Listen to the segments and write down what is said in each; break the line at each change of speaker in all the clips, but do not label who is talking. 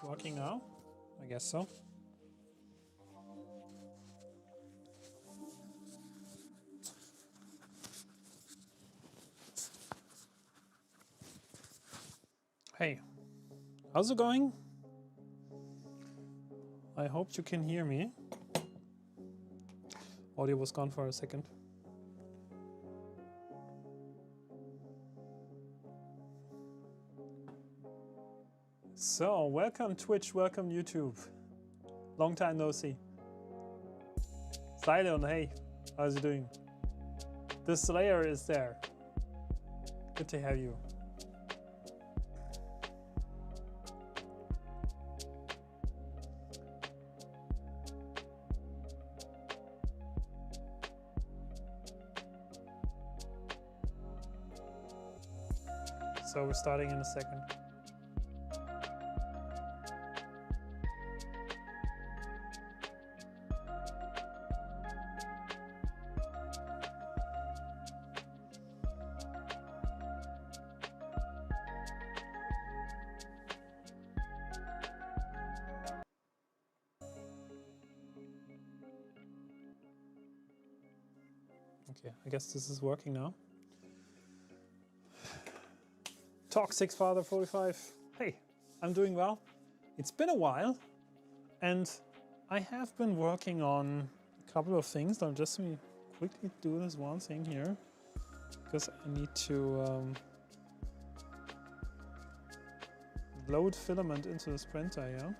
It's working now? I guess so. Hey, how's it going? I hope you can hear me. Audio was gone for a second. So, welcome Twitch, welcome YouTube. Long time no see. Cylon, hey, how's it doing? The Slayer is there. Good to have you. So we're starting in a second. Okay, I guess this is working now. Toxic Father 45. Hey, I'm doing well. It's been a while, and I have been working on a couple of things. I'll just quickly do this one thing here, because I need to load filament into this printer, yeah?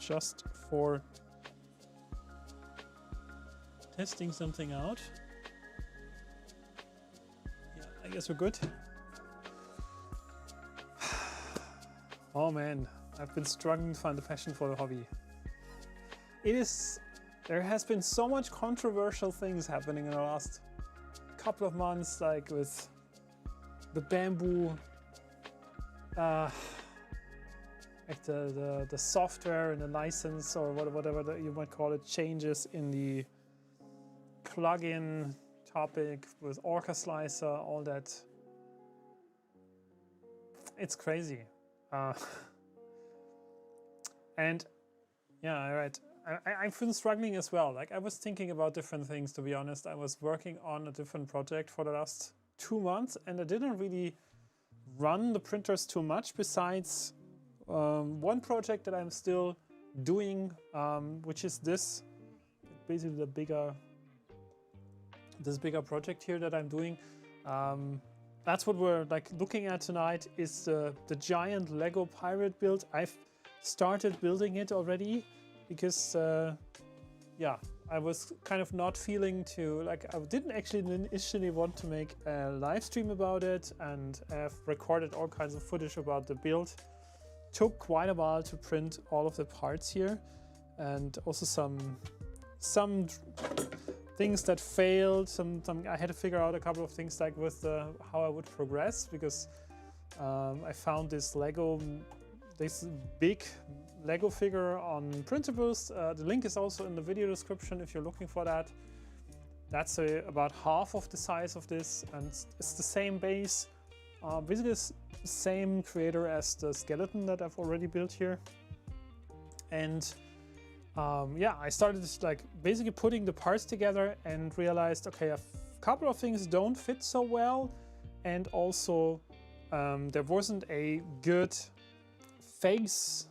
Just for testing something out. I guess we're good. Oh man, I've been struggling to find the passion for the hobby. There has been so much controversial things happening in the last couple of months, like with the bamboo, like the software and the license or whatever you might call it, changes in the plugin topic with Orca Slicer, all that. It's crazy. And yeah, right. I've been struggling as well. Like I was thinking about different things, to be honest. I was working on a different project for the last 2 months, and I didn't really run the printers too much, besides one project that I'm still doing, which is this, basically this bigger project here that I'm doing. That's what we're like looking at tonight, is the giant Lego pirate build. I've started building it already because yeah, I was kind of not feeling to, like, I didn't actually initially want to make a live stream about it, and I've recorded all kinds of footage about the build. Took quite a while to print all of the parts here, and also some things that failed. I had to figure out a couple of things, like with how I would progress, because I found this big Lego figure on Printables. The link is also in the video description if you're looking for that. That's about half of the size of this, and it's the same base. Basically the same creator as the skeleton that I've already built here. And yeah, I started like basically putting the parts together and realized, okay, a couple of things don't fit so well, and also there wasn't a good face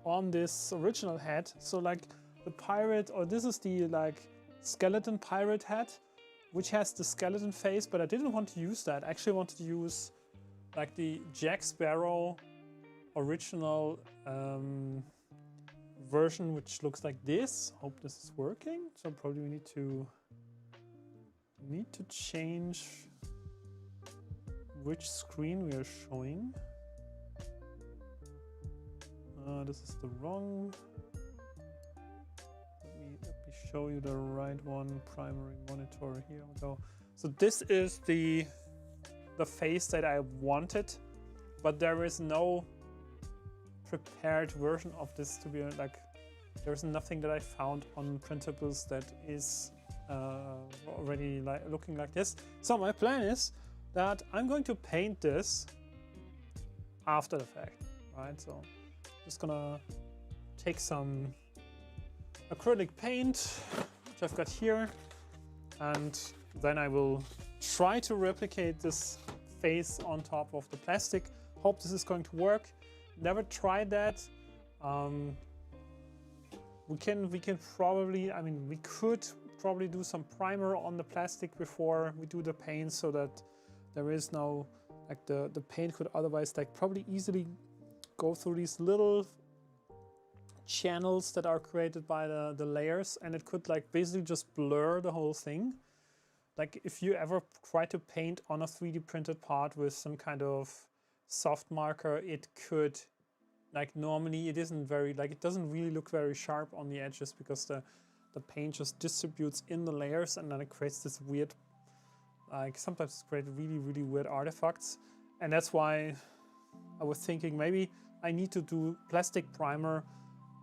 on this original head. So like the pirate, or this is the like skeleton pirate head, which has the skeleton face, but I didn't want to use that. I actually wanted to use like the Jack Sparrow original version, which looks like this. Hope this is working. So probably we need to change which screen we are showing. This is the wrong. Let me show you the right one. Primary monitor. Here we go. So this is the face that I wanted, but there is no prepared version of this to be like. There's nothing that I found on Printables that is already looking like this. So my plan is that I'm going to paint this after the fact, right? So just gonna take some acrylic paint, which I've got here, and then I will try to replicate this face on top of the plastic. Hope this is going to work. Never tried that. We can probably, I mean, we could probably do some primer on the plastic before we do the paint, so that there is no, like the paint could otherwise like probably easily go through these little channels that are created by the layers, and it could like basically just blur the whole thing. Like if you ever try to paint on a 3D printed part with some kind of soft marker, it could, like normally it isn't very, like it doesn't really look very sharp on the edges, because the paint just distributes in the layers, and then it creates this weird, like sometimes it's create really, really weird artifacts. And that's why I was thinking maybe I need to do plastic primer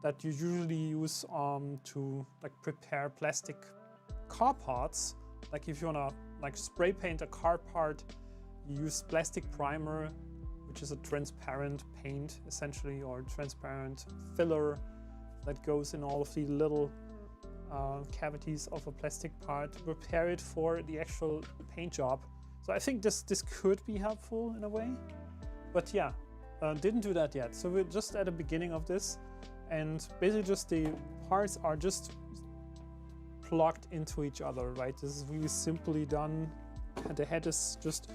that you usually use to like prepare plastic car parts. Like if you wanna like spray paint a car part, you use plastic primer, which is a transparent paint essentially, or transparent filler that goes in all of the little cavities of a plastic part to prepare it for the actual paint job. So I think this could be helpful in a way, but yeah, didn't do that yet. So we're just at the beginning of this, and basically just the parts are just plugged into each other, right? This is really simply done. And the head is just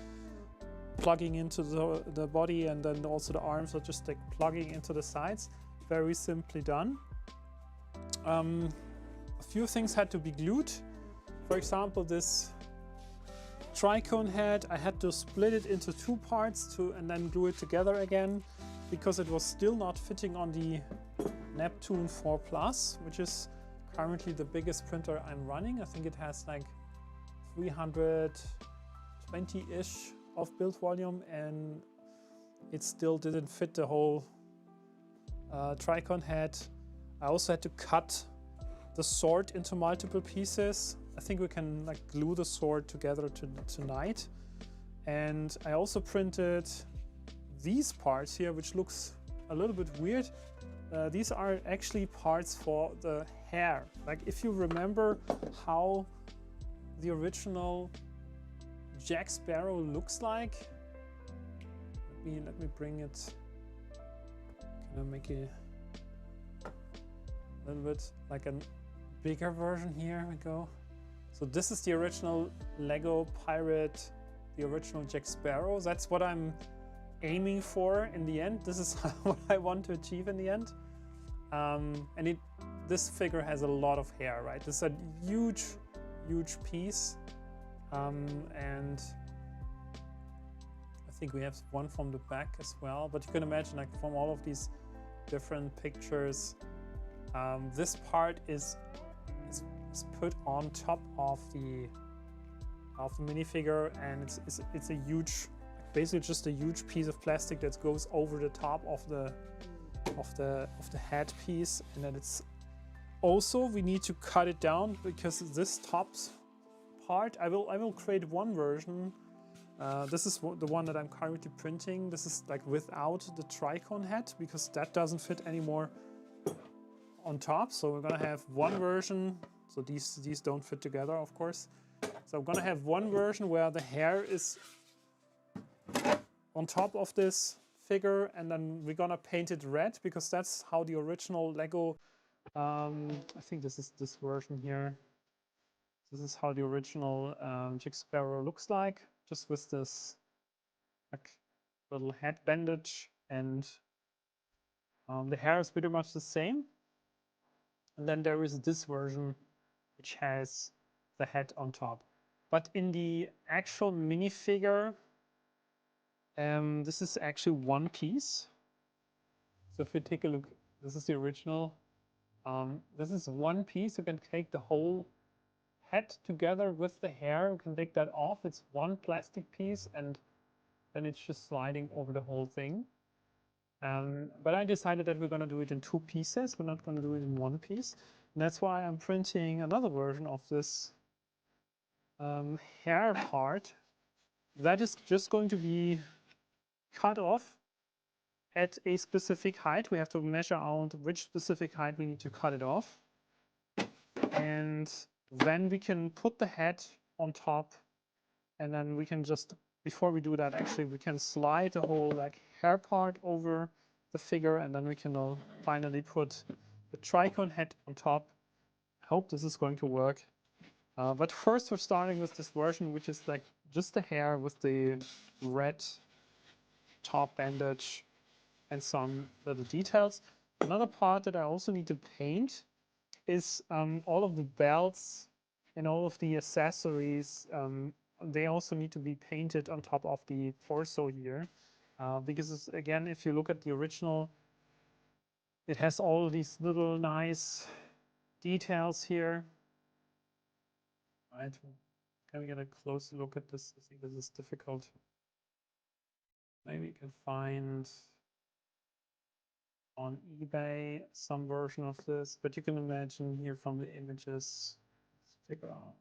plugging into the body, and then also the arms are just like plugging into the sides. Very simply done. A few things had to be glued. For example, this tricone head, I had to split it into two parts and then glue it together again, because it was still not fitting on the Neptune 4 Plus, which is currently the biggest printer I'm running. I think it has like 320-ish of build volume, and it still didn't fit the whole tricone head. I also had to cut the sword into multiple pieces. I think we can like glue the sword together tonight. And I also printed these parts here, which looks a little bit weird. These are actually parts for the hair. Like if you remember how the original Jack Sparrow looks like. Let me bring it. Can I make it a little bit like a bigger version? Here we go. So this is the original Lego Pirate, the original Jack Sparrow. That's what I'm aiming for in the end. This is what I want to achieve in the end. And this figure has a lot of hair, right? This is a huge piece. And I think we have one from the back as well. But you can imagine, like from all of these different pictures, this part is put on top of the minifigure, and it's a huge, basically just a huge piece of plastic that goes over the top of the head piece. And then it's also, we need to cut it down, because this top part, I will create one version. This is the one that I'm currently printing. This is like without the tricone head, because that doesn't fit anymore on top. So we're gonna have one version. So these don't fit together, of course. So I'm gonna have one version where the hair is on top of this figure, and then we're gonna paint it red, because that's how the original Lego, I think this is this version here. This is how the original Jack Sparrow looks like, just with this like little head bandage, and the hair is pretty much the same. And then there is this version which has the head on top. But in the actual minifigure, this is actually one piece. So if you take a look, this is the original. This is one piece. You can take the whole head together with the hair. You can take that off. It's one plastic piece, and then it's just sliding over the whole thing. But I decided that we're going to do it in two pieces. We're not going to do it in one piece. And that's why I'm printing another version of this hair part. That is just going to be cut off at a specific height. We have to measure out which specific height we need to cut it off. And then we can put the head on top, and then we can just, before we do that, actually, we can slide the whole like hair part over the figure, and then we can finally put the tricone head on top. I hope this is going to work. But first we're starting with this version, which is like just the hair with the red top bandage and some little details. Another part that I also need to paint is all of the belts and all of the accessories. They also need to be painted on top of the torso here. Because again, if you look at the original, it has all these little nice details here. Right, can we get a close look at this? I think this is difficult. Maybe you can find on eBay some version of this, but you can imagine here from the images, let's figure out.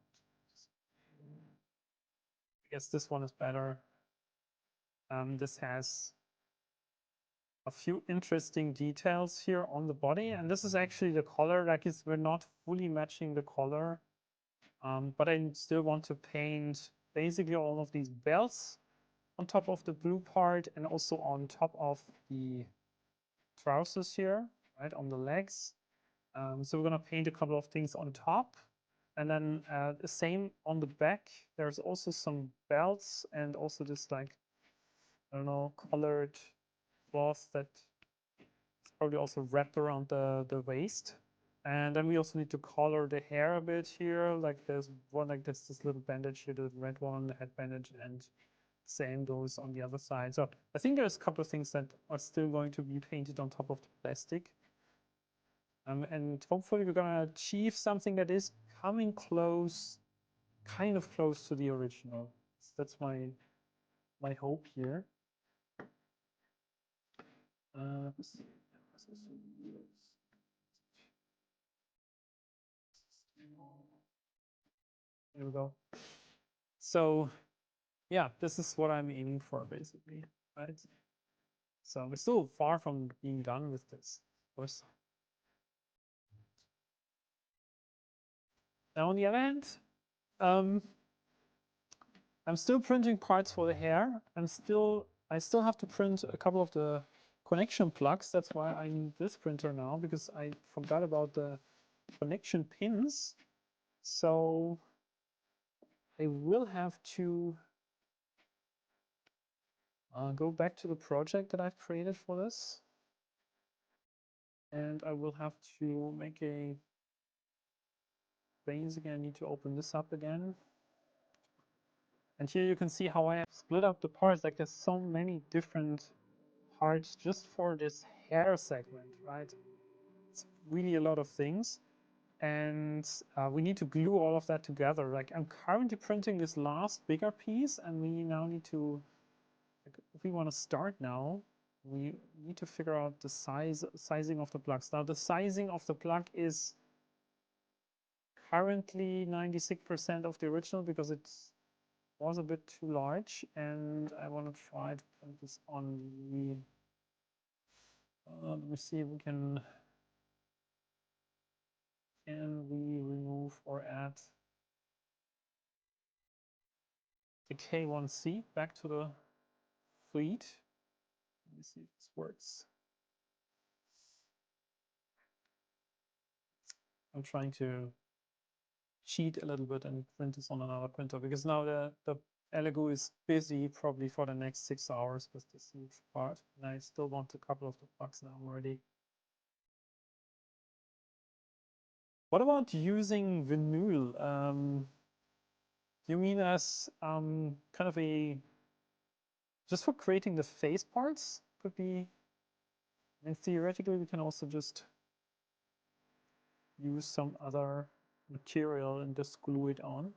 I guess this one is better. This has a few interesting details here on the body, and this is actually the color. Like we're not fully matching the color, but I still want to paint basically all of these belts on top of the blue part and also on top of the trousers here, right, on the legs. So we're going to paint a couple of things on top, and then the same on the back. There's also some belts and also this like, I don't know, colored cloth that is probably also wrapped around the waist. And then we also need to color the hair a bit here. Like there's one like this little bandage here, the red one, the head bandage, and same goes on the other side. So I think there's a couple of things that are still going to be painted on top of the plastic. And hopefully we're going to achieve something that is coming close, kind of close to the original. So that's my hope here. Here we go. So yeah, this is what I'm aiming for basically, right? So we're still far from being done with this, of course. Now on the other hand, I'm still printing parts for the hair. I still have to print a couple of the connection plugs. That's why I need this printer now, because I forgot about the connection pins. So I will have to go back to the project that I've created for this. And I will have to make a basically I need to open this up again. And here you can see how I have split up the parts. Like there's so many different parts just for this hair segment, right? It's really a lot of things. And we need to glue all of that together. Like I'm currently printing this last bigger piece, and we now need to, like, if we want to start now, we need to figure out the sizing of the plugs. Now the sizing of the plug is currently 96% of the original because it was a bit too large, and I want to try to put this on the, let me see if we can we remove or add the K1C back to the fleet. Let me see if this works. I'm trying to cheat a little bit and print this on another printer because now the Elegoo is busy probably for the next 6 hours with this huge part, and I still want a couple of the plugs now already. What about using vinyl? You mean as kind of a just for creating the face parts? Could be. And theoretically, we can also just use some other material and just glue it on.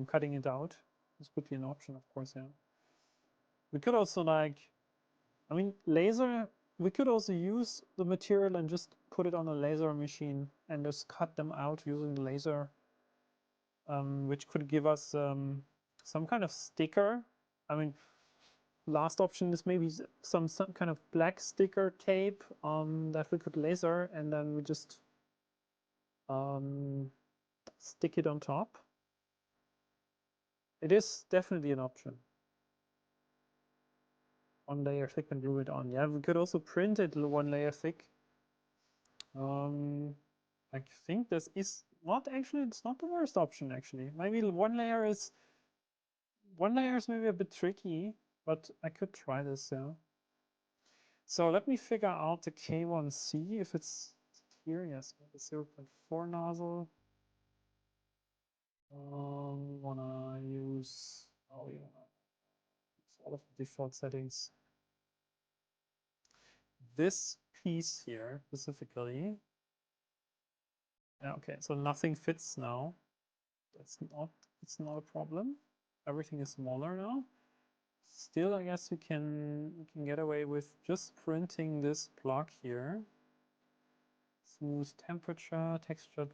Cutting it out. This could be an option, of course, yeah. We could also I mean, we could also use the material and just put it on a laser machine and just cut them out using the laser, which could give us some kind of sticker. I mean, last option is maybe some kind of black sticker tape that we could laser, and then we just stick it on top. It is definitely an option. One layer thick and glue it on. Yeah, we could also print it one layer thick. I think this is not actually, it's not the worst option actually. Maybe one layer is maybe a bit tricky, but I could try this, yeah. So let me figure out the K1C, if it's here. Yes, the 0.4 nozzle. Wanna use, oh, we wanna use all of the default settings. This piece here specifically. Yeah, okay, so nothing fits now. It's not a problem. Everything is smaller now. Still, I guess we can get away with just printing this plug here. Smooth temperature, textured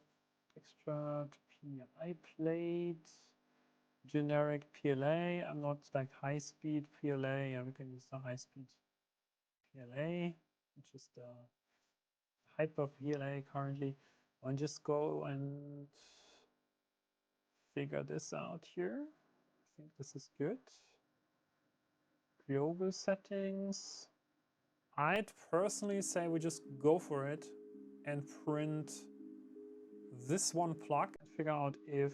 PLA plate, generic PLA. I'm not like high speed PLA. Yeah, we can use the high speed PLA, which is the hyper PLA currently. And just go and figure this out here. I think this is good. Global settings. I'd personally say we just go for it and print this one plug and figure out if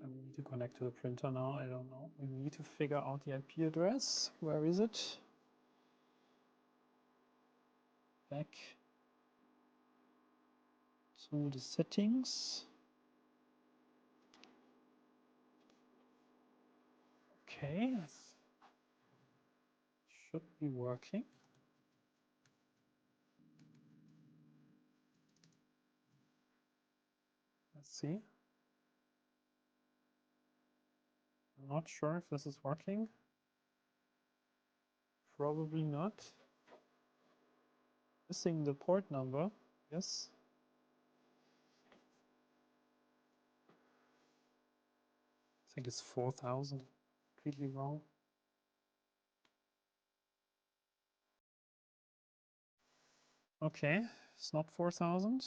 I need to connect to the printer now. I don't know. We need to figure out the IP address. Where is it? Back to the settings. Okay, should be working. Let's see. I'm not sure if this is working. Probably not. Missing the port number. Yes. I think it's 4000. Completely wrong. Okay, it's not 4000.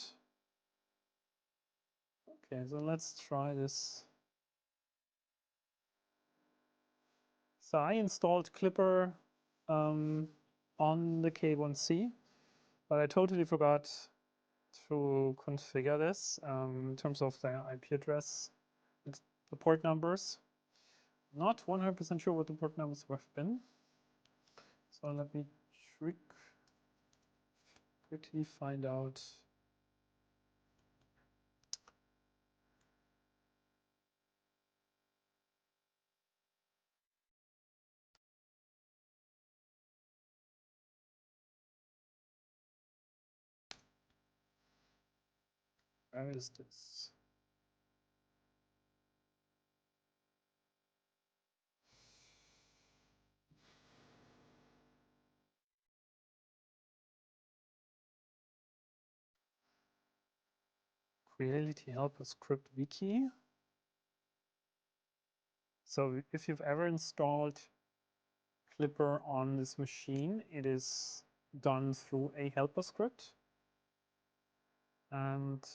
Okay, so let's try this. So I installed Clipper on the K1C, but I totally forgot to configure this in terms of the IP address, the port numbers. Not 100% sure what the port numbers would have been. So let me quickly find out. Where is this? Creality Helper Script Wiki. So if you've ever installed Clipper on this machine, it is done through a helper script. And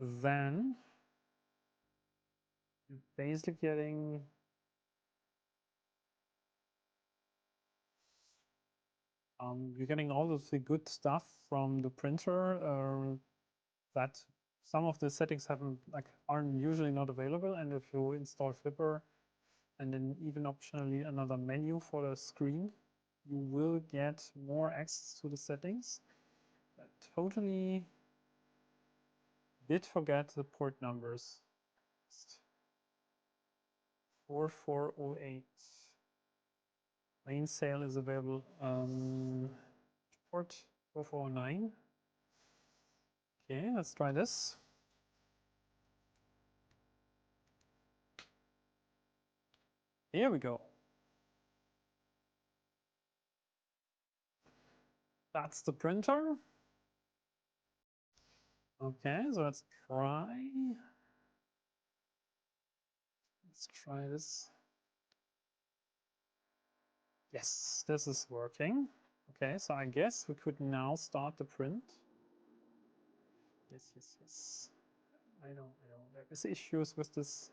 then you're basically getting all of the good stuff from the printer that some of the settings aren't usually not available. And if you install Clipper and then even optionally another menu for the screen, you will get more access to the settings. I totally did forget the port numbers. 4408. Main sale is available. Port 4409. Okay, let's try this. Here we go. That's the printer. Okay, so let's try. Let's try this. Yes, this is working. Okay, so I guess we could now start the print. Yes. I know. There is issues with this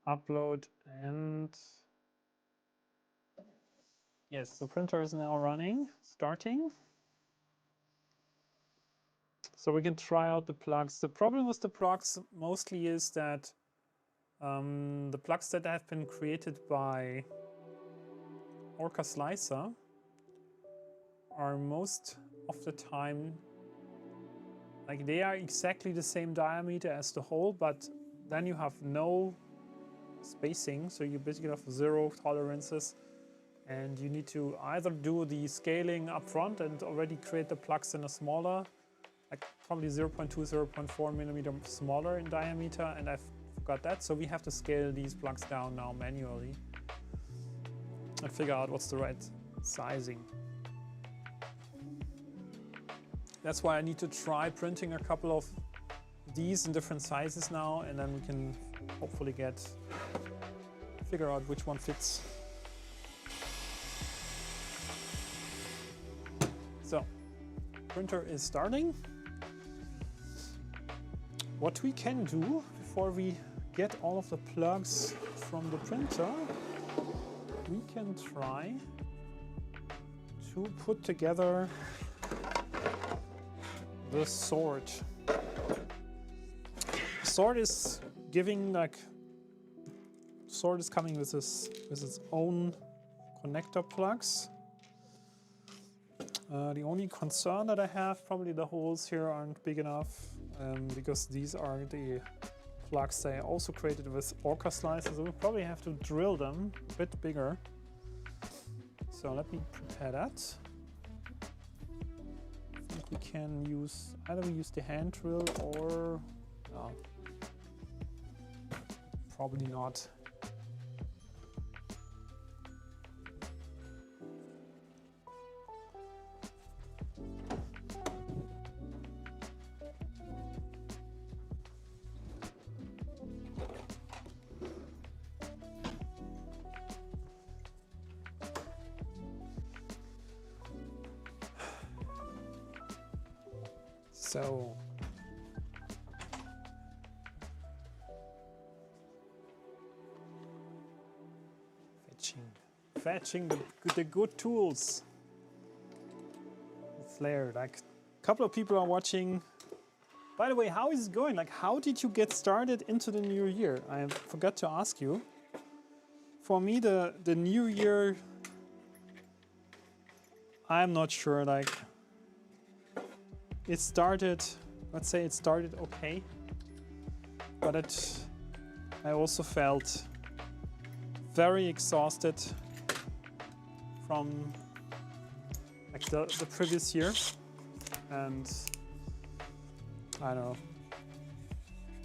upload, and yes, the printer is now running, starting. So we can try out the plugs. The problem with the plugs mostly is that the plugs that have been created by Orca Slicer are most of the time, like, they are exactly the same diameter as the hole, but then you have no spacing, so you basically have 0 tolerances, and you need to either do the scaling up front and already create the plugs in a smaller, like probably 0.2, 0.4 millimeter smaller in diameter, and I forgot that, so we have to scale these plugs down now manually and figure out what's the right sizing. That's why I need to try printing a couple of these in different sizes now, and then we can hopefully figure out which one fits. So, printer is starting. What we can do before we get all of the plugs from the printer, we can try to put together the sword. The sword is giving, like, sword is coming with its own connector plugs. The only concern that I have, probably the holes here aren't big enough, because these are the plugs I also created with Orca Slicer, so we'll probably have to drill them a bit bigger. So let me prepare that. I think we can use, either we use the hand drill or, probably not. So fetching the good tools. It's layered. Like, a couple of people are watching. By the way, how is it going? Like, how did you get started into the new year? I forgot to ask you. For me, the new year, I'm not sure. Like, it started, let's say it started okay, but I also felt very exhausted from, like, the previous year, and I don't know,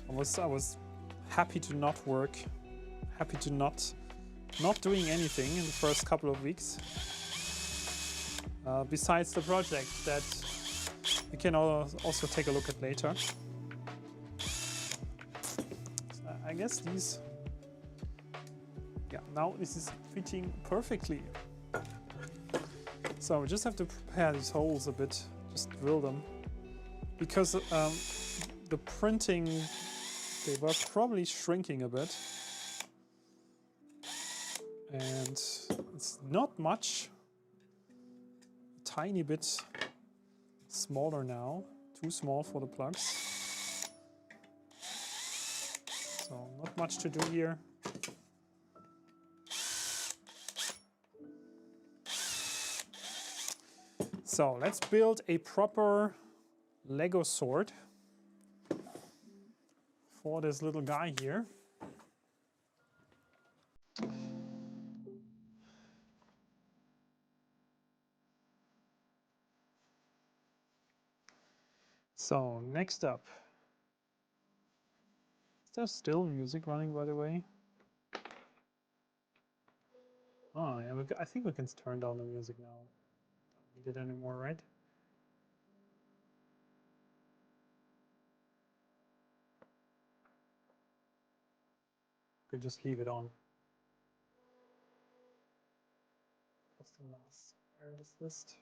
I was happy to not work, happy to not doing anything in the first couple of weeks, besides the project that you can also take a look at later. So I guess these, yeah, now this is fitting perfectly. So we just have to prepare these holes a bit, just drill them, because the printing, they were probably shrinking a bit, and it's not much, a tiny bit smaller now, too small for the plugs, so not much to do here. So let's build a proper Lego sword for this little guy here. So next up, is there still music running, by the way? Oh yeah, I think we can turn down the music now. Don't need it anymore, right? can just leave it on. What's the last wireless list?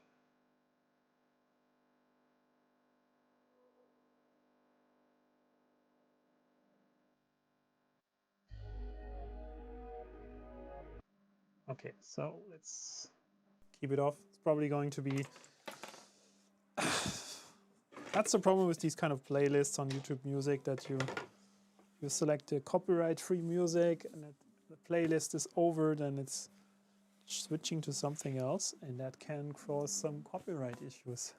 Okay, so let's keep it off. It's probably going to be... That's the problem with these kind of playlists on YouTube Music, that you select the copyright-free music and the playlist is over, then it's switching to something else, and that can cause some copyright issues.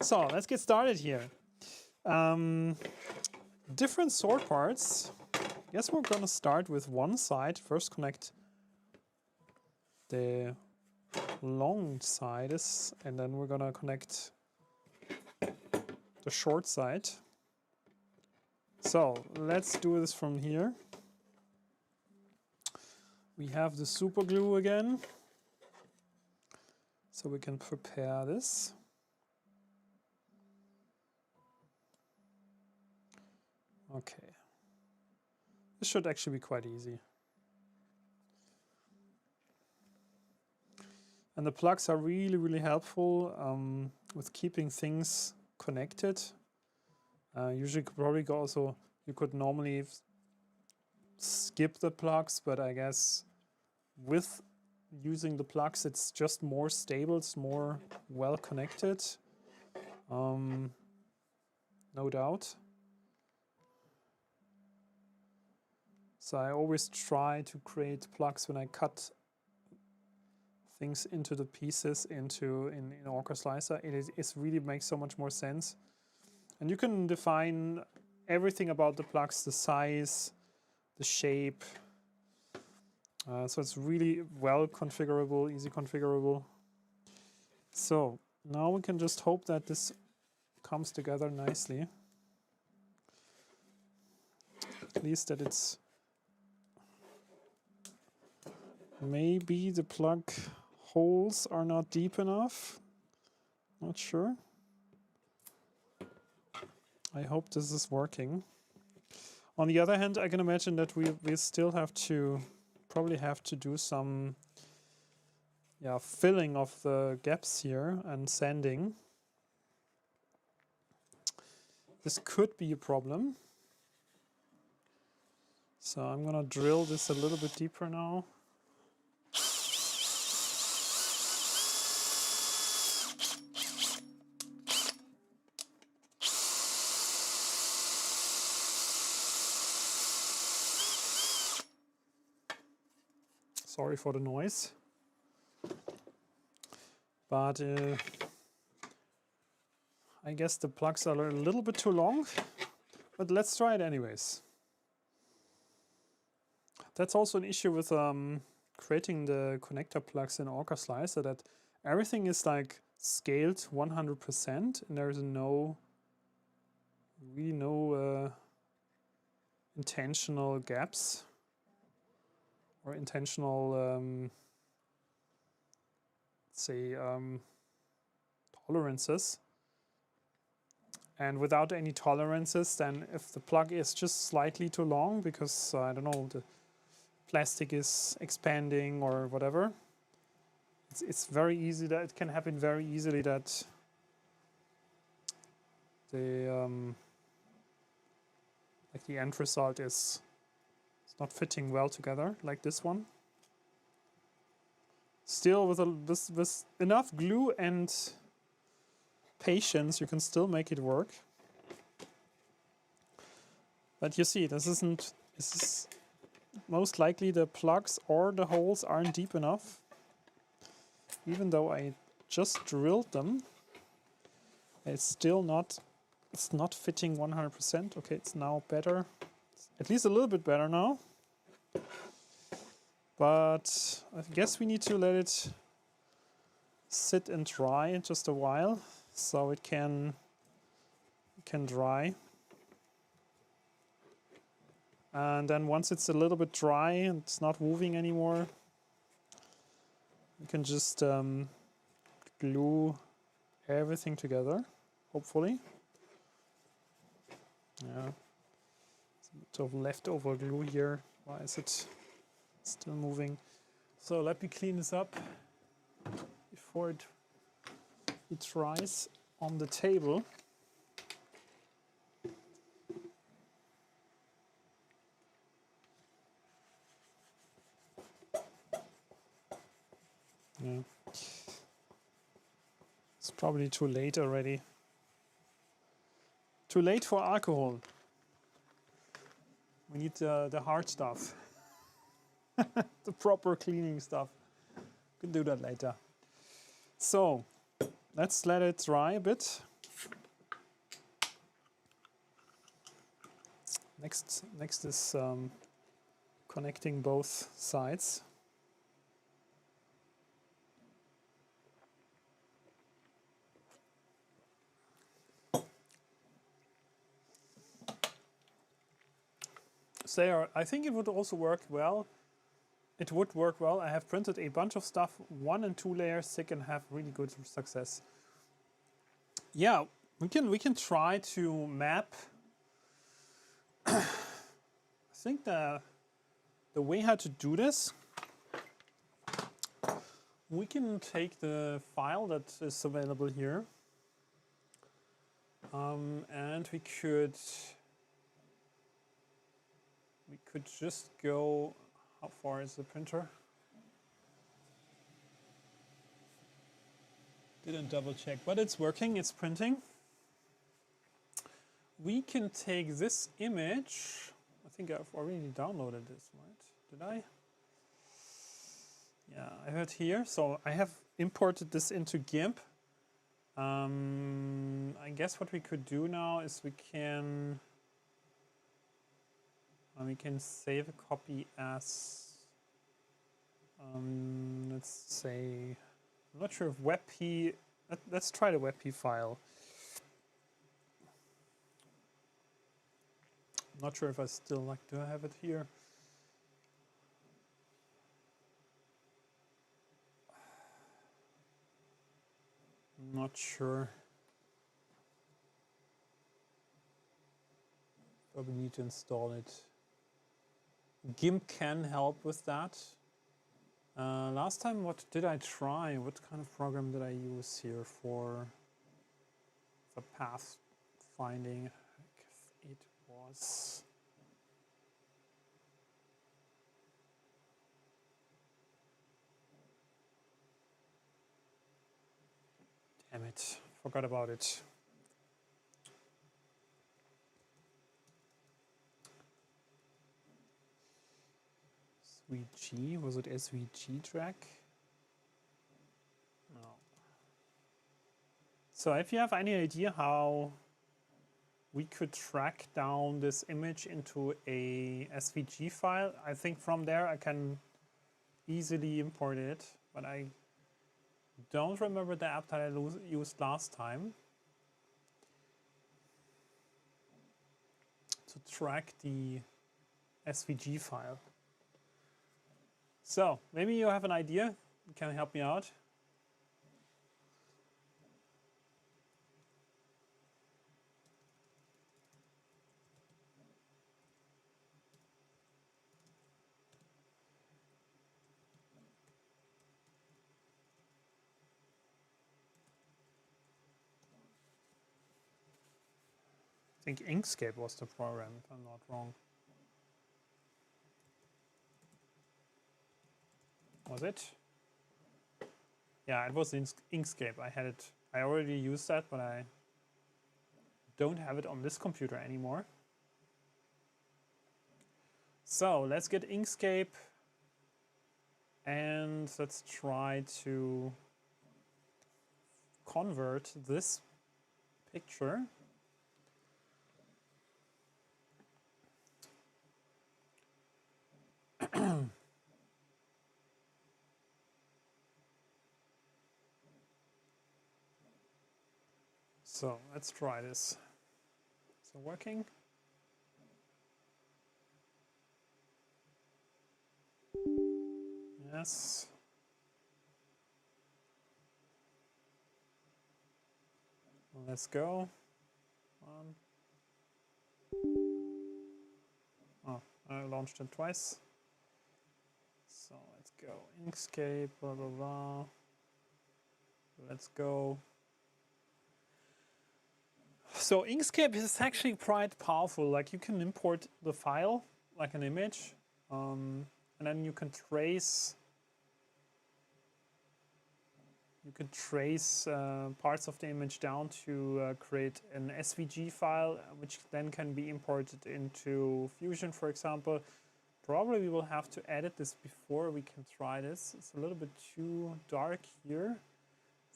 So let's get started here. Different sword parts. I guess we're gonna start with one side. First connect the long sides, and then we're gonna connect the short side. So let's do this from here. We have the super glue again, so we can prepare this. Okay, this should actually be quite easy. And the plugs are really, really helpful with keeping things connected. Usually probably also, you could normally skip the plugs, but I guess with using the plugs, it's just more stable, it's more well connected, no doubt. So I always try to create plugs when I cut things into the pieces in Orca Slicer. It really makes so much more sense. And you can define everything about the plugs, the size, the shape. So it's really well configurable, easy configurable. So now we can just hope that this comes together nicely. At least that it's... Maybe the plug holes are not deep enough. Not sure. I hope this is working. On the other hand, I can imagine that we still probably have to do some filling of the gaps here and sanding. This could be a problem. So I'm gonna drill this a little bit deeper now. Sorry for the noise. But I guess the plugs are a little bit too long, but let's try it anyways. That's also an issue with creating the connector plugs in Orca Slicer, that everything is like scaled 100% and there's no intentional gaps or intentional tolerances. And without any tolerances, then if the plug is just slightly too long because, I don't know, the plastic is expanding or whatever, it's very easy that it can happen very easily that the end result is not fitting well together, like this one. Still, with enough glue and patience, you can still make it work. But you see, this is most likely the plugs or the holes aren't deep enough. Even though I just drilled them, it's not fitting 100%. Okay, it's now better. It's at least a little bit better now. But I guess we need to let it sit and dry just a while so it can dry. And then once it's a little bit dry and it's not moving anymore, you can just glue everything together, hopefully. Yeah, it's a bit So leftover glue here. Why is it still moving? So let me clean this up before it dries on the table. Yeah. It's probably too late already. Too late for alcohol. We need the hard stuff. The proper cleaning stuff. We can do that later. So let's let it dry a bit. Next is connecting both sides. So I think it would also work well. It would work well. I have printed a bunch of stuff, 1 and 2 layers thick, and have really good success. Yeah, we can try to map. I think the way how to do this, we can take the file that is available here, and we could just go. How far is the printer? Didn't double check, but it's working, it's printing. We can take this image. I think I've already downloaded this, right? Did I? Yeah, I have it here. So I have imported this into GIMP. I guess what we could do now is we can save a copy as, let's say, I'm not sure if WebP, let's try the WebP file. I'm not sure if I still do I have it here? I'm not sure. Probably need to install it. GIMP can help with that. Last time, what did I try? What kind of program did I use here for the path finding? It was. Damn it, forgot about it. SVG, was it SVG track? No. So if you have any idea how we could track down this image into a SVG file, I think from there I can easily import it, but I don't remember the app that I used last time to track the SVG file. So maybe you have an idea, you can help me out. I think Inkscape was the program, if I'm not wrong. Was it? Yeah, it was Inkscape. I had it. I already used that, but I don't have it on this computer anymore. So let's get Inkscape and let's try to convert this picture so let's try this. Is it working? Yes. Let's go. I launched it twice. So let's go Inkscape, blah, blah, blah. Let's go. So Inkscape is actually quite powerful. Like you can import the file, like an image, and then you can trace parts of the image down to create an SVG file, which then can be imported into Fusion, for example. Probably we will have to edit this before we can try this. It's a little bit too dark here.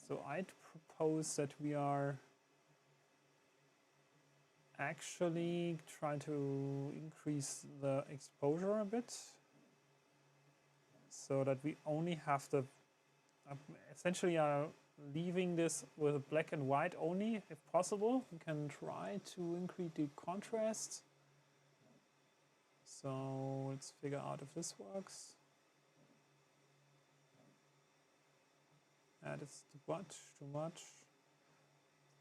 So I'd propose that we are actually try to increase the exposure a bit so that we only have the essentially are leaving this with black and white only if possible. We can try to increase the contrast. So let's figure out if this works. It's too much.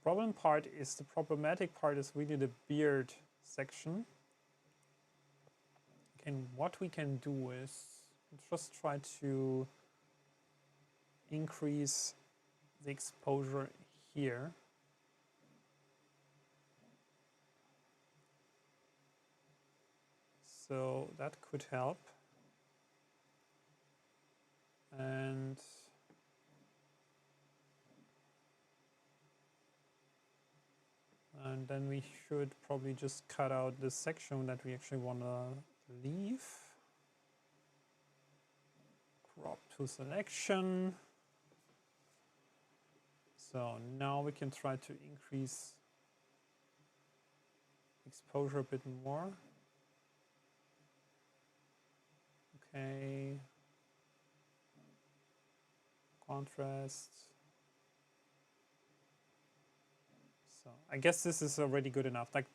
The problematic part is really the beard section. And what we can do is just try to increase the exposure here. So that could help. And then we should probably just cut out this section that we actually want to leave. Crop to selection. So now we can try to increase exposure a bit more. Okay. Contrast. So I guess this is already good enough. Like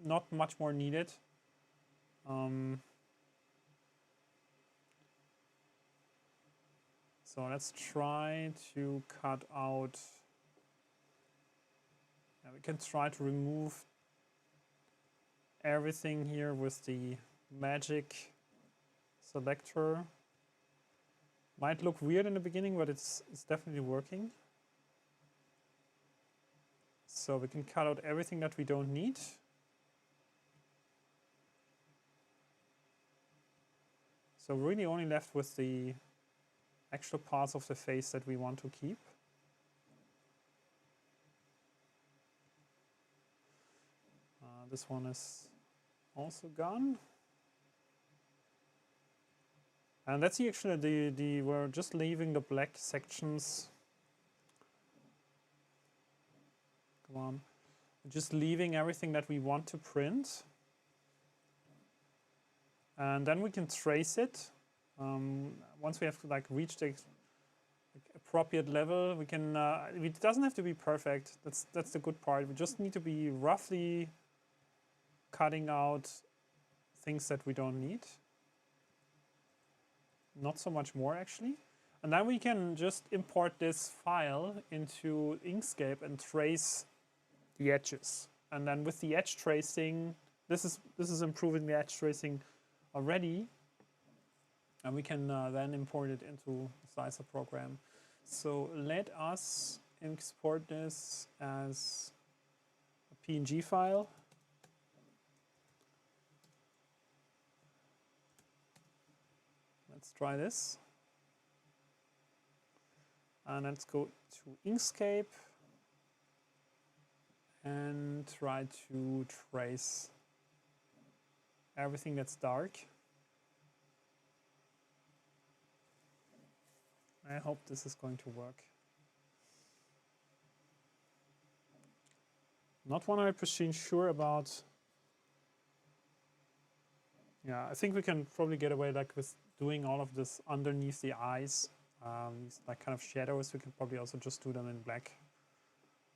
not much more needed. So let's try to cut out. Yeah, we can try to remove everything here with the magic selector. Might look weird in the beginning, but it's definitely working. So we can cut out everything that we don't need. So really only left with the actual parts of the face that we want to keep. This one is also gone. And that's actually we're just leaving the black sections. Come on. Just leaving everything that we want to print. And then we can trace it. Once we have reached the appropriate level, we can. It doesn't have to be perfect. That's the good part. We just need to be roughly cutting out things that we don't need. Not so much more actually. And then we can just import this file into Inkscape and trace the edges. And then with the edge tracing, this is improving the edge tracing already. And we can then import it into the Slicer program. So let us export this as a PNG file. Let's try this. And let's go to Inkscape and try to trace everything that's dark. I hope this is going to work. Not 100% sure about. Yeah, I think we can probably get away with doing all of this underneath the eyes. These kind of shadows, we can probably also just do them in black.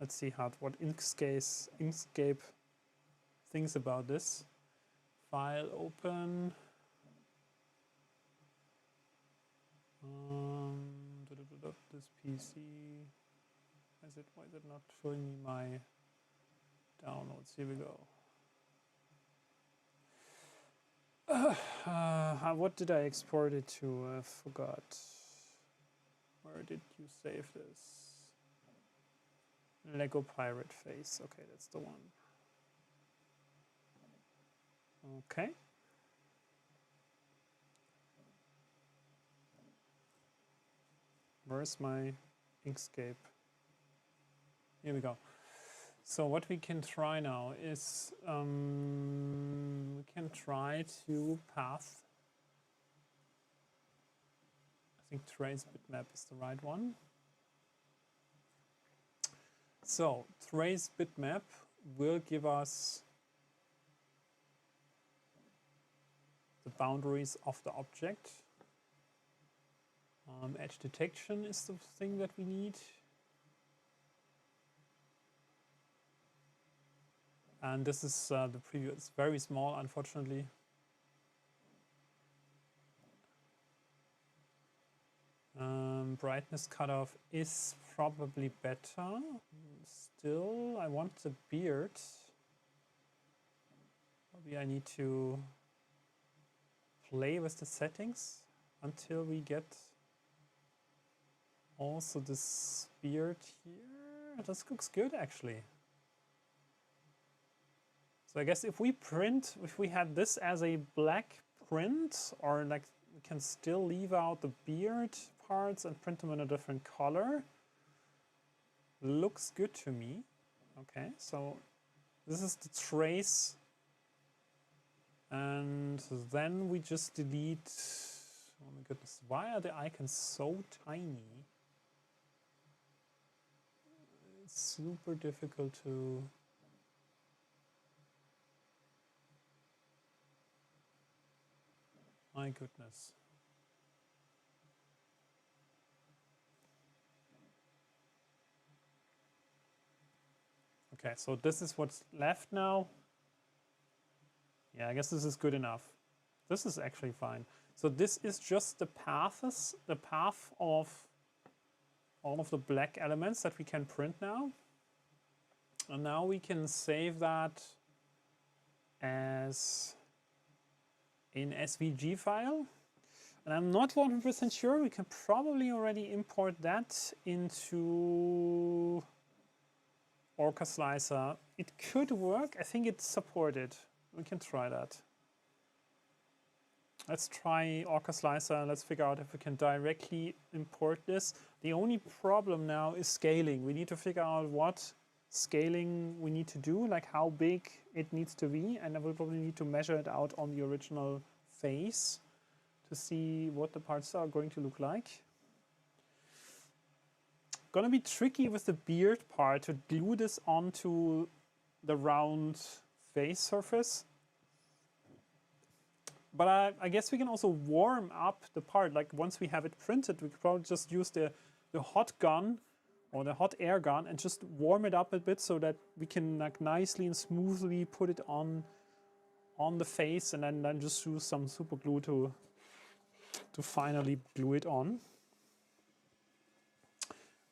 Let's see what Inkscape thinks about this. File open. This PC. Why is it not showing me my downloads? Here we go. What did I export it to? I forgot. Where did you save this? Lego pirate face. Okay, that's the one. Okay. Where's my Inkscape? Here we go. So what we can try now is we can try to path. I think trace bitmap is the right one. So trace bitmap will give us the boundaries of the object. Edge detection is the thing that we need. And this is the preview. It's very small, unfortunately. Brightness cutoff is probably better. Still, I want the beard. Maybe I need to play with the settings until we get also this beard here. This looks good, actually. So I guess if we had this as a black print, or like we can still leave out the beard parts and print them in a different color. Looks good to me. Okay, so this is the trace. And then we just delete. Oh my goodness, why are the icons so tiny? It's super difficult to. My goodness. Okay, so this is what's left now. Yeah, I guess this is good enough. This is actually fine. So this is just the paths, the path of all of the black elements that we can print now. And now we can save that as an SVG file. And I'm not 100% sure. We can probably already import that into Orca Slicer. It could work. I think it's supported. We can try that. Let's try Orca Slicer. Let's figure out if we can directly import this. The only problem now is scaling. We need to figure out what scaling we need to do, like how big it needs to be, and then we'll probably need to measure it out on the original face to see what the parts are going to look like. Gonna be tricky with the beard part to glue this onto the round face surface. But I guess we can also warm up the part. Like once we have it printed, we could probably just use the hot gun or the hot air gun and just warm it up a bit so that we can like nicely and smoothly put it on the face, and then just use some super glue to finally glue it on.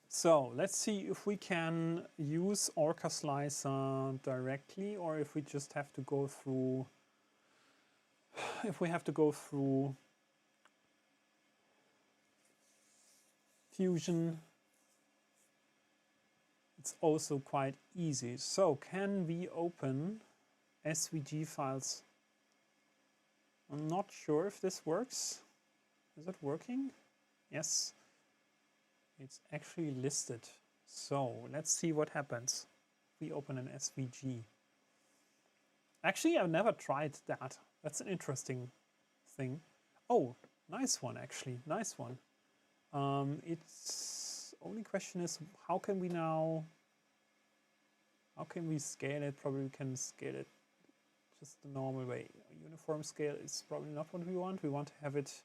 So let's see if we can use Orca Slicer directly, or if we just have to go through. If we have to go through Fusion, it's also quite easy. So can we open SVG files? I'm not sure if this works. Is it working? Yes. It's actually listed. So let's see what happens if we open an SVG. Actually, I've never tried that. That's an interesting thing. Oh, nice one, actually. Nice one. It's only question is how can we scale it? Probably we can scale it just the normal way. A uniform scale is probably not what we want. We want to have it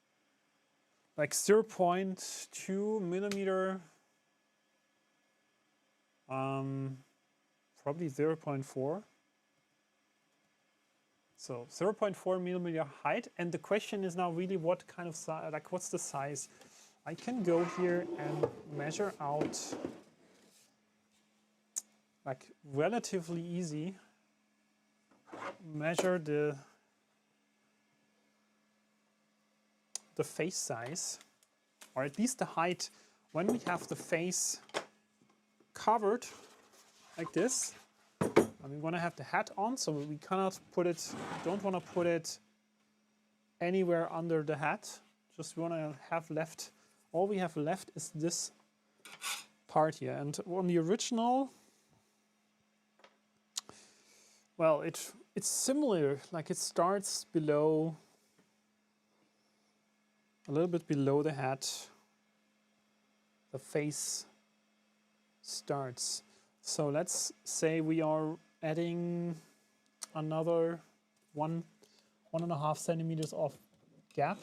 like 0.2 millimeter. Probably 0.4. So 0.4 millimeter height, and the question is now really what kind of size, like what's the size? I can go here and measure out, like relatively easy, measure the the face size, or at least the height, when we have the face covered like this. And we want to have the hat on, so we cannot put it, don't want to put it anywhere under the hat. Just want to have left, all we have left is this part here. And on the original, well, it's similar, like it starts below, a little bit below the hat. The face starts. So let's say we are adding another 1.5 centimeters of gap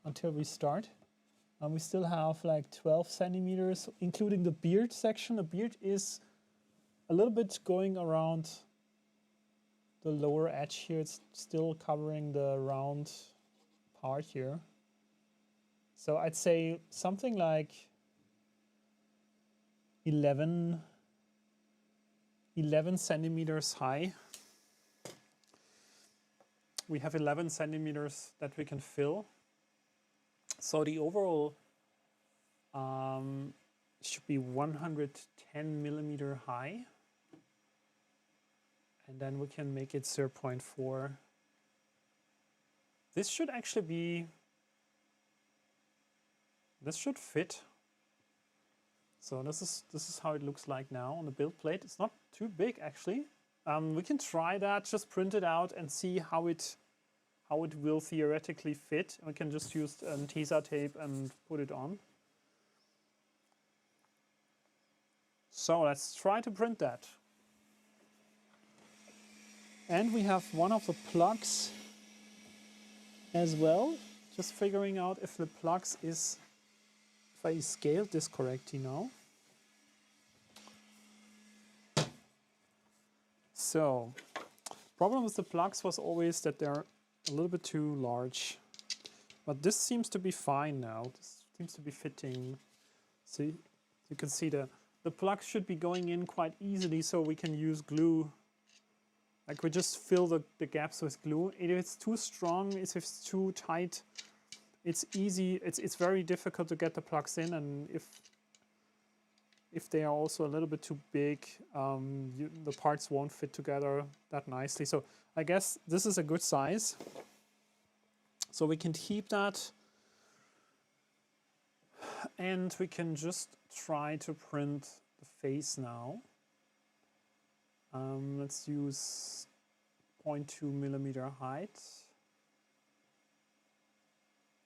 until we start. And we still have like 12 centimeters, including the beard section. The beard is a little bit going around the lower edge here. It's still covering the round part here. So I'd say something like 11 centimeters high. We have 11 centimeters that we can fill. So the overall should be 110 millimeter high. And then we can make it 0.4. This should actually be, this should fit. So this is how it looks like now on the build plate. It's not too big actually. We can try that, just print it out and see how it will theoretically fit. We can just use Tesa tape and put it on. So let's try to print that. And we have one of the plugs as well. Just figuring out if the plugs is, if I scaled this correctly now. So, problem with the plugs was always that they're a little bit too large. But this seems to be fine now. This seems to be fitting. See, you can see the plugs should be going in quite easily, so we can use glue. Like we just fill the gaps with glue. If it's too strong, if it's too tight, it's easy. It's very difficult to get the plugs in, and if they are also a little bit too big, the parts won't fit together that nicely. So I guess this is a good size. So we can keep that, and we can just try to print the face now. Let's use 0.2 millimeter height.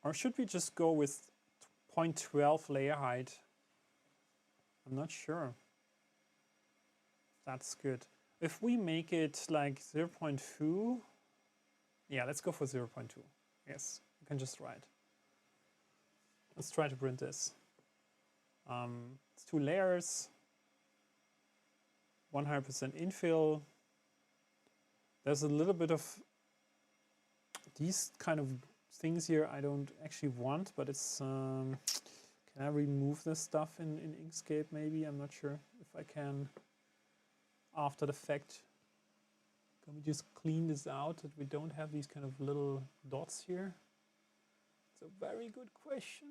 Or should we just go with 0.12 layer height? I'm not sure. That's good. If we make it like 0.2, yeah, let's go for 0.2. Yes, you can just write. Let's try to print this. It's 2 layers. 100% infill. There's a little bit of these kind of things here I don't actually want, but it's, can I remove this stuff in Inkscape maybe? I'm not sure if I can after the fact. Can we just clean this out that we don't have these kind of little dots here? It's a very good question.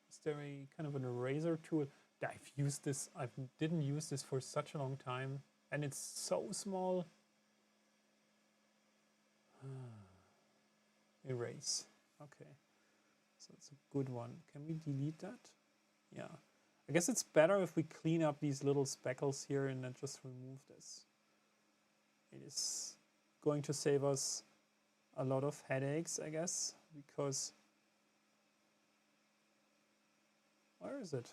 Is there a kind of an eraser tool? I've used this, I didn't use this for such a long time, and it's so small. Erase. Okay, so it's a good one. Can we delete that? Yeah. I guess it's better if we clean up these little speckles here and then just remove this. It is going to save us a lot of headaches, I guess, because where is it?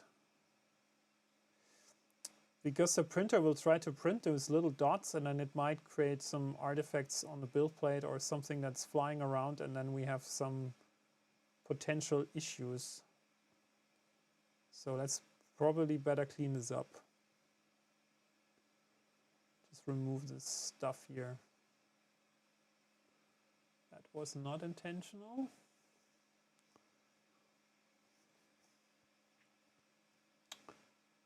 Because the printer will try to print those little dots, and then it might create some artifacts on the build plate or something that's flying around, and then we have some potential issues. So let's probably better clean this up. Just remove this stuff here. That was not intentional.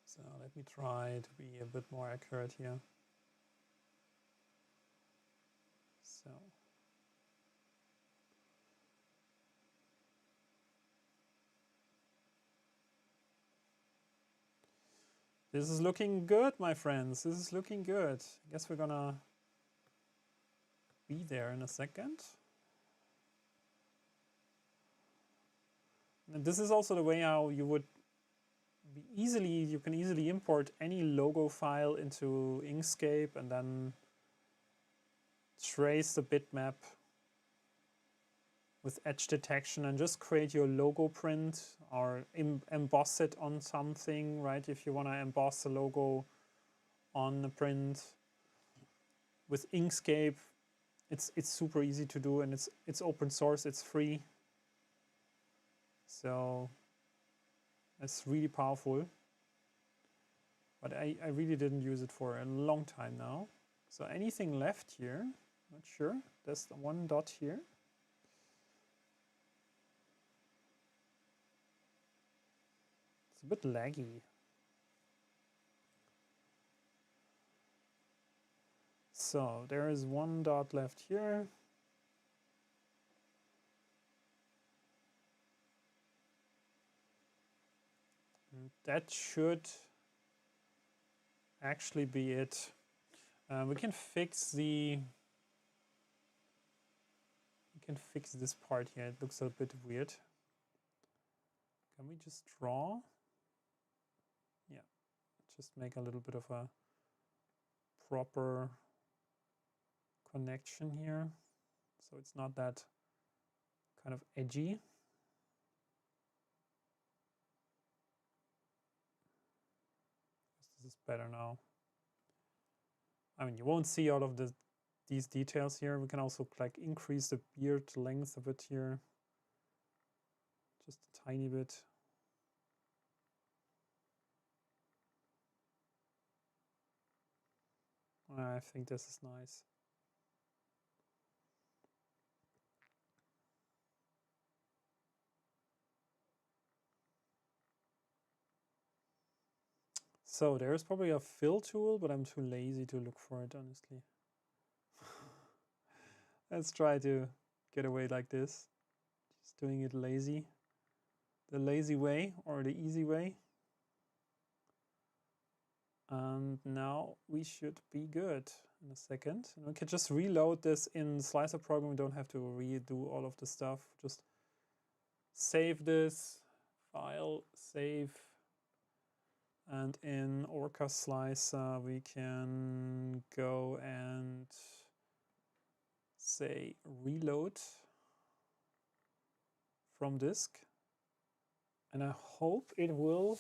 So let me try to be a bit more accurate here. So This is looking good, my friends. This is looking good. I guess we're gonna be there in a second. And this is also the way how you would you can easily import any logo file into Inkscape and then trace the bitmap with edge detection and just create your logo print or emboss it on something, right? If you want to emboss a logo on a print with Inkscape, it's super easy to do, and it's open source, it's free, so it's really powerful. But I really didn't use it for a long time now. So anything left here? Not sure. There's the one dot here. It's a bit laggy. So there is one dot left here. And that should actually be it. We can fix this part here. It looks a bit weird. Can we just draw? Yeah, just make a little bit of a proper connection here, so it's not that kind of edgy. This is better now. I mean, you won't see all of these details here. We can also like increase the beard length a bit here, just a tiny bit. I think this is nice. So there's probably a fill tool, but I'm too lazy to look for it, honestly. Let's try to get away like this. Just doing it lazy. The lazy way or the easy way. And now we should be good in a second. And we can just reload this in Slicer program. We don't have to redo all of the stuff. Just save this file, save. And in Orca Slicer, we can go and say reload from disk. And I hope it will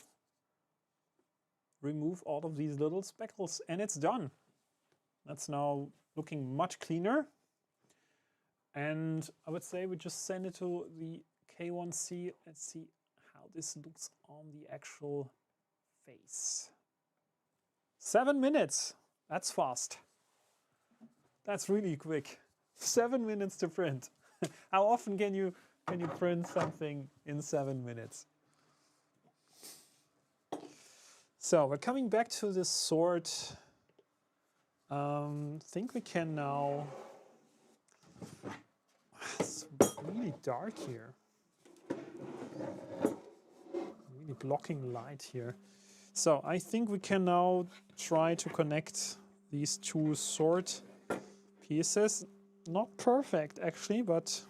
remove all of these little speckles, and it's done. That's now looking much cleaner. And I would say we just send it to the K1C. Let's see how this looks on the actual face. 7 minutes. That's fast. That's really quick. 7 minutes to print. How often can you print something in 7 minutes? So we're coming back to this sword. Think we can now. It's really dark here. Really blocking light here. So I think we can now try to connect these two sword pieces. Not perfect actually, but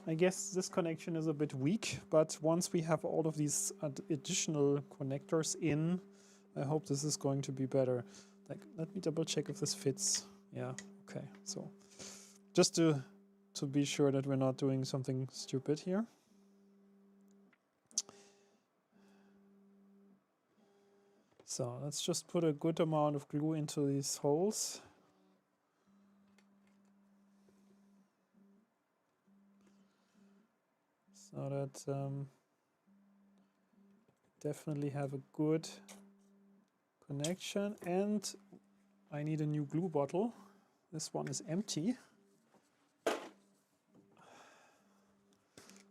I guess this connection is a bit weak. But once we have all of these additional connectors in, I hope this is going to be better. Like, let me double check if this fits. Yeah, okay. So just to be sure that we're not doing something stupid here. So let's just put a good amount of glue into these holes. So that definitely have a good connection. And I need a new glue bottle. This one is empty.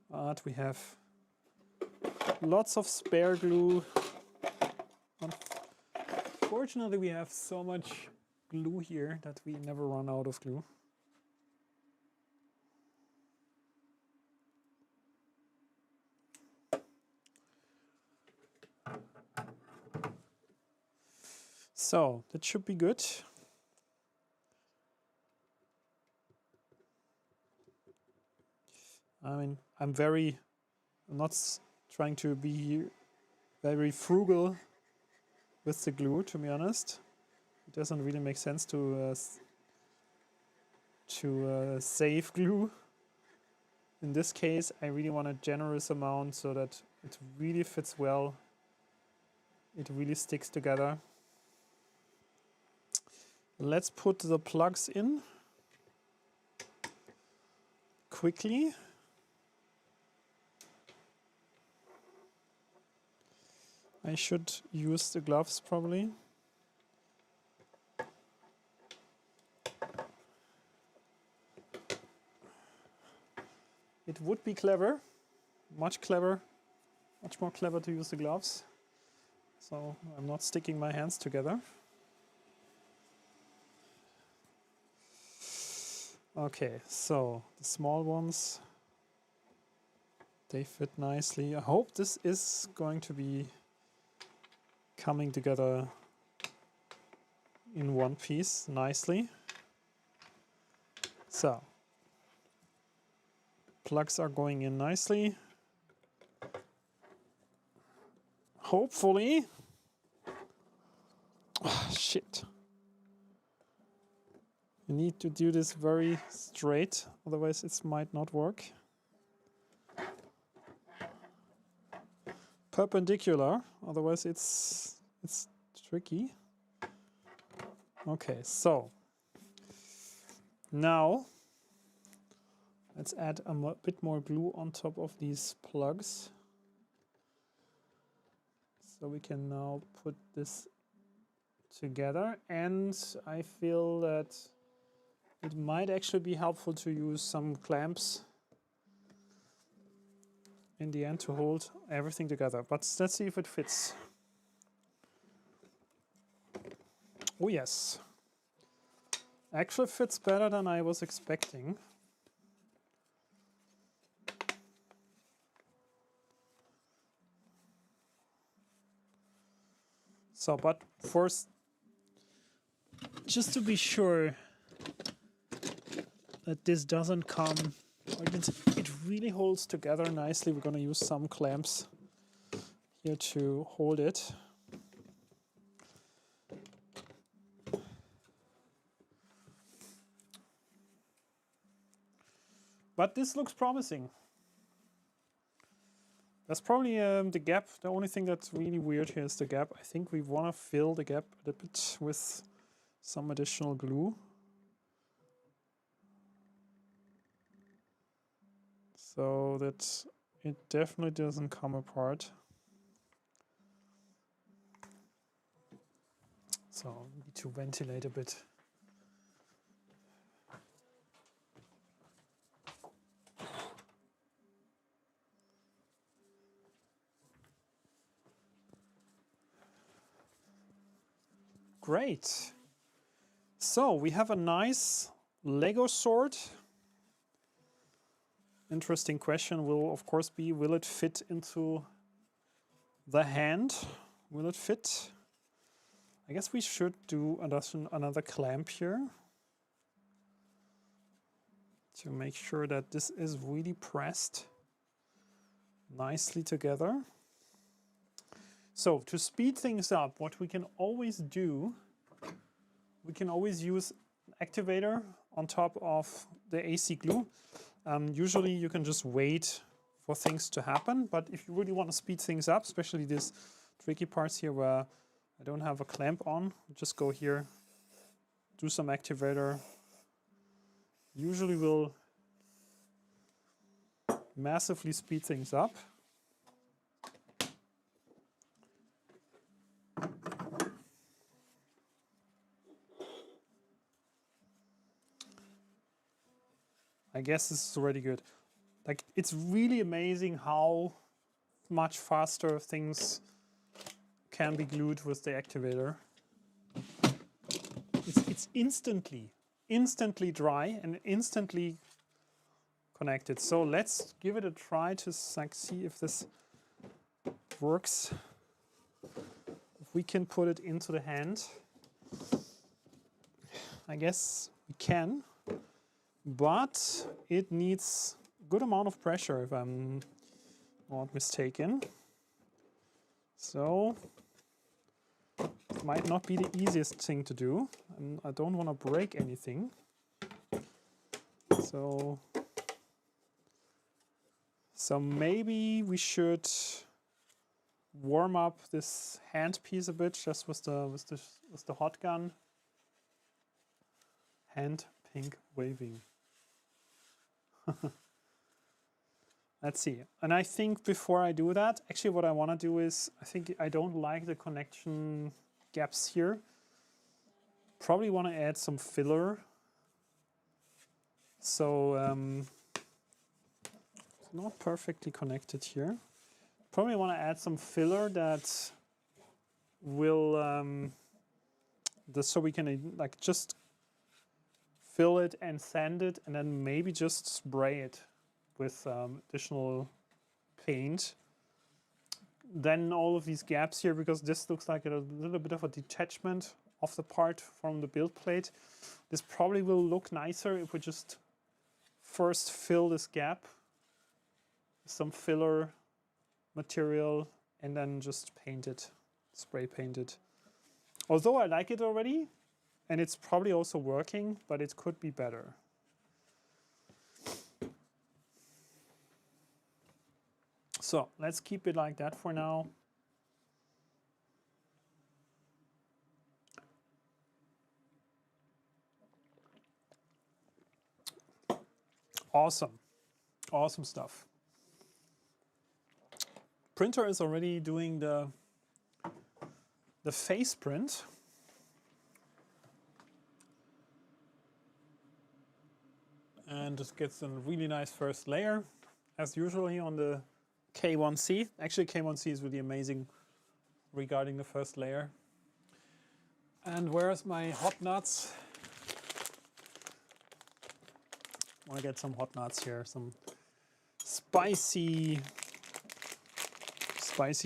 But we have lots of spare glue. Unfortunately, we have so much glue here that we never run out of glue. So that should be good. I mean, I'm not trying to be very frugal with the glue, to be honest. It doesn't really make sense to save glue. In this case, I really want a generous amount so that it really fits well. It really sticks together. Let's put the plugs in quickly. I should use the gloves probably. It would be clever, much more clever to use the gloves. So I'm not sticking my hands together. Okay, so the small ones, they fit nicely. I hope this is going to be coming together in one piece nicely. So, plugs are going in nicely. Hopefully. Oh, shit. You need to do this very straight, otherwise it might not work. Perpendicular, otherwise it's tricky. Okay, so now let's add a bit more glue on top of these plugs. So we can now put this together, and I feel that it might actually be helpful to use some clamps in the end to hold everything together. But let's see if it fits. Oh yes, actually fits better than I was expecting. So, but first, just to be sure that this doesn't come, it really holds together nicely, we're going to use some clamps here to hold it. But this looks promising. That's probably the gap. The only thing that's really weird here is the gap. I think we want to fill the gap a bit with some additional glue. So that it definitely doesn't come apart. So we need to ventilate a bit. Great. So we have a nice Lego sword. Interesting question will of course be, will it fit into the hand? Will it fit? I guess we should do another clamp here to make sure that this is really pressed nicely together. So to speed things up, what we can always do, we can always use an activator on top of the AC glue. Usually you can just wait for things to happen, but if you really want to speed things up, especially these tricky parts here where I don't have a clamp on, just go here, do some activator. Usually will massively speed things up. I guess this is already good. Like, it's really amazing how much faster things can be glued with the activator. It's instantly dry and instantly connected. So let's give it a try to see if this works. If we can put it into the hand. I guess we can, but it needs a good amount of pressure if I'm not mistaken. So it might not be the easiest thing to do, and I don't want to break anything. So maybe we should warm up this hand piece a bit just with the hot gun. Hand pink waving. Let's see. And I think before I do that, actually what I want to do is, I think I don't like the connection gaps here. Probably want to add some filler. So it's not perfectly connected here. Probably want to add some filler that will, so we can like just fill it and sand it, and then maybe just spray it with additional paint. Then all of these gaps here, because this looks like a little bit of a detachment of the part from the build plate. This probably will look nicer if we just first fill this gap with some filler material and then just paint it, spray paint it. Although I like it already, and it's probably also working, but it could be better. So let's keep it like that for now. Awesome. Awesome stuff. Printer is already doing the face print. And just gets a really nice first layer, as usually on the K1C. Actually, K1C is really amazing regarding the first layer. And where's my hot nuts? I want to get some hot nuts here, some spicy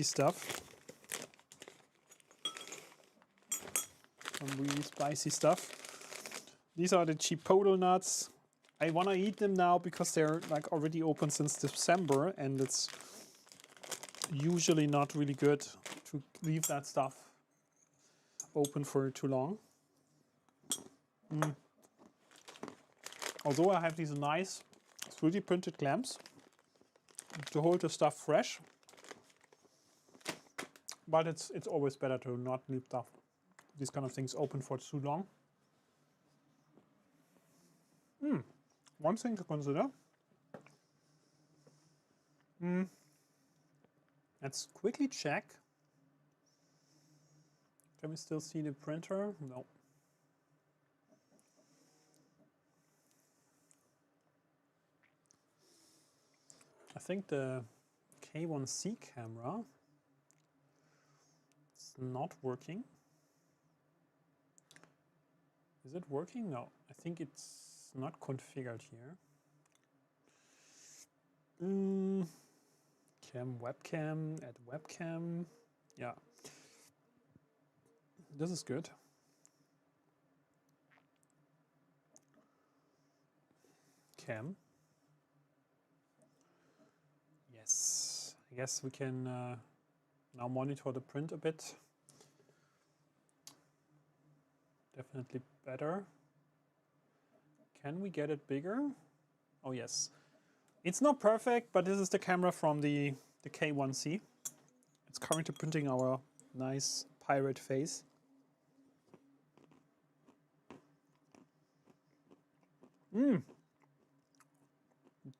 stuff. Some really spicy stuff. These are the chipotle nuts. I want to eat them now because they're like already open since December, and it's usually not really good to leave that stuff open for too long. Although I have these nice 3D printed clamps to hold the stuff fresh, but it's always better to not leave these kind of things open for too long. One thing to consider. Let's quickly check. Can we still see the printer? No. I think the K1C camera is not working. Is it working? No, I think it's not configured here. Webcam, add webcam. Yeah, this is good. Cam. Yes, I guess we can now monitor the print a bit. Definitely better. Can we get it bigger? Oh yes. It's not perfect, but this is the camera from the K1C. It's currently printing our nice pirate face. 3D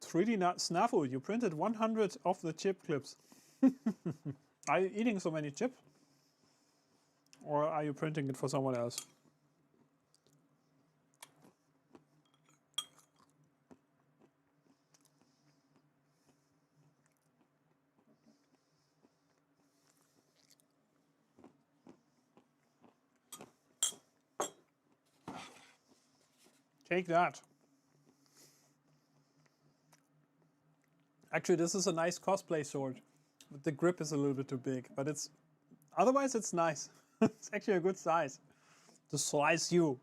snafu, you printed 100 of the chip clips. Are you eating so many chips? Or are you printing it for someone else? Take that. Actually, this is a nice cosplay sword, but the grip is a little bit too big, but otherwise it's nice. It's actually a good size. to slice you.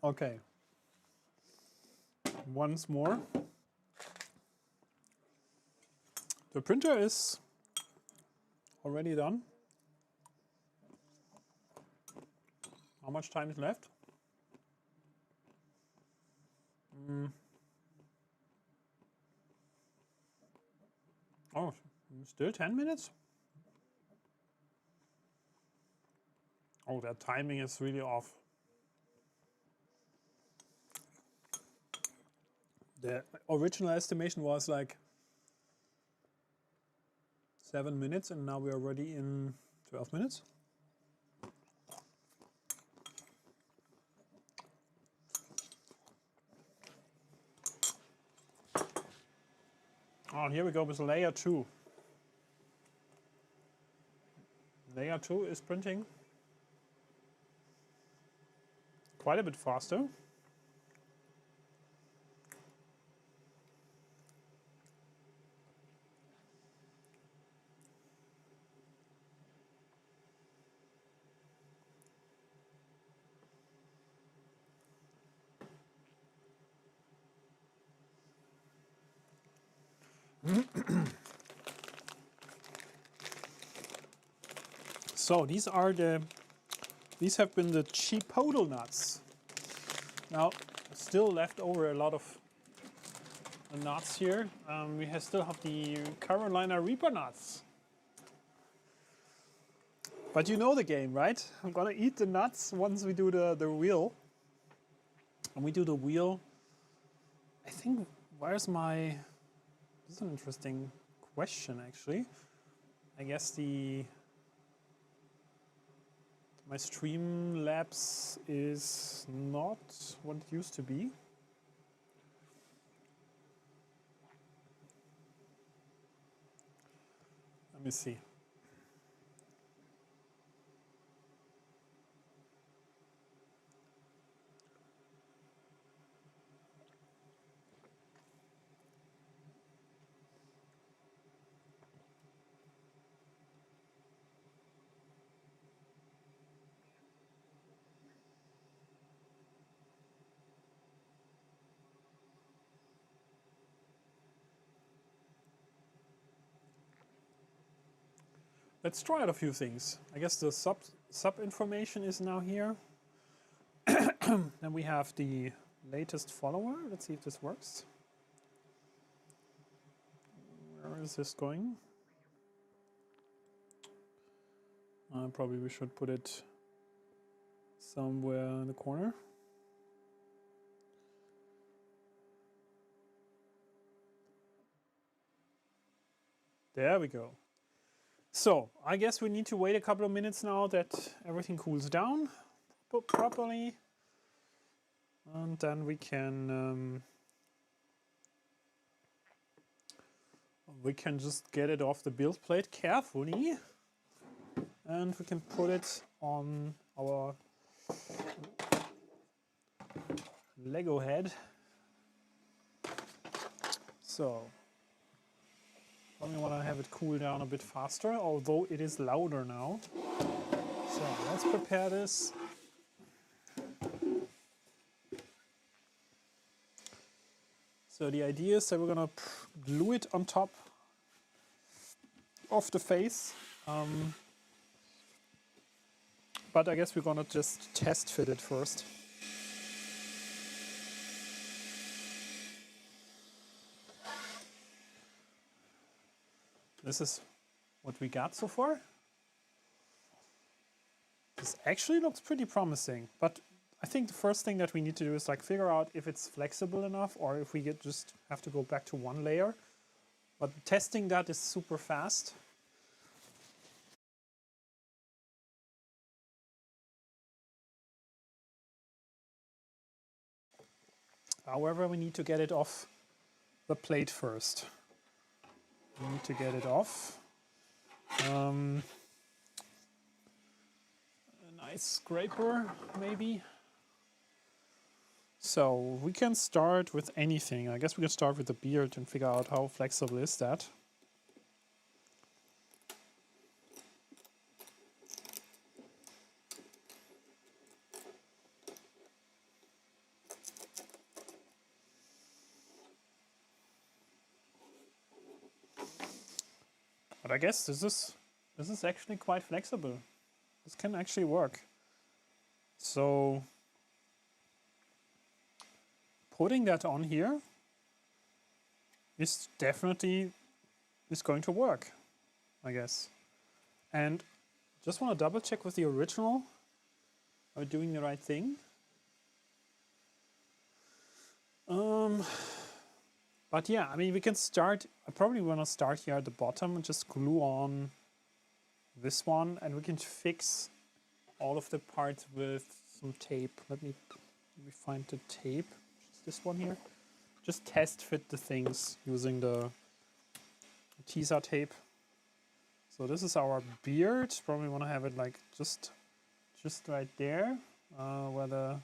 Okay. Once more. The printer is already done. How much time is left? Oh, still 10 minutes? Oh, that timing is really off. The original estimation was like 7 minutes, and now we're already in 12 minutes. Oh, here we go with layer 2. Layer 2 is printing quite a bit faster. So these have been the chipotle nuts. Now, still left over a lot of nuts here. We still have the Carolina Reaper nuts. But you know the game, right? I'm gonna eat the nuts once we do the wheel. And we do the wheel. I think, where's my... This is an interesting question, actually. I guess my Streamlabs is not what it used to be. Let me see. Let's try out a few things. I guess the sub information is now here. Then we have the latest follower. Let's see if this works. Where is this going? Probably we should put it somewhere in the corner. There we go. So I guess we need to wait a couple of minutes now that everything cools down properly, and then we can just get it off the build plate carefully, and we can put it on our Lego head. So probably want to have it cool down a bit faster, although it is louder now. So let's prepare this. So the idea is that we're going to glue it on top of the face. But I guess we're going to just test fit it first. This is what we got so far. This actually looks pretty promising, but I think the first thing that we need to do is like figure out if it's flexible enough or if we just have to go back to one layer. But testing that is super fast. However, we need to get it off the plate first. We need to get it off. A nice scraper, maybe. So we can start with anything. I guess we can start with the beard and figure out how flexible is that. But I guess this is actually quite flexible. This can actually work. So putting that on here is definitely going to work, I guess. And just want to double check with the original. Are we doing the right thing? But yeah, I mean, we can start. I probably want to start here at the bottom and just glue on this one, and we can fix all of the parts with some tape. Let me find the tape. This one here. Just test fit the things using the teaser tape. So this is our beard. Probably want to have it like just right there, where the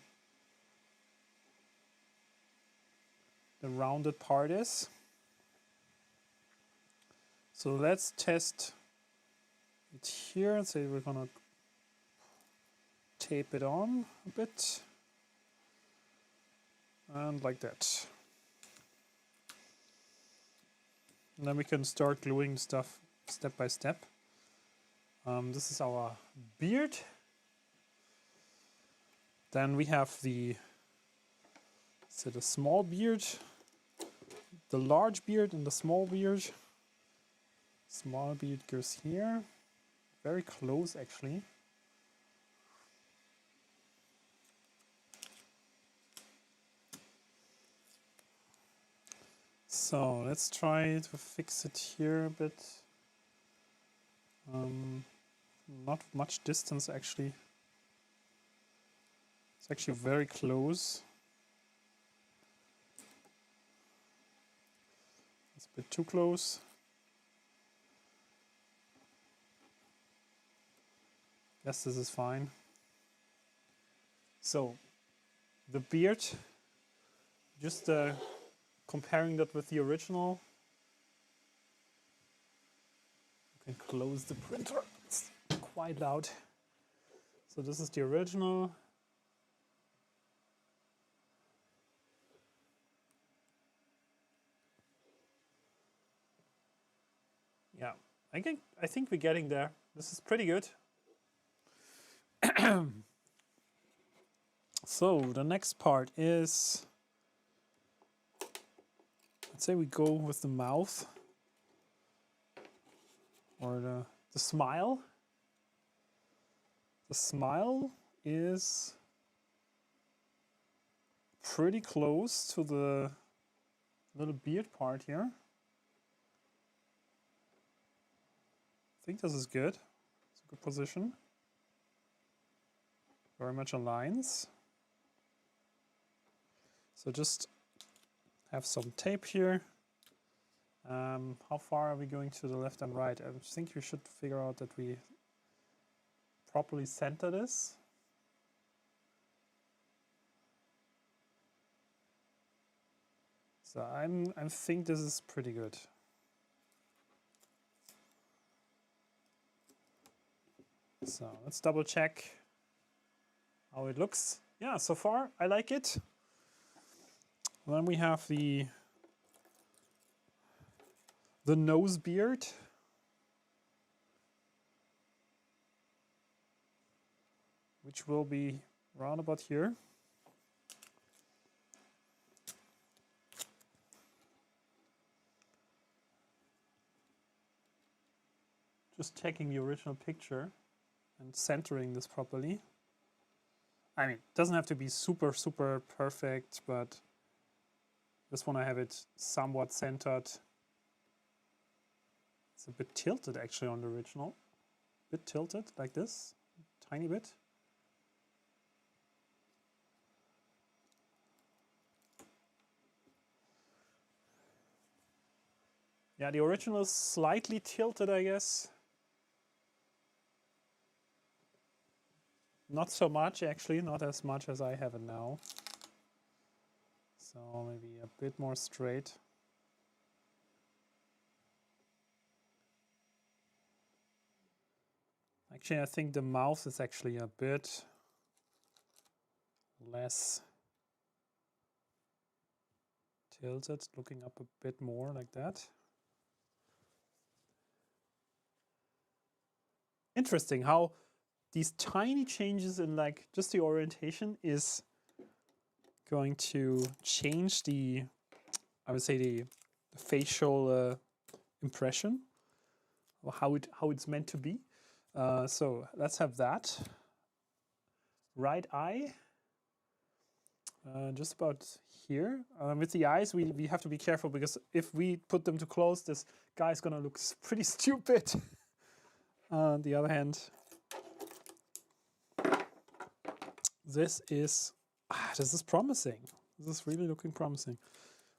rounded part is. So let's test it here and say we're gonna tape it on a bit, and like that. And then we can start gluing stuff step by step. This is our beard. Then we have the small beard, the large beard and the small beard. Small beard goes here, very close actually. So let's try to fix it here a bit. Not much distance actually. It's actually very close. It's a bit too close. Yes, this is fine. So the beard, just comparing that with the original. You can close the printer. It's quite loud. So this is the original. Yeah, I think we're getting there. This is pretty good. So the next part is, let's say we go with the mouth or the smile. The smile is pretty close to the little beard part here. I think this is good. It's a good position. Very much aligns. So just have some tape here. How far are we going to the left and right? I think we should figure out that we properly center this. So I think this is pretty good. So let's double check how it looks. Yeah, so far I like it. Then we have the nose beard. Which will be round about here. Just checking the original picture and centering this properly. I mean, it doesn't have to be super, super perfect, but just want to have it somewhat centered. It's a bit tilted actually on the original. A bit tilted like this, tiny bit. Yeah, the original is slightly tilted, I guess. Not so much actually, not as much as I have it now. So maybe a bit more straight. Actually, I think the mouth is actually a bit less tilted, looking up a bit more like that. interesting how these tiny changes in like just the orientation is going to change the, I would say the facial impression, or how it's meant to be. So let's have that. Right eye, just about here. With the eyes, we have to be careful, because if we put them too close, this guy's gonna look pretty stupid. On the other hand, this is promising. This is really looking promising.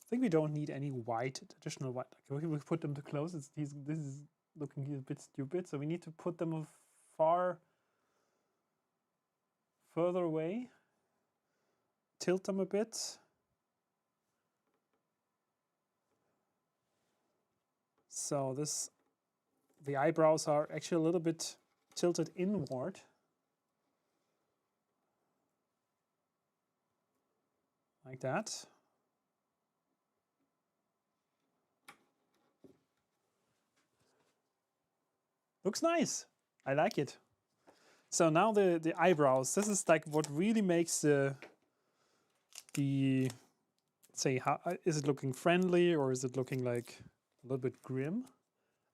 I think we don't need any white, additional white. Like if we put them too close, this is looking a bit stupid. So we need to put them further away, tilt them a bit. So the eyebrows are actually a little bit tilted inward. Like that. Looks nice. I like it. So now the eyebrows. This is like what really makes the say, how is it looking friendly, or is it looking like a little bit grim?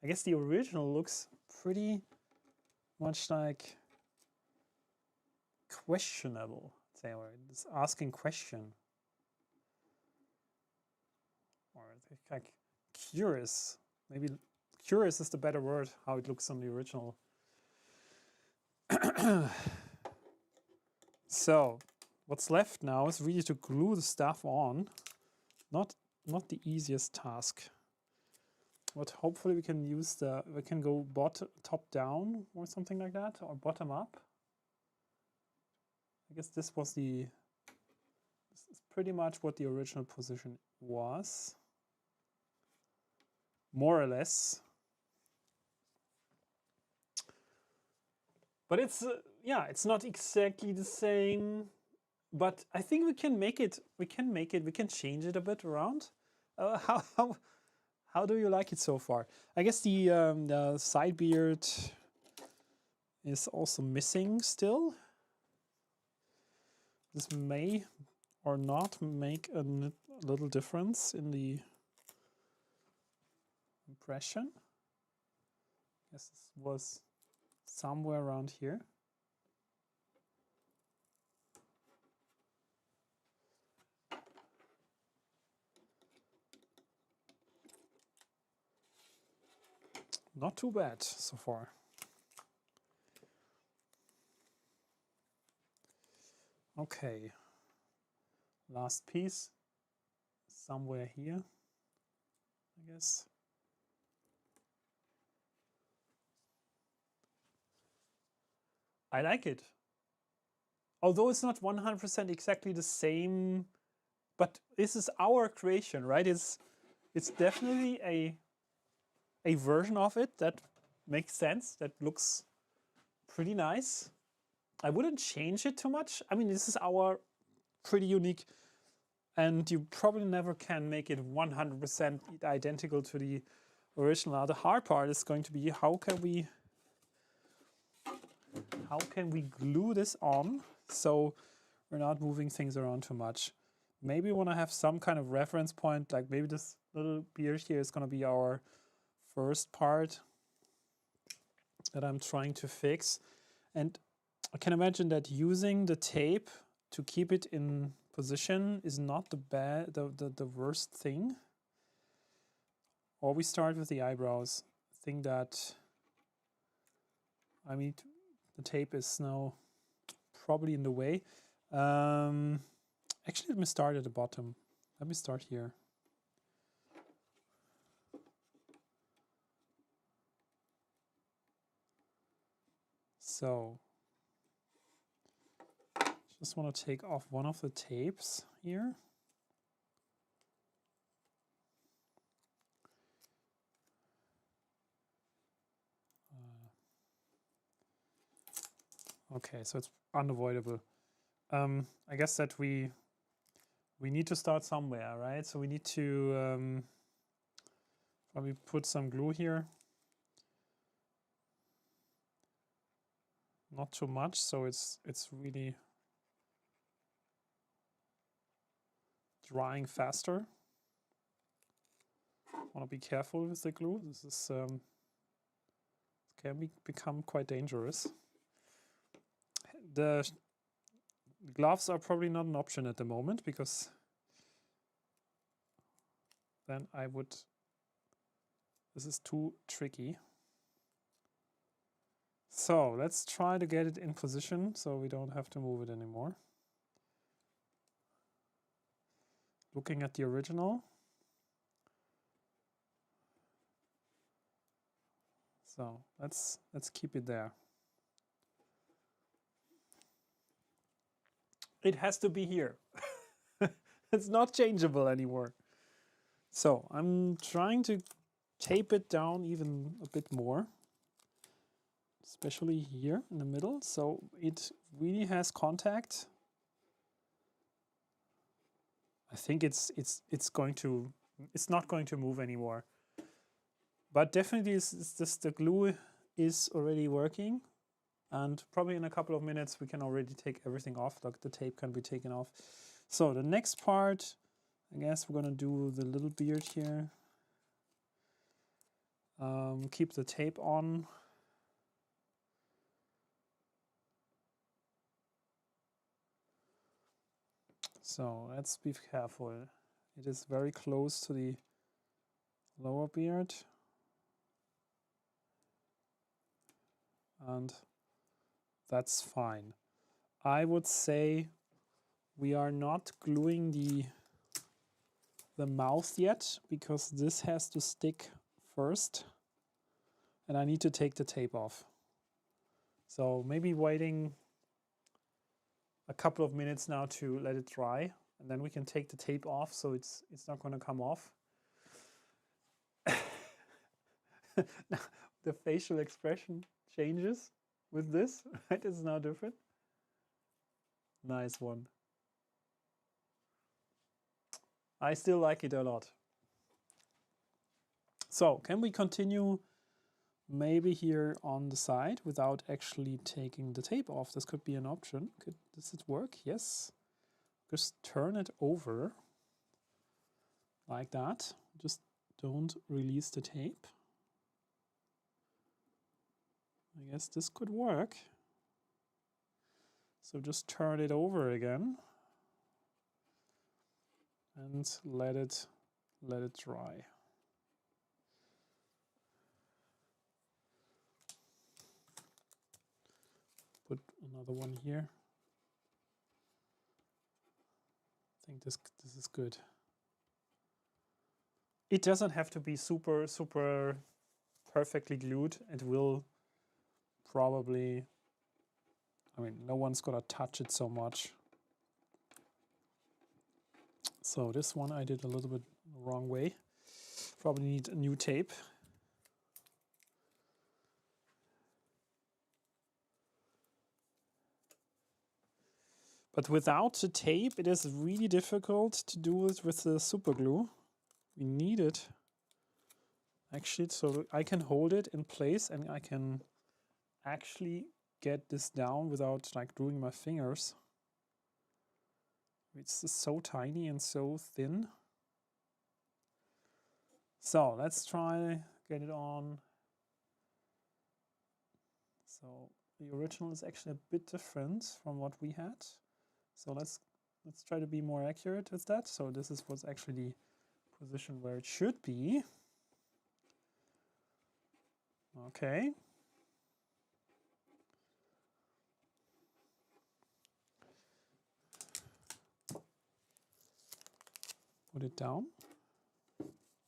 I guess the original looks pretty much like questionable. Say, or it's asking question, or like curious. Maybe curious is the better word. How it looks on the original. So what's left now is really to glue the stuff on. Not the easiest task. But hopefully we can use we can go top down or something like that, or bottom up. I guess this is pretty much what the original position was, more or less. But it's yeah, it's not exactly the same. But I think we can make it. We can change it a bit around. How do you like it so far? I guess the side beard is also missing still. This may or not make a little difference in the impression. I guess this was somewhere around here. Not too bad so far. Okay, last piece, somewhere here, I guess. I like it. Although it's not 100% exactly the same, but this is our creation, right? It's definitely a version of it that makes sense, that looks pretty nice. I wouldn't change it too much. I mean, this is our pretty unique, and you probably never can make it 100% identical to the original. Now the hard part is going to be how can we glue this on so we're not moving things around too much. Maybe we want to have some kind of reference point, like maybe this little beard here is going to be our first part that I'm trying to fix. And I can imagine that using the tape to keep it in position is not the worst thing. Or we start with the eyebrows. I think that the tape is now probably in the way. Actually, let me start at the bottom. Let me start here. So, just want to take off one of the tapes here. Okay, so it's unavoidable. I guess that we need to start somewhere, right? So we need to probably put some glue here. not too much, so it's really drying faster. Want to be careful with the glue. This is can become quite dangerous. The gloves are probably not an option at the moment, because then this is too tricky. So let's try to get it in position so we don't have to move it anymore. Looking at the original. So let's keep it there. It has to be here. It's not changeable anymore. So I'm trying to tape it down even a bit more, especially here in the middle, so it really has contact. I think it's not going to move anymore. But definitely the glue is already working, and probably in a couple of minutes we can already take everything off, like the tape can be taken off. So the next part, I guess we're gonna do the little beard here. Keep the tape on. So let's be careful. It is very close to the lower beard. And that's fine. I would say we are not gluing the mouth yet, because this has to stick first and I need to take the tape off. So maybe waiting a couple of minutes now to let it dry, and then we can take the tape off so it's not going to come off. Now, the facial expression changes with this, right? It's now different. Nice one. I still like it a lot. So can we continue maybe here on the side without actually taking the tape off? This could be an option. Does it work? Yes. Just turn it over like that. Just don't release the tape. I guess this could work. So just turn it over again and let it dry. Put another one here. I think this is good. It doesn't have to be super perfectly glued. It will probably, I mean, no one's gonna touch it so much. So this one I did a little bit the wrong way. Probably need a new tape. But without the tape, it is really difficult to do it with the super glue. We need it actually, so I can hold it in place and I can actually get this down without like doing my fingers. It's just so tiny and so thin. So let's try get it on. So the original is actually a bit different from what we had. So let's try to be more accurate with that. So this is what's actually the position where it should be. Okay. Put it down.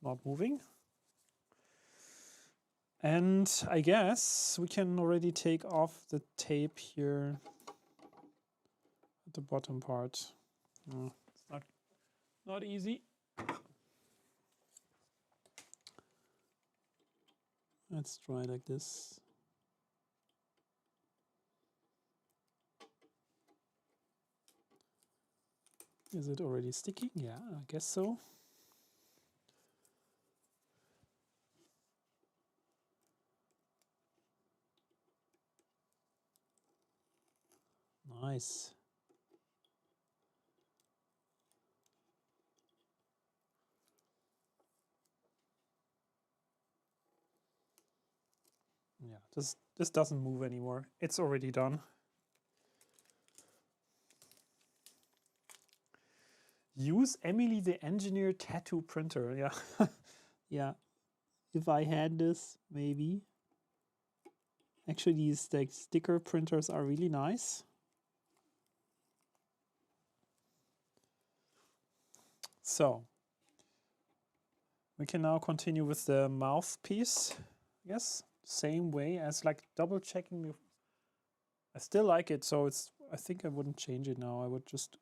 Not moving. And I guess we can already take off the tape here at the bottom part. It's not easy. Let's try like this. Is it already sticking? Yeah, I guess so. Nice. Yeah, this doesn't move anymore. It's already done. Use Emily the Engineer tattoo printer. Yeah. Yeah. If I had this, maybe. Actually, these like sticker printers are really nice. So we can now continue with the mouthpiece. Yes, same way as like double checking. I still like it, so it's. I think I wouldn't change it now. I would just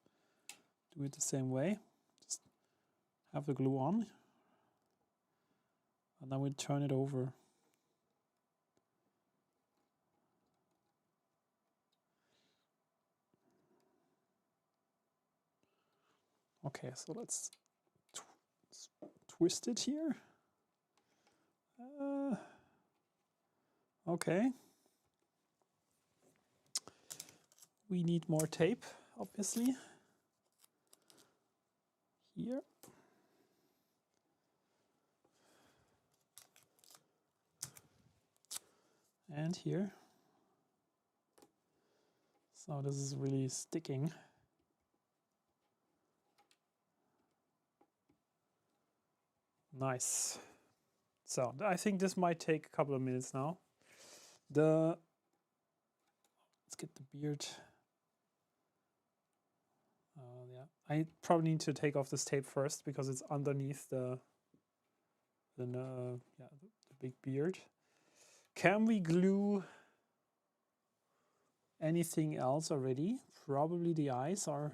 do it the same way. Just have the glue on, and then we turn it over. Okay, so let's twist it here. Okay. We need more tape, obviously. Here. And here. So this is really sticking. Nice. So I think this might take a couple of minutes now. Let's get the beard. Yeah, I probably need to take off this tape first because it's underneath the big beard. Can we glue anything else already? Probably the eyes are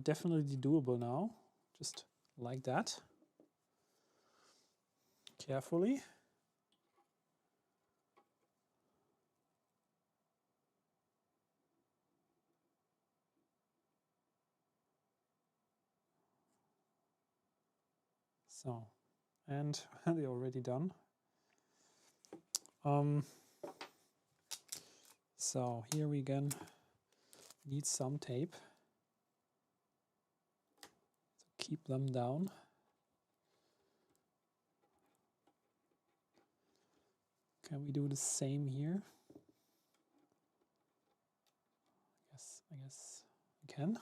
definitely doable now. Just like that. Carefully. So, and they're already done. So here we again need some tape. So keep them down. Can we do the same here? Yes, I guess we can.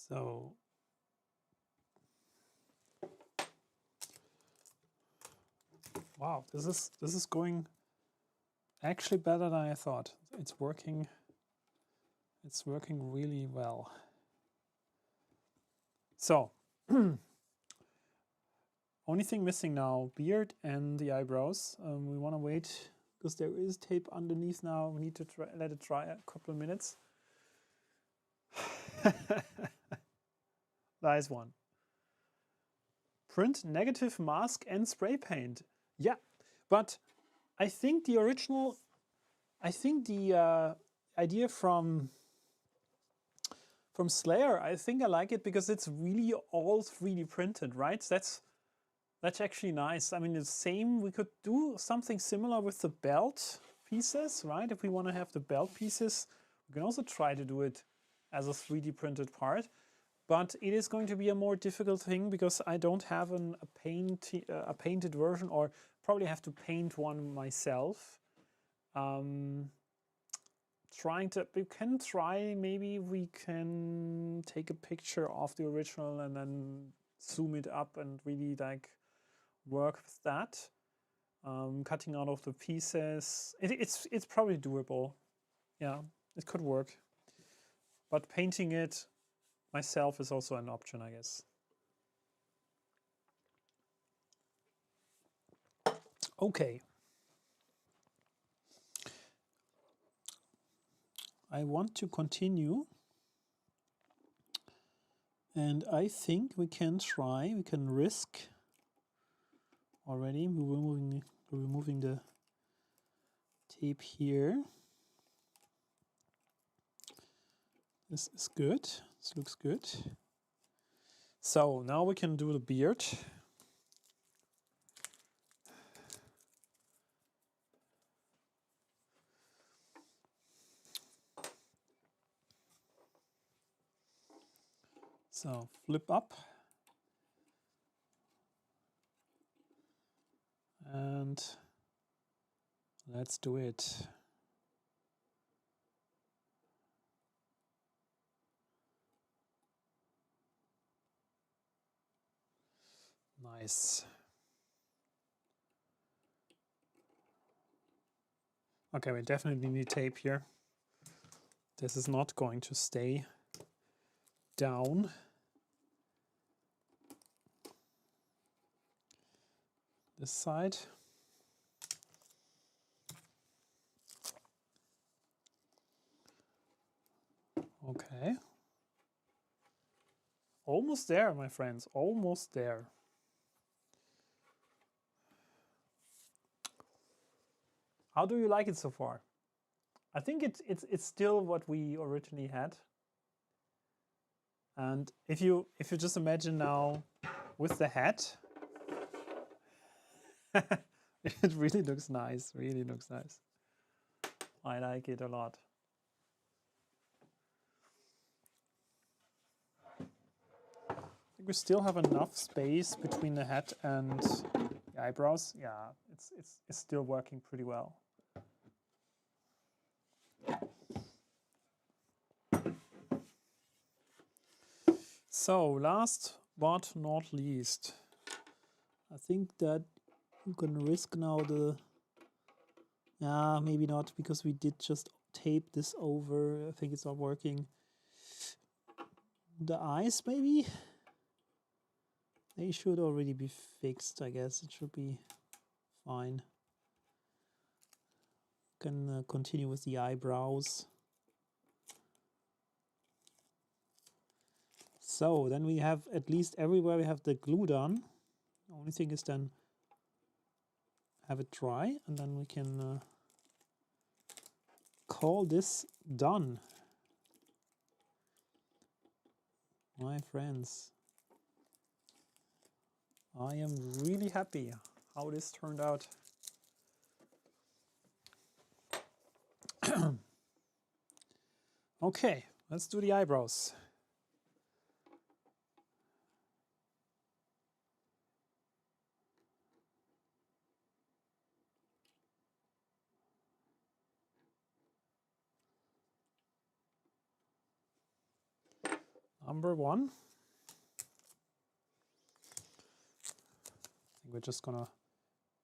So wow, this is going actually better than I thought. It's working really well. So only thing missing now, beard and the eyebrows. We want to wait because there is tape underneath now. We need to let it dry a couple of minutes. Nice one. Print negative mask and spray paint. Yeah, but I think the original, idea from Slayer, I think I like it because it's really all 3D printed, right? That's actually nice. I mean, the same, we could do something similar with the belt pieces, right? If we want to have the belt pieces, we can also try to do it as a 3D printed part. But it is going to be a more difficult thing because I don't have a painted version, or probably have to paint one myself. We can try, maybe we can take a picture of the original and then zoom it up and really like work with that. Cutting out of the pieces. It's probably doable. Yeah, it could work. But painting it myself is also an option, I guess. Okay. I want to continue. And I think we can risk already. We're moving
removing the tape here. This is good. This looks good.
So now we can do the beard. So flip up. And let's do it. Nice. Okay, we definitely need tape here. This is not going to stay down. This side. Okay. Almost there, my friends, almost there. How do you like it so far? I think it's still what we originally had. And if you just imagine now with the hat, it really looks nice, really looks nice. I like it a lot. I think we still have enough space between the hat and the eyebrows. Yeah, it's still working pretty well. So last but not least,
I think that you can risk now the, maybe not, because we did just tape this over. I think it's not working. The eyes, maybe? They should already be fixed, I guess. It should be fine. Can continue with the eyebrows. So then we have, at least everywhere we have the glue done. The only thing is then have it dry, and then we can call this done. My friends,
I am really happy how this turned out. Okay, let's do the eyebrows. Number one. I think we're just gonna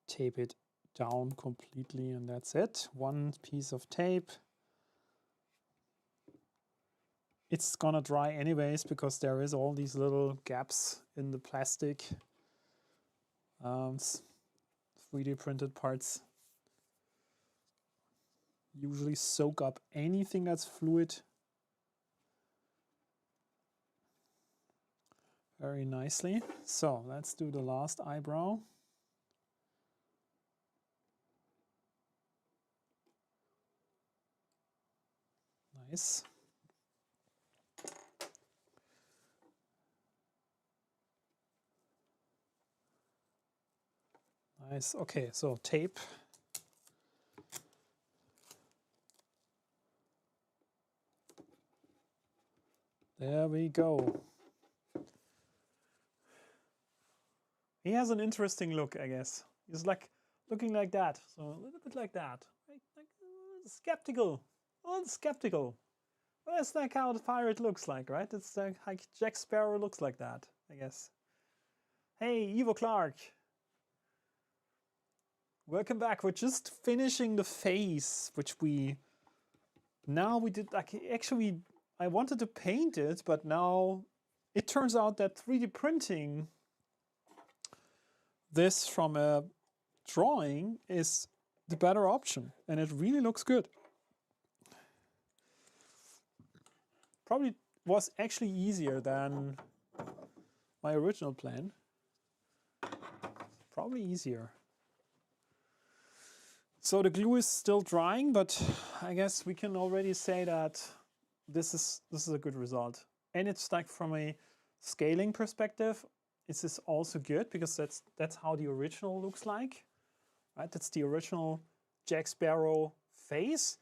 tape it down completely and that's it. One piece of tape. It's gonna dry anyways because there is all these little gaps in the plastic. 3D printed parts usually soak up anything that's fluid very nicely. So let's do the last eyebrow. Nice. Nice. Okay, so tape. There we go. He has an interesting look, I guess. He's like looking like that, so a little bit like that. Like skeptical, a little skeptical. Well, that's like how the pirate looks like, right? It's like Jack Sparrow looks like that, I guess. Hey, Evo Clark. Welcome back. We're just finishing the face, which we did, like, actually, I wanted to paint it, but now it turns out that 3D printing this from a drawing is the better option, and it really looks good. Probably was actually easier than my original plan. Probably easier. So the glue is still drying, but I guess we can already say that this is a good result. And it's like from a scaling perspective, this is also good because that's how the original looks like, right? That's the original Jack Sparrow face.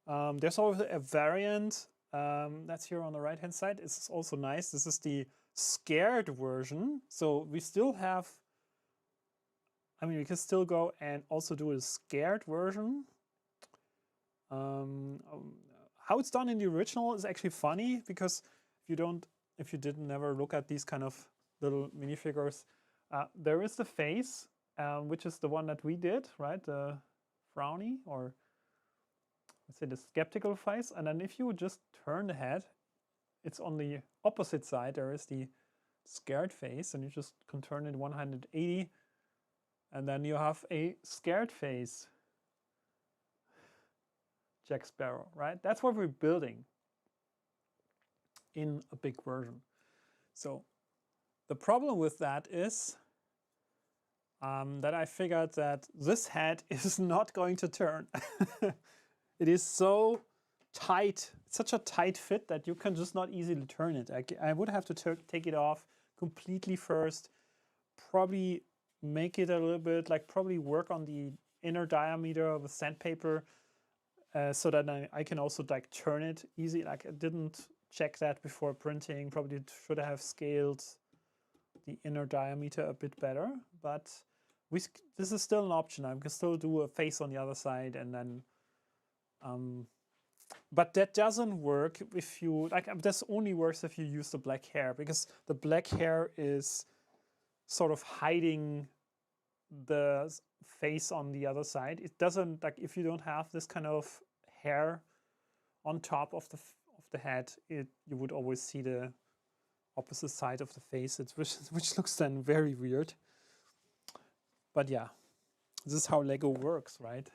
There's also a variant that's here on the right hand side. It's also nice. This is the scared version. So we still have, I mean, we can still go and also do a scared version. How it's done in the original is actually funny because if you didn't never look at these kind of little minifigures, there is the face, which is the one that we did, right? The frowny, or let's say the skeptical face. And then if you just turn the head, it's on the opposite side. There is the scared face, and you just can turn it 180, and then you have a scared face Jack Sparrow, right? That's what we're building in a big version. So the problem with that is that I figured that this head is not going to turn. It is so tight, such a tight fit that you can just not easily turn it. I would have to take it off completely first, probably make it a little bit, like probably work on the inner diameter with sandpaper so that I can also like turn it easy. Like I didn't check that before printing, probably should have scaled the inner diameter a bit better, but this is still an option. I can still do a face on the other side, and then but that doesn't work if you, like, this only works if you use the black hair, because the black hair is sort of hiding the face on the other side. It doesn't, like, if you don't have this kind of hair on top of the head, you would always see the opposite side of the face, which looks then very weird. But yeah, this is how Lego works, right?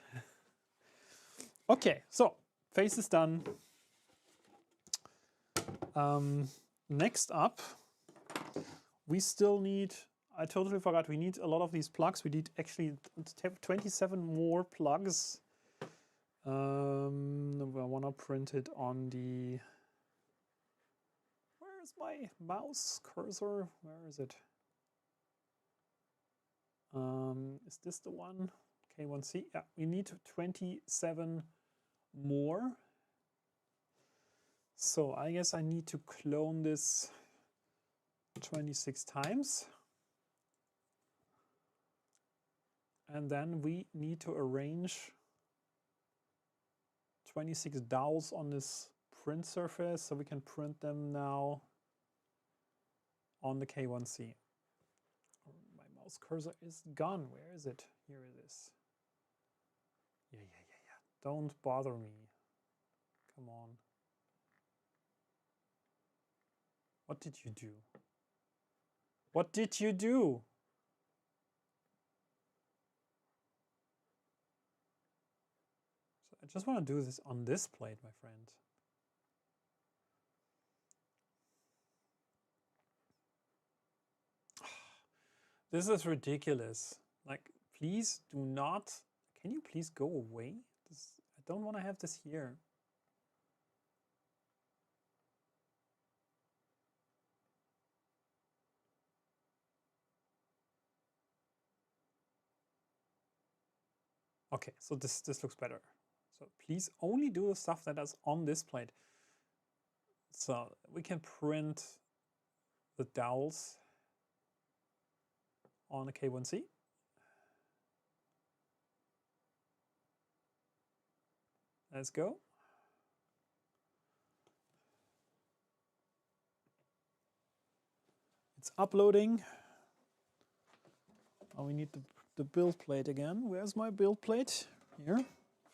Okay, so face is done. Next up, we still need, I totally forgot, we need a lot of these plugs. We need actually 27 more plugs. I want to print it on the, where's my mouse cursor? Where is it? Is this the one? K1C? Yeah, we need 27 more. So I guess I need to clone this 26 times. And then we need to arrange 26 dowels on this print surface so we can print them now on the K1C. My mouse cursor is gone. Where is it? Here it is. Yeah. Don't bother me. Come on. What did you do? What did you do? So I just want to do this on this plate, my friend. This is ridiculous. Like, please do not. Can you please go away? I don't want to have this here. Okay, so this looks better. So please only do the stuff that is on this plate. So we can print the dowels on the K1C. Let's go. It's uploading. Oh, we need the build plate again. Where's my build plate? Here.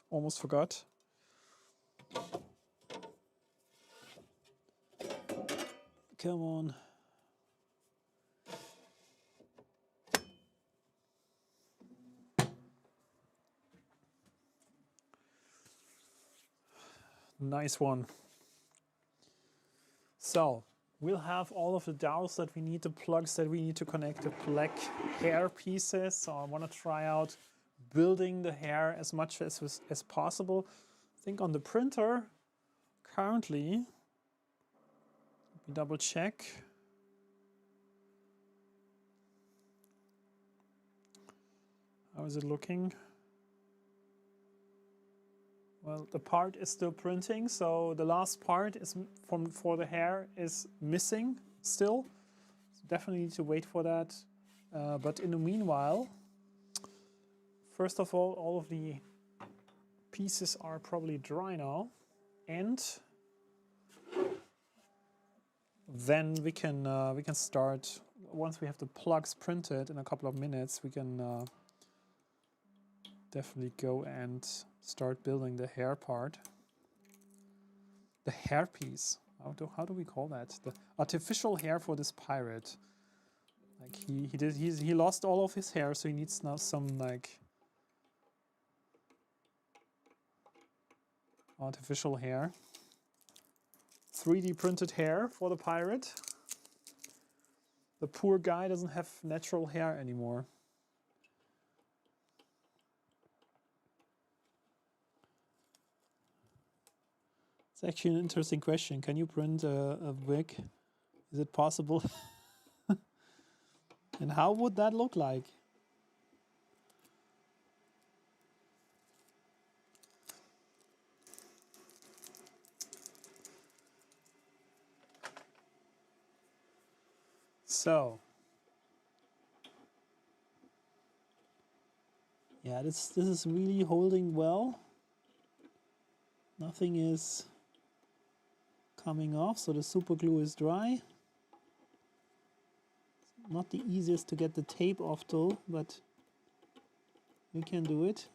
Almost forgot. Come on. Nice one. So we'll have all of the dowels that we need, the plugs that we need to connect the black hair pieces. So I want to try out building the hair as much as possible. I think on the printer currently, let me double check. How is it looking? Well, the part is still printing, so the last part is for the hair is missing still. So definitely need to wait for that. But in the meanwhile, first of all of the pieces are probably dry now, and then we can start. Once we have the plugs printed in a couple of minutes, we can definitely go and start building the hair part. The hair piece. How do we call that? The artificial hair for this pirate. Like he lost all of his hair, so he needs now some like artificial hair. 3D printed hair for the pirate. The poor guy doesn't have natural hair anymore.
It's actually an interesting question. Can you print a wig? Is it possible? And how would that look like?
So
yeah, this is really holding well. Nothing is coming off, so the super glue is dry. Not the easiest to get the tape off though, but we can do it.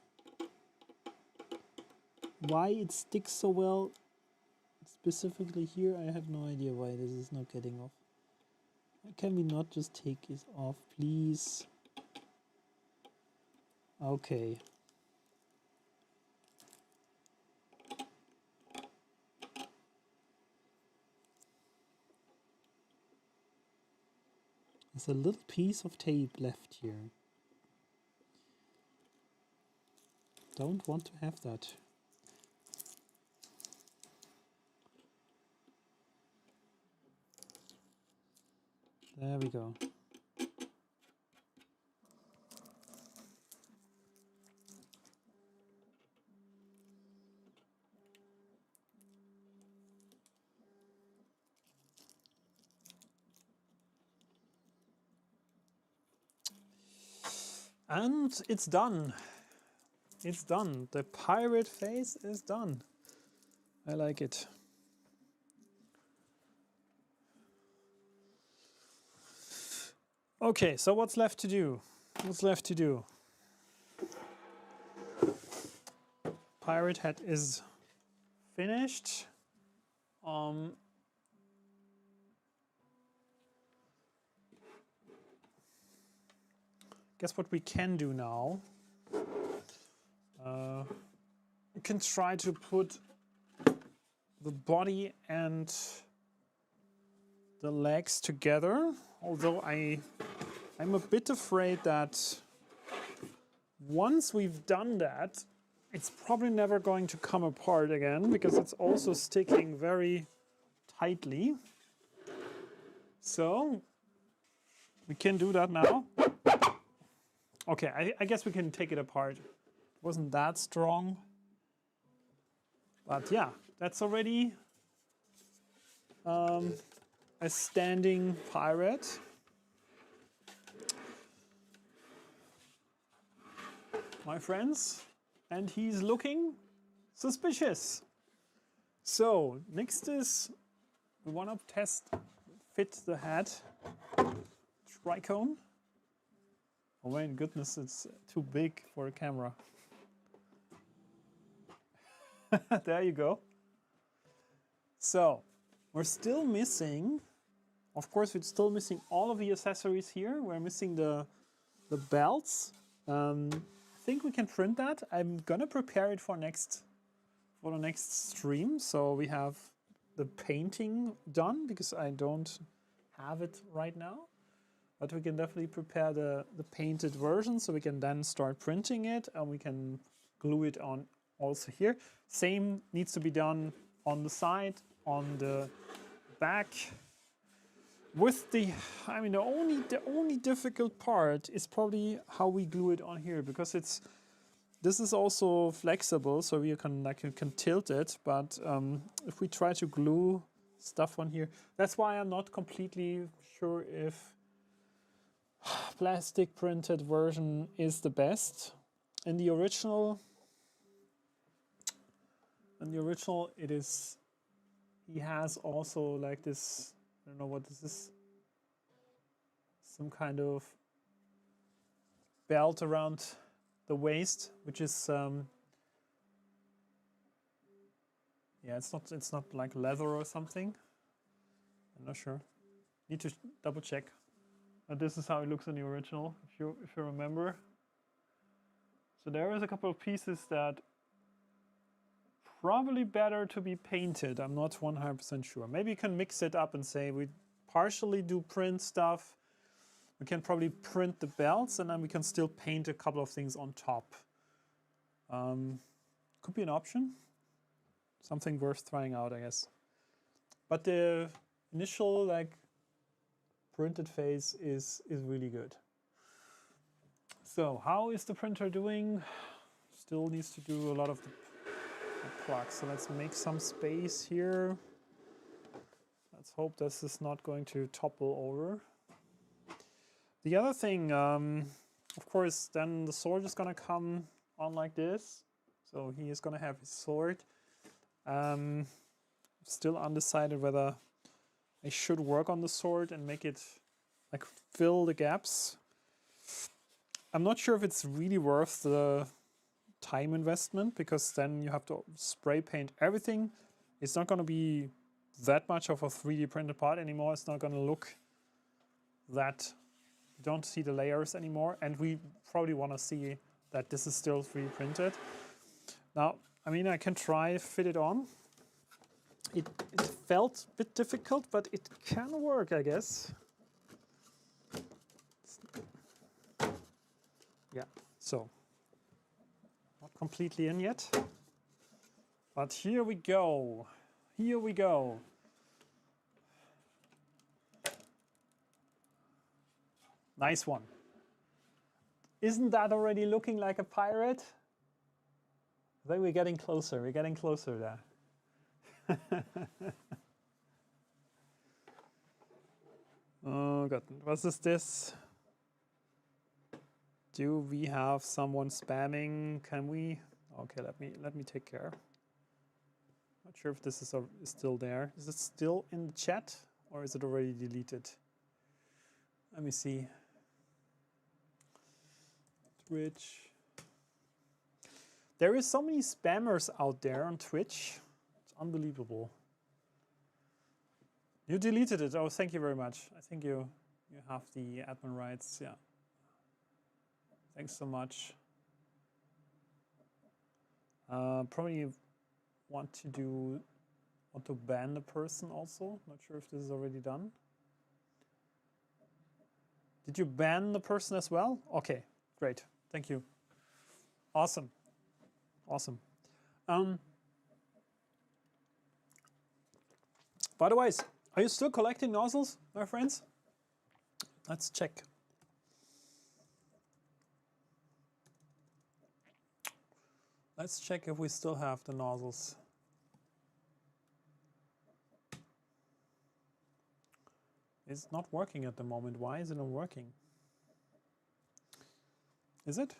Why it sticks so well specifically here, I have no idea why this is not getting off. Can we not just take this off, please? Okay. There's a little piece of tape left here. Don't want to have that. There we go.
and it's done. It's done. The pirate face is done. I like it. Okay, so what's left to do? What's left to do? Pirate hat is finished. Guess what we can do now? We can try to put the body and the legs together, although I'm a bit afraid that once we've done that, it's probably never going to come apart again because it's also sticking very tightly. So we can do that now. Okay, I guess we can take it apart. It wasn't that strong. But yeah, that's already a standing pirate. My friends, and he's looking suspicious. So next is we want to test fit the head tricone. Oh my goodness, it's too big for a camera. There you go. So we're still missing, of course, we're still missing all of the accessories here. We're missing the belts. I think we can print that. I'm gonna prepare it for the next stream. So we have the painting done because I don't have it right now. but we can definitely prepare the painted version so we can then start printing it, and we can glue it on also here. Same needs to be done on the side, on the back. With the, I mean, the only difficult part is probably how we glue it on here, because this is also flexible, so you can tilt it. But if we try to glue stuff on here, that's why I'm not completely sure if plastic printed version is the best. In the original, it is. He has also like this. I don't know what this is. Some kind of belt around the waist, which is yeah, it's not like leather or something. I'm not sure. Need to double check. But this is how it looks in the original, if you remember. So there is a couple of pieces that probably better to be painted. I'm not 100% sure. Maybe you can mix it up and say we partially do print stuff. We can probably print the belts, and then we can still paint a couple of things on top. Could be an option. Something worth trying out, I guess. But the initial like printed phase is really good. So how is the printer doing? Still needs to do a lot of the plugs. So let's make some space here. Let's hope this is not going to topple over. The other thing, of course, then the sword is going to come on like this. So he is going to have his sword. Still undecided whether I should work on the sword and make it like fill the gaps. I'm not sure if it's really worth the time investment, because then you have to spray paint everything. It's not going to be that much of a 3D printed part anymore. It's not going to look that, you don't see the layers anymore, and we probably want to see that this is still 3D printed. Now, I mean, I can try fit it on. It felt a bit difficult, but it can work, I guess. Yeah, so not completely in yet, but here we go. Here we go. Nice one. Isn't that already looking like a pirate? I think we're getting closer. We're getting closer there. Oh God, what is this? Do we have someone spamming? Can we? Okay, let me take care. Not sure if this is still there. Is it still in the chat, or is it already deleted? Let me see. Twitch. There is so many spammers out there on Twitch. It's unbelievable. You deleted it. Oh, thank you very much. I think you have the admin rights. Yeah. Thanks so much. Probably want to ban the person also. Not sure if this is already done. Did you ban the person as well? Okay, great. Thank you. Awesome. Awesome. By the way, are you still collecting nozzles, my friends? Let's check. Let's check if we still have the nozzles. It's not working at the moment. Why is it not working? Is it?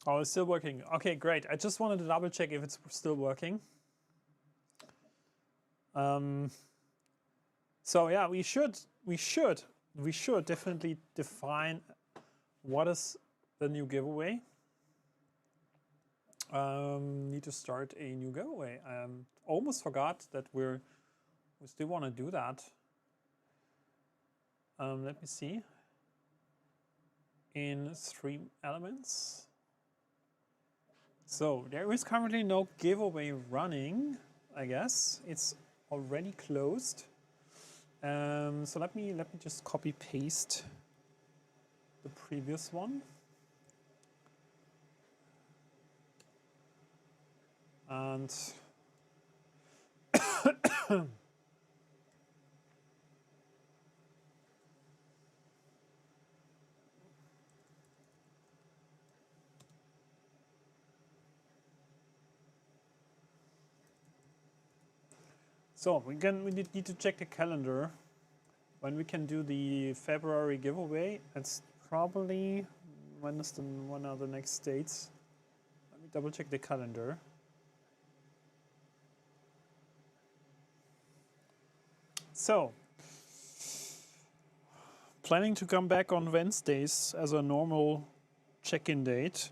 Oh, it's still working. Okay, great. I just wanted to double check if it's still working. So yeah, we should definitely define what is the new giveaway. Need to start a new giveaway. I almost forgot that we still want to do that. Let me see. In stream elements. So there is currently no giveaway running, I guess. It's already closed. So let me just copy paste the previous one. And so we need to check the calendar when we can do the February giveaway. It's probably when are the next dates? Let me double check the calendar. So, planning to come back on Wednesdays as a normal check-in date.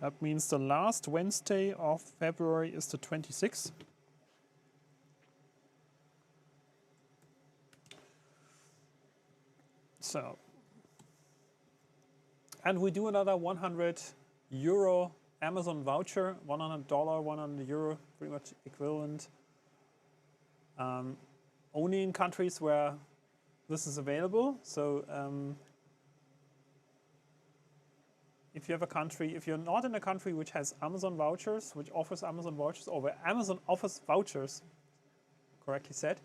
That means the last Wednesday of February is the 26th. So, and we do another €100 Amazon voucher, $100, €100, pretty much equivalent. Only in countries where this is available. So if you have a country, if you're not in a country which has Amazon vouchers, which offers Amazon vouchers, or where Amazon offers vouchers, correctly said,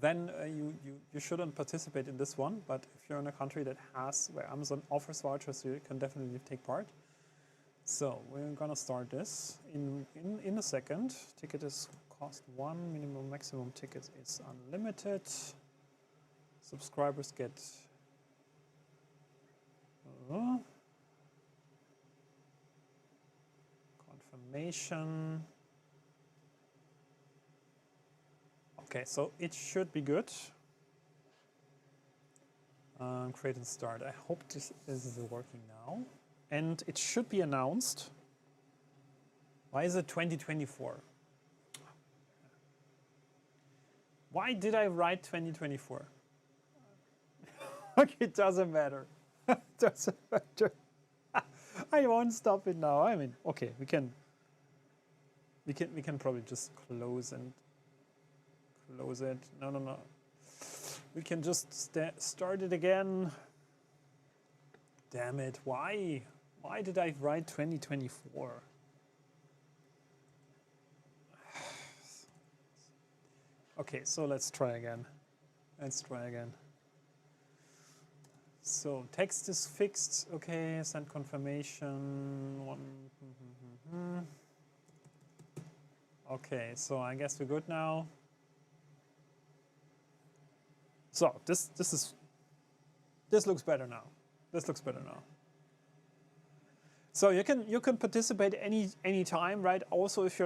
then you shouldn't participate in this one. But if you're in a country that has, where Amazon offers vouchers, you can definitely take part. So we're gonna start this in a second. Ticket is cost 1, minimum maximum ticket is unlimited. Subscribers get confirmation. Okay, so it should be good. Create and start. I hope this is working now. And it should be announced. Why is it 2024? Why did I write 2024? Okay, it doesn't matter. It doesn't matter. I won't stop it now. I mean, okay, we can probably just close it. No. We can just start it again. Damn it! Why? Why did I write 2024? Okay, so let's try again. So text is fixed. Okay, send confirmation. Okay, so I guess we're good now. So this looks better now. So you can participate any time, right? Also, if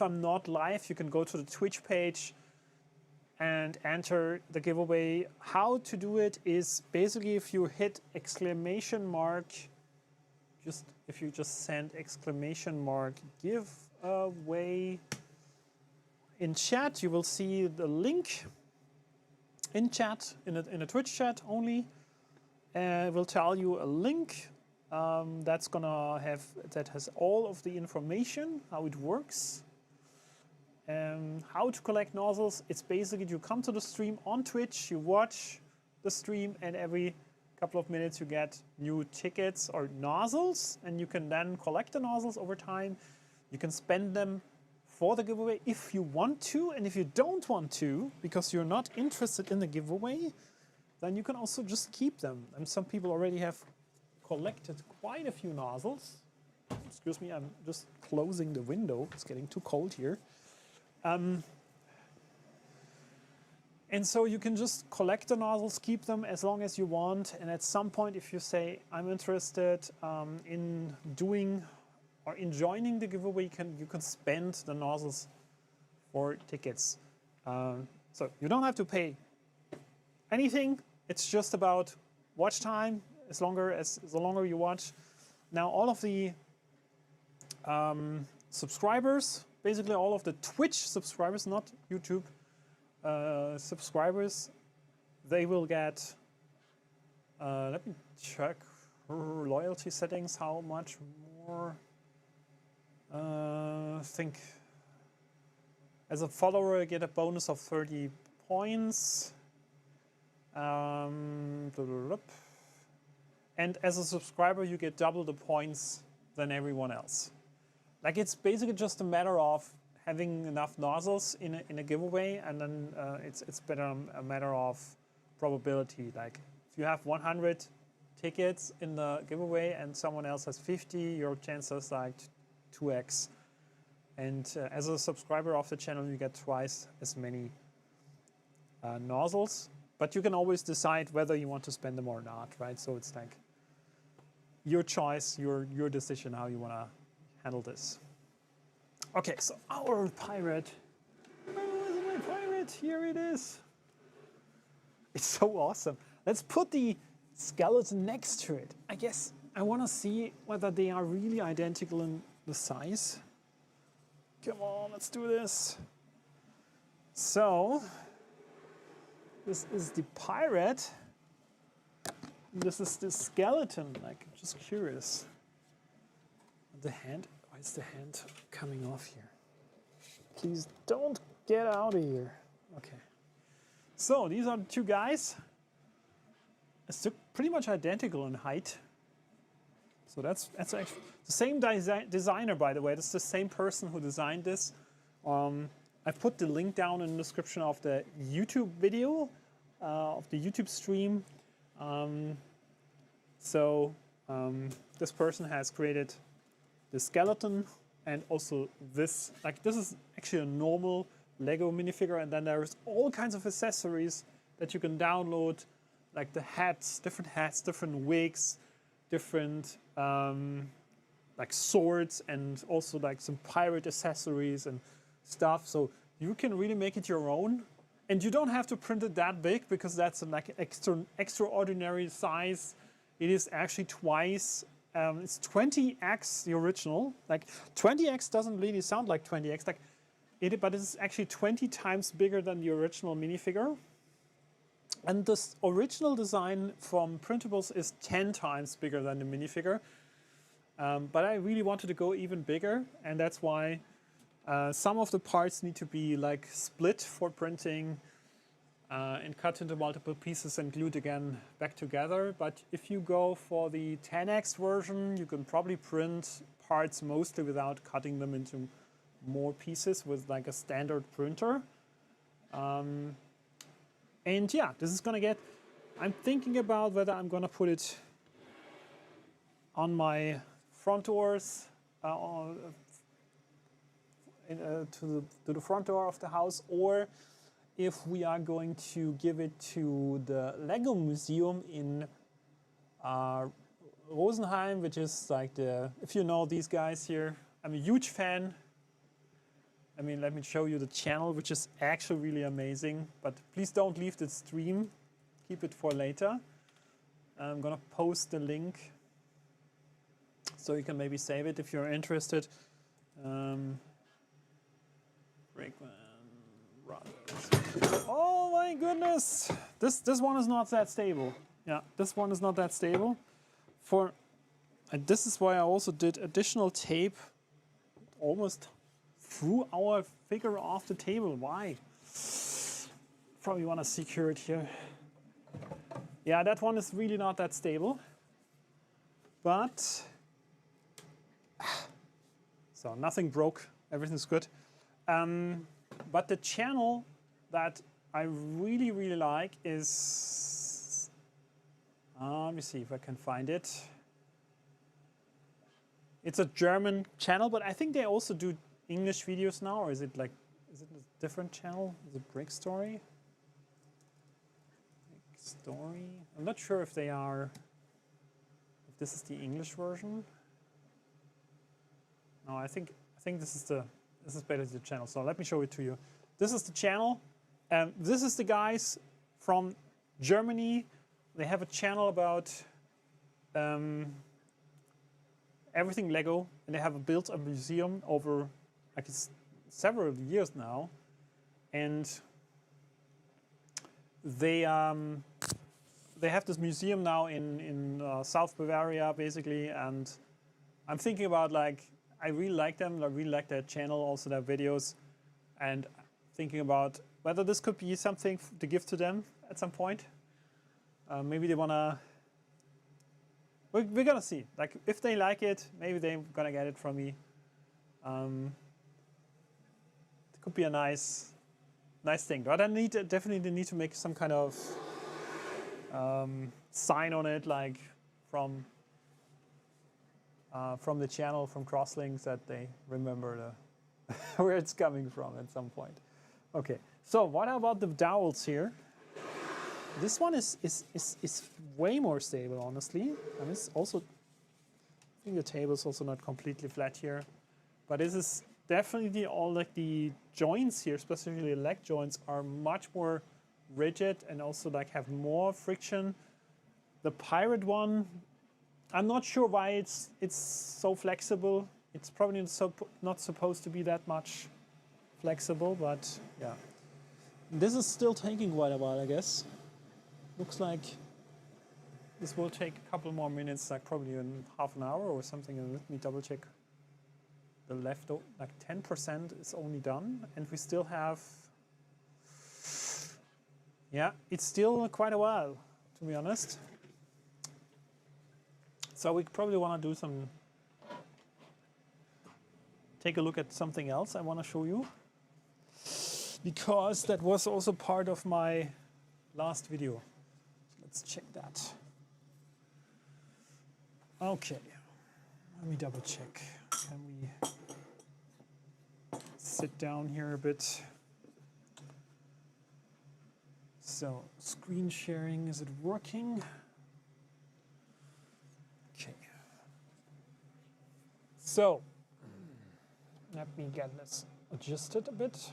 I'm not live, you can go to the Twitch page and enter the giveaway. How to do it is basically if you hit exclamation mark, if you just send exclamation mark giveaway in chat, you will see the link in chat, in a Twitch chat only. It will tell you a link that has all of the information, how it works. How to collect nozzles. It's basically you come to the stream on Twitch, you watch the stream, and every couple of minutes you get new tickets or nozzles, and you can then collect the nozzles over time. You can spend them for the giveaway if you want to, and if you don't want to, because you're not interested in the giveaway, then you can also just keep them. And some people already have collected quite a few nozzles. Excuse me, I'm just closing the window. It's getting too cold here. And so you can just collect the nozzles, keep them as long as you want, and at some point if you say, I'm interested in doing or in joining the giveaway, you can spend the nozzles for tickets. So you don't have to pay anything. It's just about watch time. The longer you watch. Now all of the subscribers, basically all of the Twitch subscribers, not YouTube subscribers, they will get, let me check loyalty settings, how much more. I think as a follower I get a bonus of 30 points. And as a subscriber, you get double the points than everyone else. Like, it's basically just a matter of having enough nozzles in a giveaway, and then it's better a matter of probability. Like, if you have 100 tickets in the giveaway and someone else has 50, your chances like 2x. And as a subscriber of the channel, you get twice as many nozzles. But you can always decide whether you want to spend them or not, right? So it's like your choice, your decision how you want to handle this. Okay, so our pirate. Where is my pirate? Here it is. It's so awesome. Let's put the skeleton next to it. I guess I want to see whether they are really identical in the size. Come on, let's do this. So, this is the pirate. This is the skeleton. Like, just curious. The hand. Why is the hand coming off here? Please don't get out of here. Okay. So these are the two guys. It's pretty much identical in height. So that's actually the same designer, by the way. That's the same person who designed this. I've put the link down in the description of the YouTube video, of the YouTube stream. This person has created the skeleton and also this. Like, this is actually a normal Lego minifigure, and then there's all kinds of accessories that you can download, like the hats, different wigs, different like swords, and also like some pirate accessories and stuff. So you can really make it your own, and you don't have to print it that big because that's like extraordinary size. It is actually twice. It's 20x the original. Like 20x doesn't really sound like 20x, like but it's actually 20 times bigger than the original minifigure. And this original design from Printables is 10 times bigger than the minifigure. But I really wanted to go even bigger, and that's why some of the parts need to be like split for printing and cut into multiple pieces and glued again back together. But if you go for the 10x version, you can probably print parts mostly without cutting them into more pieces with like a standard printer. And yeah, this is gonna get, I'm thinking about whether I'm gonna put it on my front doors, to the front door of the house, or if we are going to give it to the Lego Museum in Rosenheim, which is like if you know these guys here, I'm a huge fan. I mean, let me show you the channel, which is actually really amazing, but please don't leave the stream. Keep it for later. I'm gonna post the link so you can maybe save it if you're interested. Oh my goodness! This one is not that stable. Yeah, this one is not that stable. And this is why I also did additional tape almost through our figure off the table. Why? Probably want to secure it here. Yeah, that one is really not that stable. But so nothing broke. Everything's good. But the channel that I really, really like is, let me see if I can find it. It's a German channel, but I think they also do English videos now, or is it a different channel? Is it Brick Story? Brick Story? I'm not sure if if this is the English version. No, I think this is better the channel. So let me show it to you. This is the channel, and this is the guys from Germany. They have a channel about everything Lego, and they have built a museum over like several years now, and they have this museum now in South Bavaria, basically. And I'm thinking about, like, I really like them. I really like their channel, also their videos, and thinking about whether this could be something to give to them at some point. Maybe they wanna. We're gonna see. Like if they like it, maybe they're gonna get it from me. It could be a nice thing. But I definitely need to make some kind of sign on it, like from the channel, from Crosslink, that they remember where it's coming from at some point. Okay, so what about the dowels here? This one is way more stable, honestly. And it's also, I think the table is also not completely flat here, but this is definitely all like the joints here, especially the leg joints, are much more rigid and also like have more friction. The Pirate one, I'm not sure why it's so flexible. It's probably not supposed to be that much flexible, but yeah. This is still taking quite a while, I guess. Looks like this will take a couple more minutes, like probably in half an hour or something. And let me double check. The left, like 10% is only done, and we still have, yeah, it's still quite a while, to be honest. So we probably want to do take a look at something else I want to show you, because that was also part of my last video. Let's check that. Okay, let me double check. Can we sit down here a bit? So, screen sharing, is it working? Okay. So, let me get this adjusted a bit.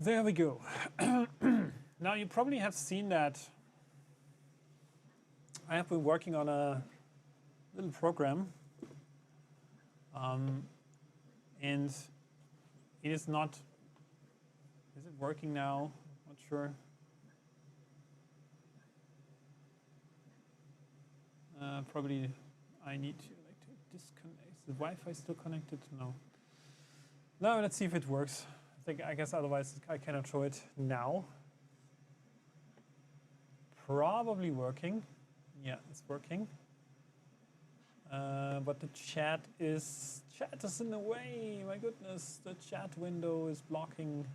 There we go. Now you probably have seen that I have been working on a little program, and it is not, is it working now? Not sure. Probably I need to disconnect. Is the Wi-Fi still connected? No. No, let's see if it works. I guess otherwise I cannot show it now. Probably working. Yeah, it's working. But the chat is in the way. My goodness, the chat window is blocking.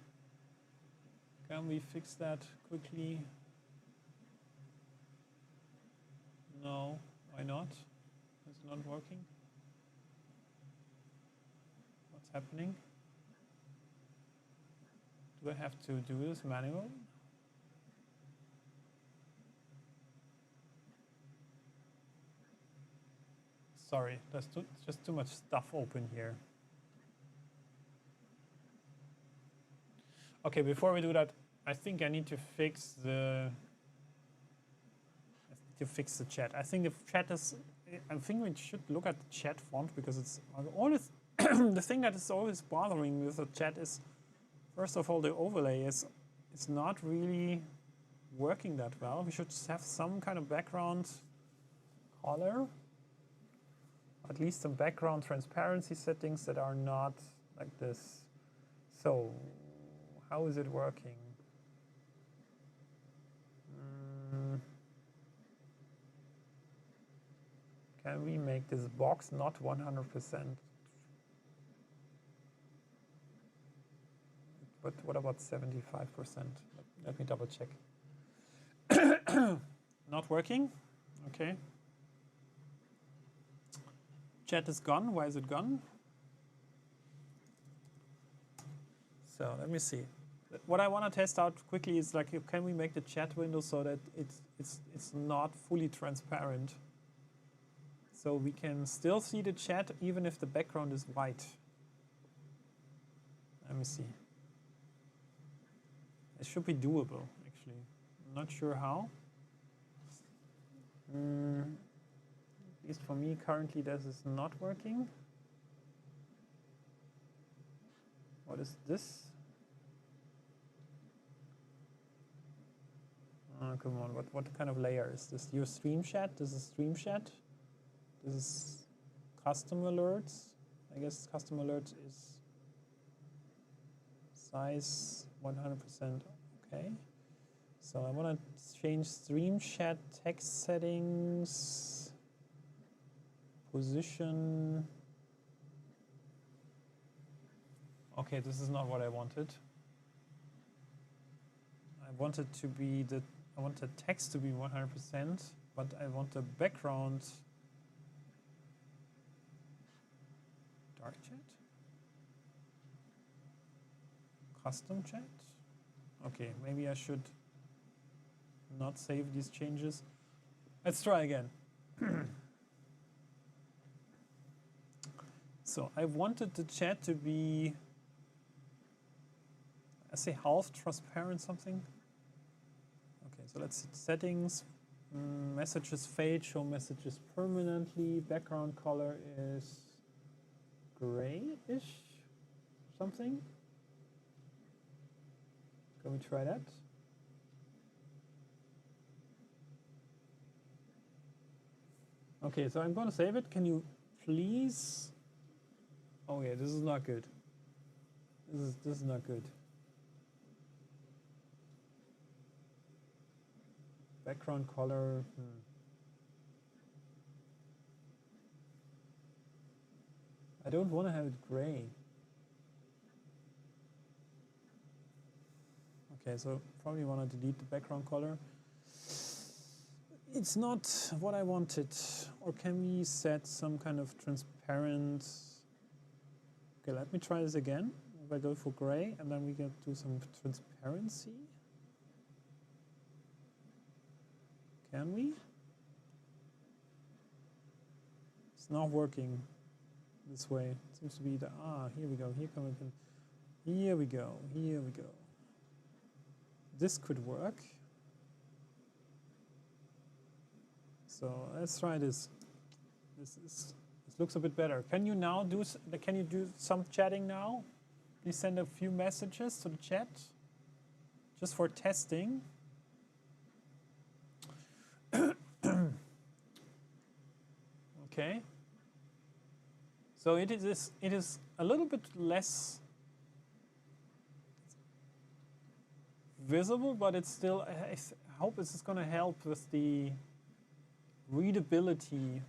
Can we fix that quickly? No, why not? It's not working. What's happening? Do I have to do this manually? Sorry, there's just too much stuff open here. Okay, before we do that, I think I need to fix the chat. I think the chat is, I think we should look at the chat font, because it's always the thing that is always bothering me with the chat is, first of all, the overlay is not really working that well. We should have some kind of background color, at least some background transparency settings that are not like this. So, how is it working? Can we make this box not 100%? But what about 75%? Let me double check. Not working? Okay. Chat is gone. Why is it gone? So let me see. What I want to test out quickly is, like, can we make the chat window so that it's not fully transparent, so we can still see the chat even if the background is white. Let me see. It should be doable, actually. I'm not sure how. At least for me, currently, this is not working. What is this? Oh, come on, what kind of layer is this? Your stream chat? This is stream chat? This is custom alerts? I guess custom alerts is size 100%. Okay. So I want to change stream chat text settings, position. Okay, this is not what I wanted. I want the text to be 100%, but I want the background dark chat? Custom chat? Okay, maybe I should not save these changes. Let's try again. So I wanted the chat to be, I say half transparent something. Okay, so let's see settings, messages fade, show messages permanently, background color is grayish, something. Can we try that? Okay, so I'm going to save it. Can you please? Oh yeah, this is not good. This is not good. Background color. I don't want to have it gray. Okay, so probably want to delete the background color. It's not what I wanted. Or can we set some kind of transparent? Okay, let me try this again. If I go for gray and then we can do some transparency. Can we? It's not working this way. It seems to be the, here we go. Here we go. Here we go. This could work. So let's try this. This looks a bit better. Can you now do some chatting now? Please send a few messages to the chat, just for testing. Okay. So it is a little bit less visible, but it's still. I hope this is going to help with the readability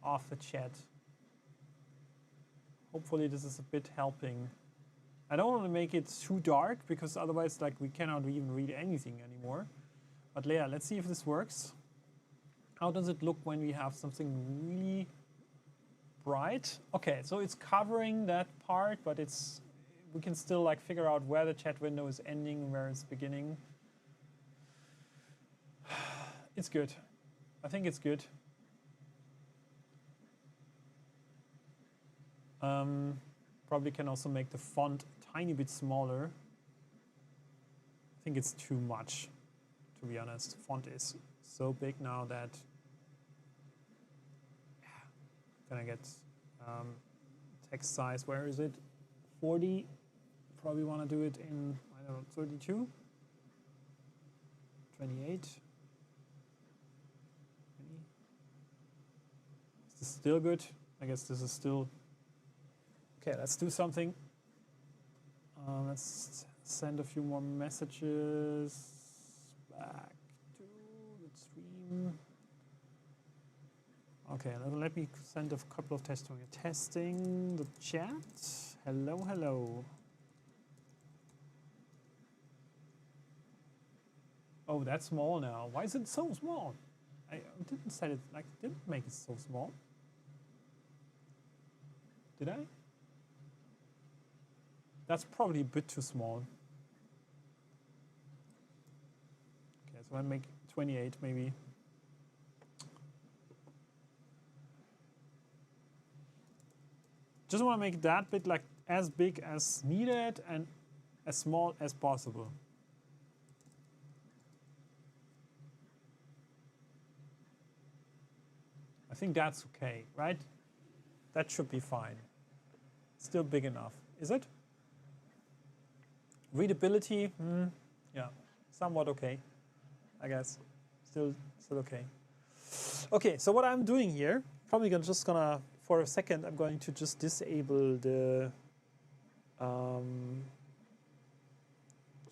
of the chat. Hopefully this is a bit helping. I don't want to make it too dark because otherwise like we cannot even read anything anymore. But yeah, let's see if this works. How does it look when we have something really bright? Okay, so it's covering that part, but we can still like figure out where the chat window is ending and where it's beginning. It's good. I think it's good. Probably can also make the font a tiny bit smaller. I think it's too much, to be honest. Font is so big now that gonna get text size. Where is it? 40. Probably want to do it in, I don't know, 32, 28. Is this still good? I guess this is still. Okay, let's do something. Let's send a few more messages back to the stream. Okay, let me send a couple of testimonials. Testing the chat. Hello, hello. Oh, that's small now. Why is it so small? I didn't set it, didn't make it so small. Did I? That's probably a bit too small. Okay, so I make 28 maybe. Just want to make that bit like as big as needed and as small as possible. I think that's okay, right? That should be fine. Still big enough, is it? Readability, yeah, somewhat okay, I guess. Still okay. Okay, so what I'm doing here, probably just gonna, for a second, I'm going to just disable the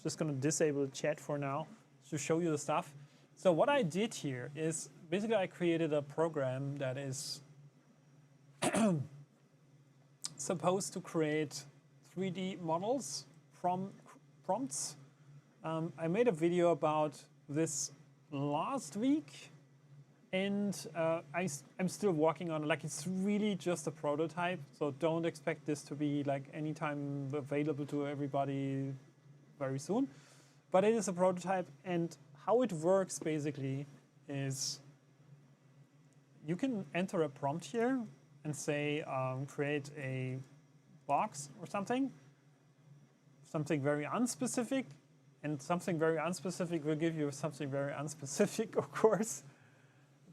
Just going to disable chat for now to show you the stuff. So what I did here is basically I created a program that is supposed to create 3D models from prompts. I made a video about this last week, and I'm still working on it. Like, it's really just a prototype, so don't expect this to be like anytime available to everybody very soon. But it is a prototype, and how it works basically is you can enter a prompt here and say create a box or something very unspecific, and something very unspecific will give you something very unspecific, of course.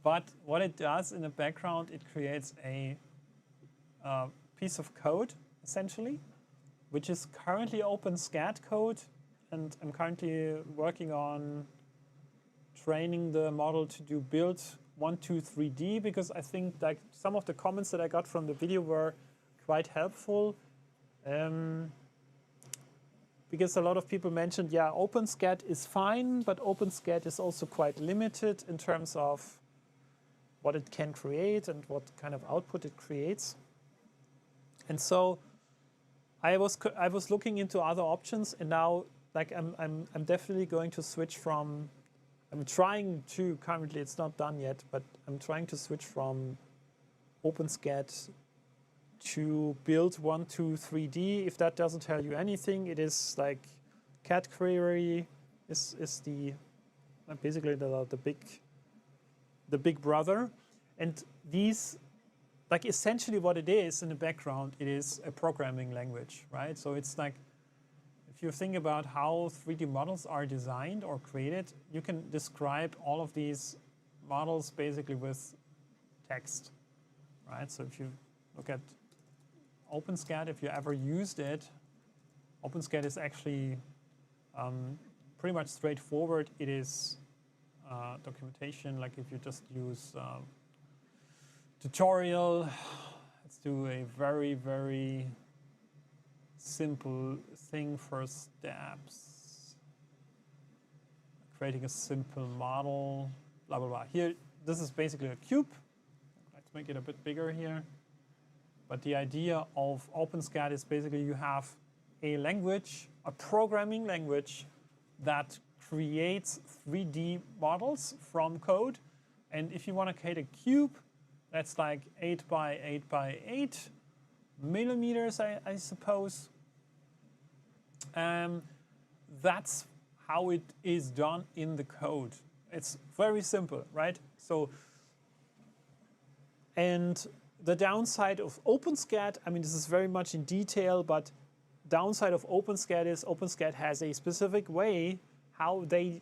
But what it does in the background, it creates a piece of code, essentially, which is currently OpenSCAD code, and I'm currently working on training the model to do build 1, 2, 3D, because I think like some of the comments that I got from the video were quite helpful. Because a lot of people mentioned, yeah, OpenSCAD is fine, but OpenSCAD is also quite limited in terms of what it can create and what kind of output it creates. And so I was looking into other options, and now like I'm definitely going to switch from, I'm trying to, currently it's not done yet, but I'm trying to switch from OpenSCAD to build 1, 2, 3D. If that doesn't tell you anything, it is like cat query is the basically the big brother. And these, like essentially what it is in the background, it is a programming language, right? So it's like, if you think about how 3D models are designed or created, you can describe all of these models basically with text, right? So if you look at OpenSCAD, if you ever used it, OpenSCAD is actually pretty much straightforward. It is documentation, like if you just use tutorial, let's do a very, very simple thing for steps. Creating a simple model, blah, blah, blah. Here, this is basically a cube. Let's make it a bit bigger here. But the idea of OpenSCAD is basically you have a language, a programming language that creates 3D models from code. And if you want to create a cube, that's like 8 by 8 by 8 millimeters, I suppose. That's how it is done in the code. It's very simple, right? So, and the downside of OpenSCAD, I mean, this is very much in detail, but downside of OpenSCAD is OpenSCAD has a specific way how they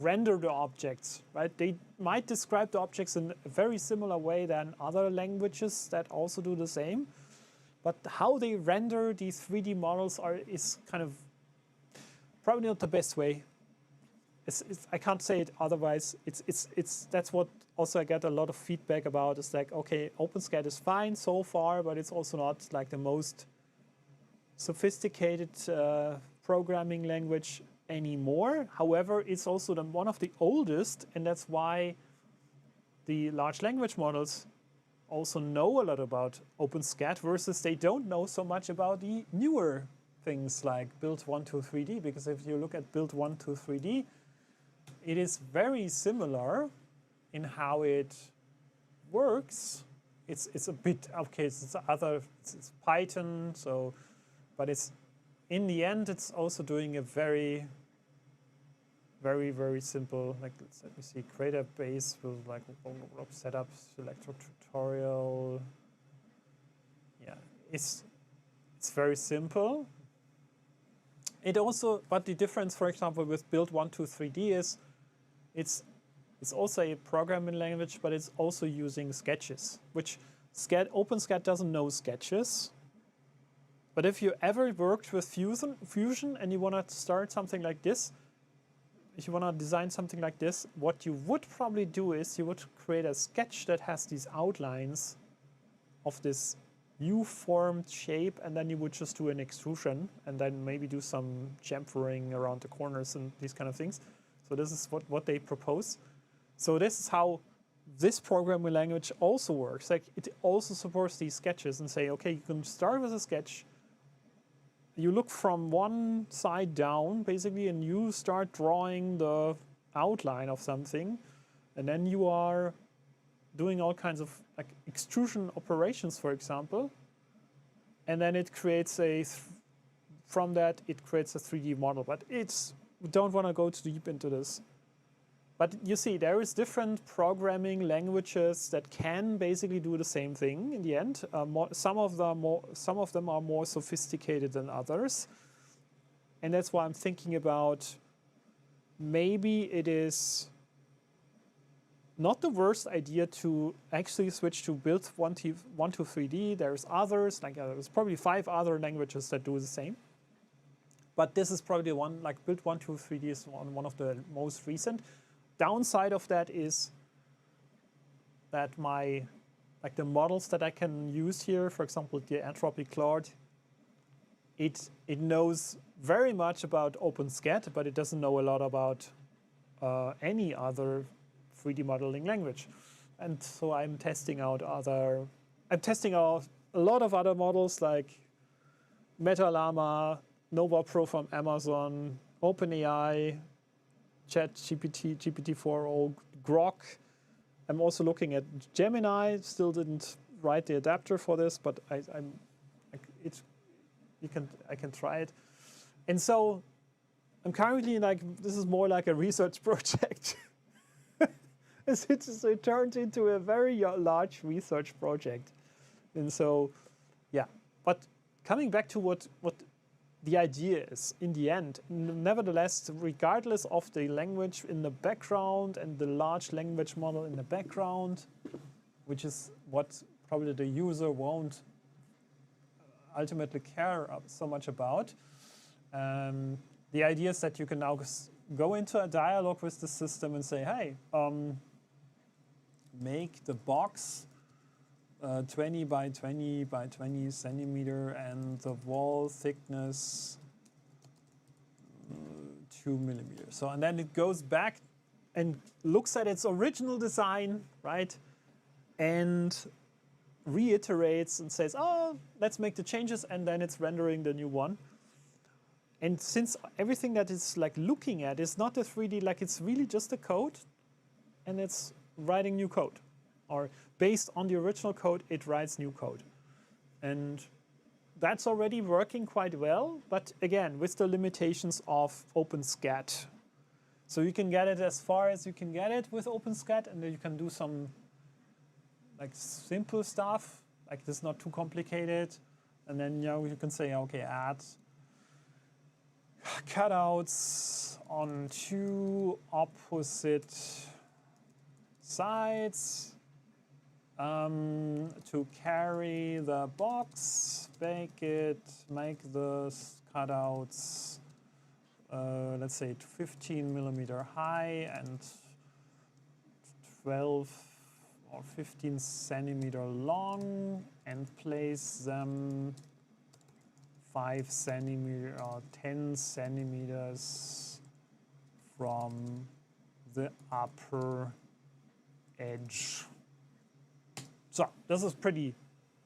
render the objects, right? They might describe the objects in a very similar way than other languages that also do the same. But how they render these 3D models is kind of probably not the best way. I can't say it otherwise. That's what also I get a lot of feedback about. It's like, okay, OpenSCAD is fine so far, but it's also not like the most sophisticated programming language anymore. However, it's also one of the oldest, and that's why the large language models also know a lot about OpenSCAD versus they don't know so much about the newer things like build 1, 2, 3D. Because if you look at build 1, 2, 3D, it is very similar in how it works. It's a bit, okay, it's Python, so, but it's, in the end, it's also doing a very, very, very simple, like, let me see, create a base with like setup, select tutorial. Yeah, it's very simple. It also, but the difference, for example, with build 1, 2, 3D is it's also a programming language, but it's also using sketches, which OpenSCAD doesn't know sketches. But if you ever worked with Fusion and you want to start something like this, if you want to design something like this, what you would probably do is you would create a sketch that has these outlines of this U-formed shape, and then you would just do an extrusion, and then maybe do some chamfering around the corners and these kind of things. So this is what they propose. So this is how this programming language also works. Like it also supports these sketches and say, okay, you can start with a sketch. You look from one side down, basically, and you start drawing the outline of something, and then you are doing all kinds of like extrusion operations, for example, and then it creates from that it creates a 3D model. But we don't want to go too deep into this. But you see, there is different programming languages that can basically do the same thing in the end. Some of them are more sophisticated than others, and that's why I'm thinking about maybe it is not the worst idea to actually switch to build 123D. There's others, like there's probably 5 other languages that do the same. But this is probably the one, like build 123D is one of the most recent. Downside of that is that the models that I can use here, for example, the Anthropic Claude, it knows very much about OpenSCAD, but it doesn't know a lot about any other 3D modeling language. And so I'm testing out a lot of other models like MetaLlama, Nova Pro from Amazon, OpenAI, ChatGPT, GPT-4o, Grok. I'm also looking at Gemini. Still didn't write the adapter for this, but I can try it. And so I'm currently this is more like a research project. It turned into a very large research project. And so, yeah. But coming back to what the idea is in the end, nevertheless, regardless of the language in the background and the large language model in the background, which is what probably the user won't ultimately care so much about, the idea is that you can now go into a dialogue with the system and say, hey, make the box 20 by 20 by 20 centimeter and the wall thickness 2 millimeters. So, and then it goes back and looks at its original design, right? And reiterates and says, oh, let's make the changes, and then it's rendering the new one. And since everything that it's like looking at is not a 3D, like it's really just a code, and it's writing new code. Or based on the original code, it writes new code. And that's already working quite well, but again, with the limitations of OpenSCAD. So you can get it as far as you can get it with OpenSCAD, and then you can do some like simple stuff, like this is not too complicated. And then you can say, okay, add cutouts on 2 opposite sides to carry the box, make the cutouts, let's say 15 millimeter high and 12 or 15 centimeter long, and place them 5 centimeter or 10 centimeters from the upper edge. So this is pretty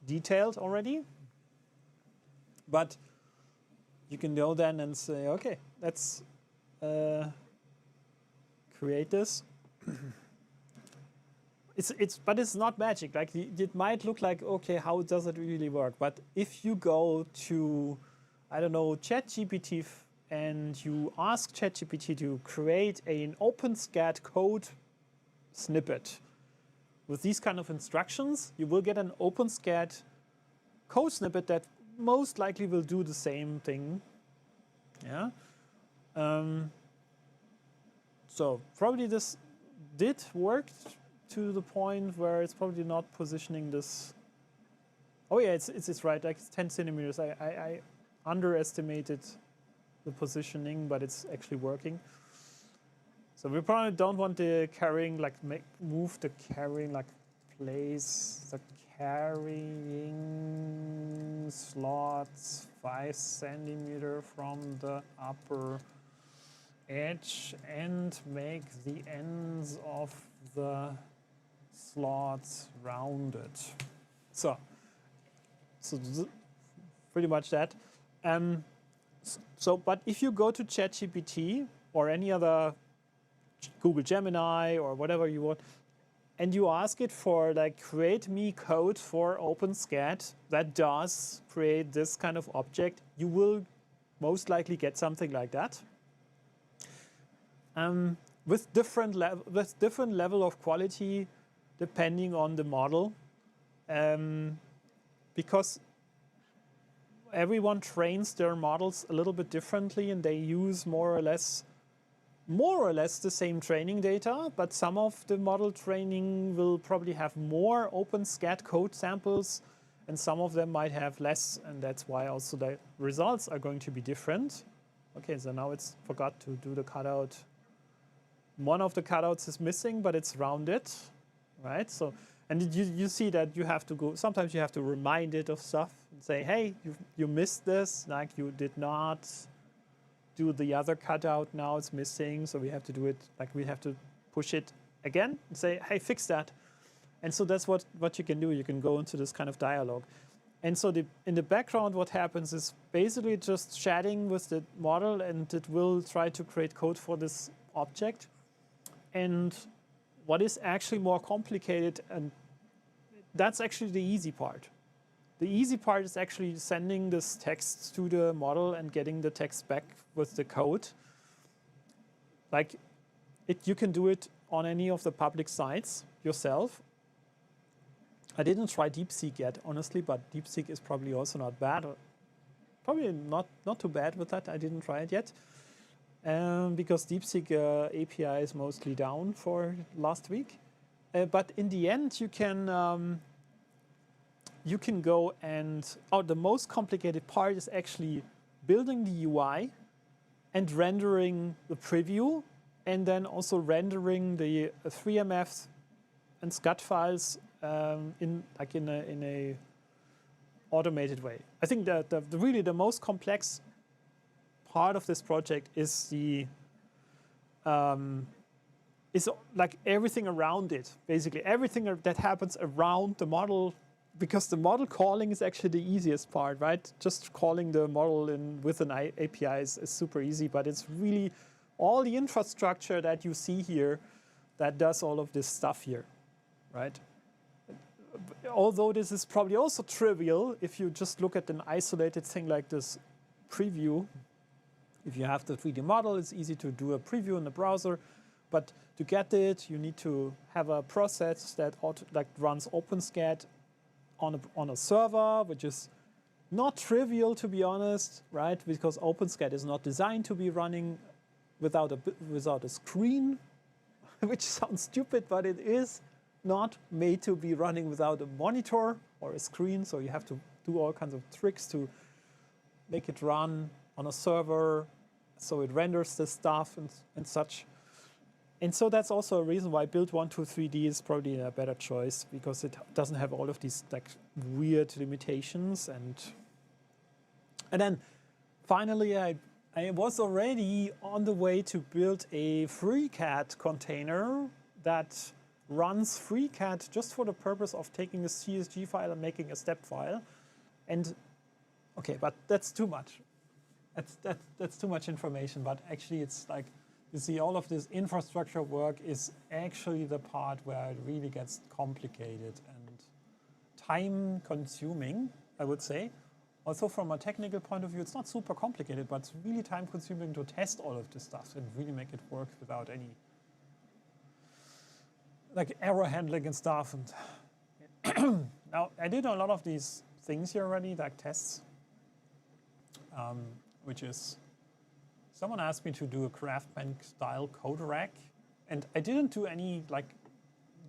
detailed already, but you can go then and say, okay, let's create this. But it's not magic. Like it might look like, okay, how does it really work? But if you go to, I don't know, ChatGPT and you ask ChatGPT to create an OpenSCAD code snippet with these kind of instructions, you will get an OpenSCAD code snippet that most likely will do the same thing. Yeah. So probably this did work to the point where it's probably not positioning this. Oh yeah, it's right. Like it's 10 centimeters. I underestimated the positioning, but it's actually working. So we probably don't want the carrying, like move the carrying like place the carrying slots 5 centimeter from the upper edge and make the ends of the slots rounded. So pretty much that. But if you go to ChatGPT or any other Google Gemini or whatever you want, and you ask it for like create me code for OpenSCAD that does create this kind of object, you will most likely get something like that. With different level of quality depending on the model, because everyone trains their models a little bit differently, and they use more or less the same training data, but some of the model training will probably have more OpenSCAD code samples, and some of them might have less, and that's why also the results are going to be different. Okay, so now it's forgot to do the cutout. One of the cutouts is missing, but it's rounded, right? So, and you see that you have to go, sometimes you have to remind it of stuff and say, hey, you missed this, like you did not do the other cutout, now it's missing, so we have to do it, like we have to push it again and say, hey, fix that. And so that's what you can do. You can go into this kind of dialogue. And so in the background, what happens is basically just chatting with the model, and it will try to create code for this object. And what is actually more complicated, and that's actually the easy part. The easy part is actually sending this text to the model and getting the text back with the code. Like you can do it on any of the public sites yourself. I didn't try DeepSeek yet, honestly, but DeepSeek is probably also not bad. Probably not too bad with that. I didn't try it yet. Because DeepSeek API is mostly down for last week. But in the end, you can go and, the most complicated part is actually building the UI and rendering the preview, and then also rendering the 3MF and SCAD files in a automated way. I think that really the most complex part of this project is is like everything around it, basically everything that happens around the model, because the model calling is actually the easiest part, right? Just calling the model with an API is super easy, but it's really all the infrastructure that you see here that does all of this stuff here, right? Although this is probably also trivial if you just look at an isolated thing like this preview. If you have the 3D model, it's easy to do a preview in the browser, but to get it, you need to have a process that runs OpenSCAD on a server, which is not trivial, to be honest, right? Because OpenSCAD is not designed to be running without a screen, which sounds stupid, but it is not made to be running without a monitor or a screen. So you have to do all kinds of tricks to make it run on a server, so it renders the stuff and such. And so that's also a reason why Build 123D is probably a better choice, because it doesn't have all of these like weird limitations. And then finally, I was already on the way to build a FreeCAD container that runs FreeCAD just for the purpose of taking a CSG file and making a step file. And okay, but that's too much. That's too much information, but actually it's like, you see, all of this infrastructure work is actually the part where it really gets complicated and time-consuming, I would say. Also, from a technical point of view, it's not super complicated, but it's really time-consuming to test all of this stuff and really make it work without any like error handling and stuff. And now, I did a lot of these things here already, like tests, which is, someone asked me to do a Craftsman style code rack, and I didn't do any like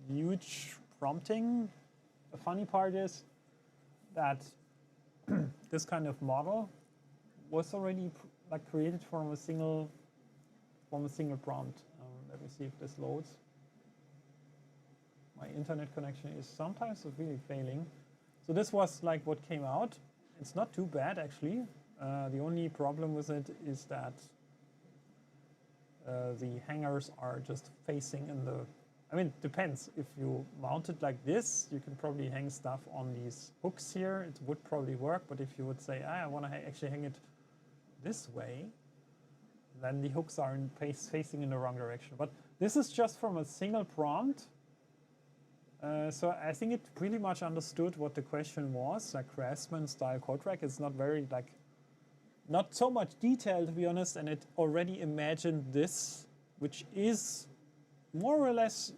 huge prompting. The funny part is that this kind of model was already like created from a single prompt. Let me see if this loads. My internet connection is sometimes really failing. So this was like what came out. It's not too bad actually. The only problem with it is that the hangers are just facing in the, I mean, it depends. If you mount it like this, you can probably hang stuff on these hooks here. It would probably work, but if you would say, I want to actually hang it this way, then the hooks are facing in the wrong direction. But this is just from a single prompt. So I think it pretty much understood what the question was, like Craftsman style code track. It's not very not so much detail, to be honest, and it already imagined this, which is more or less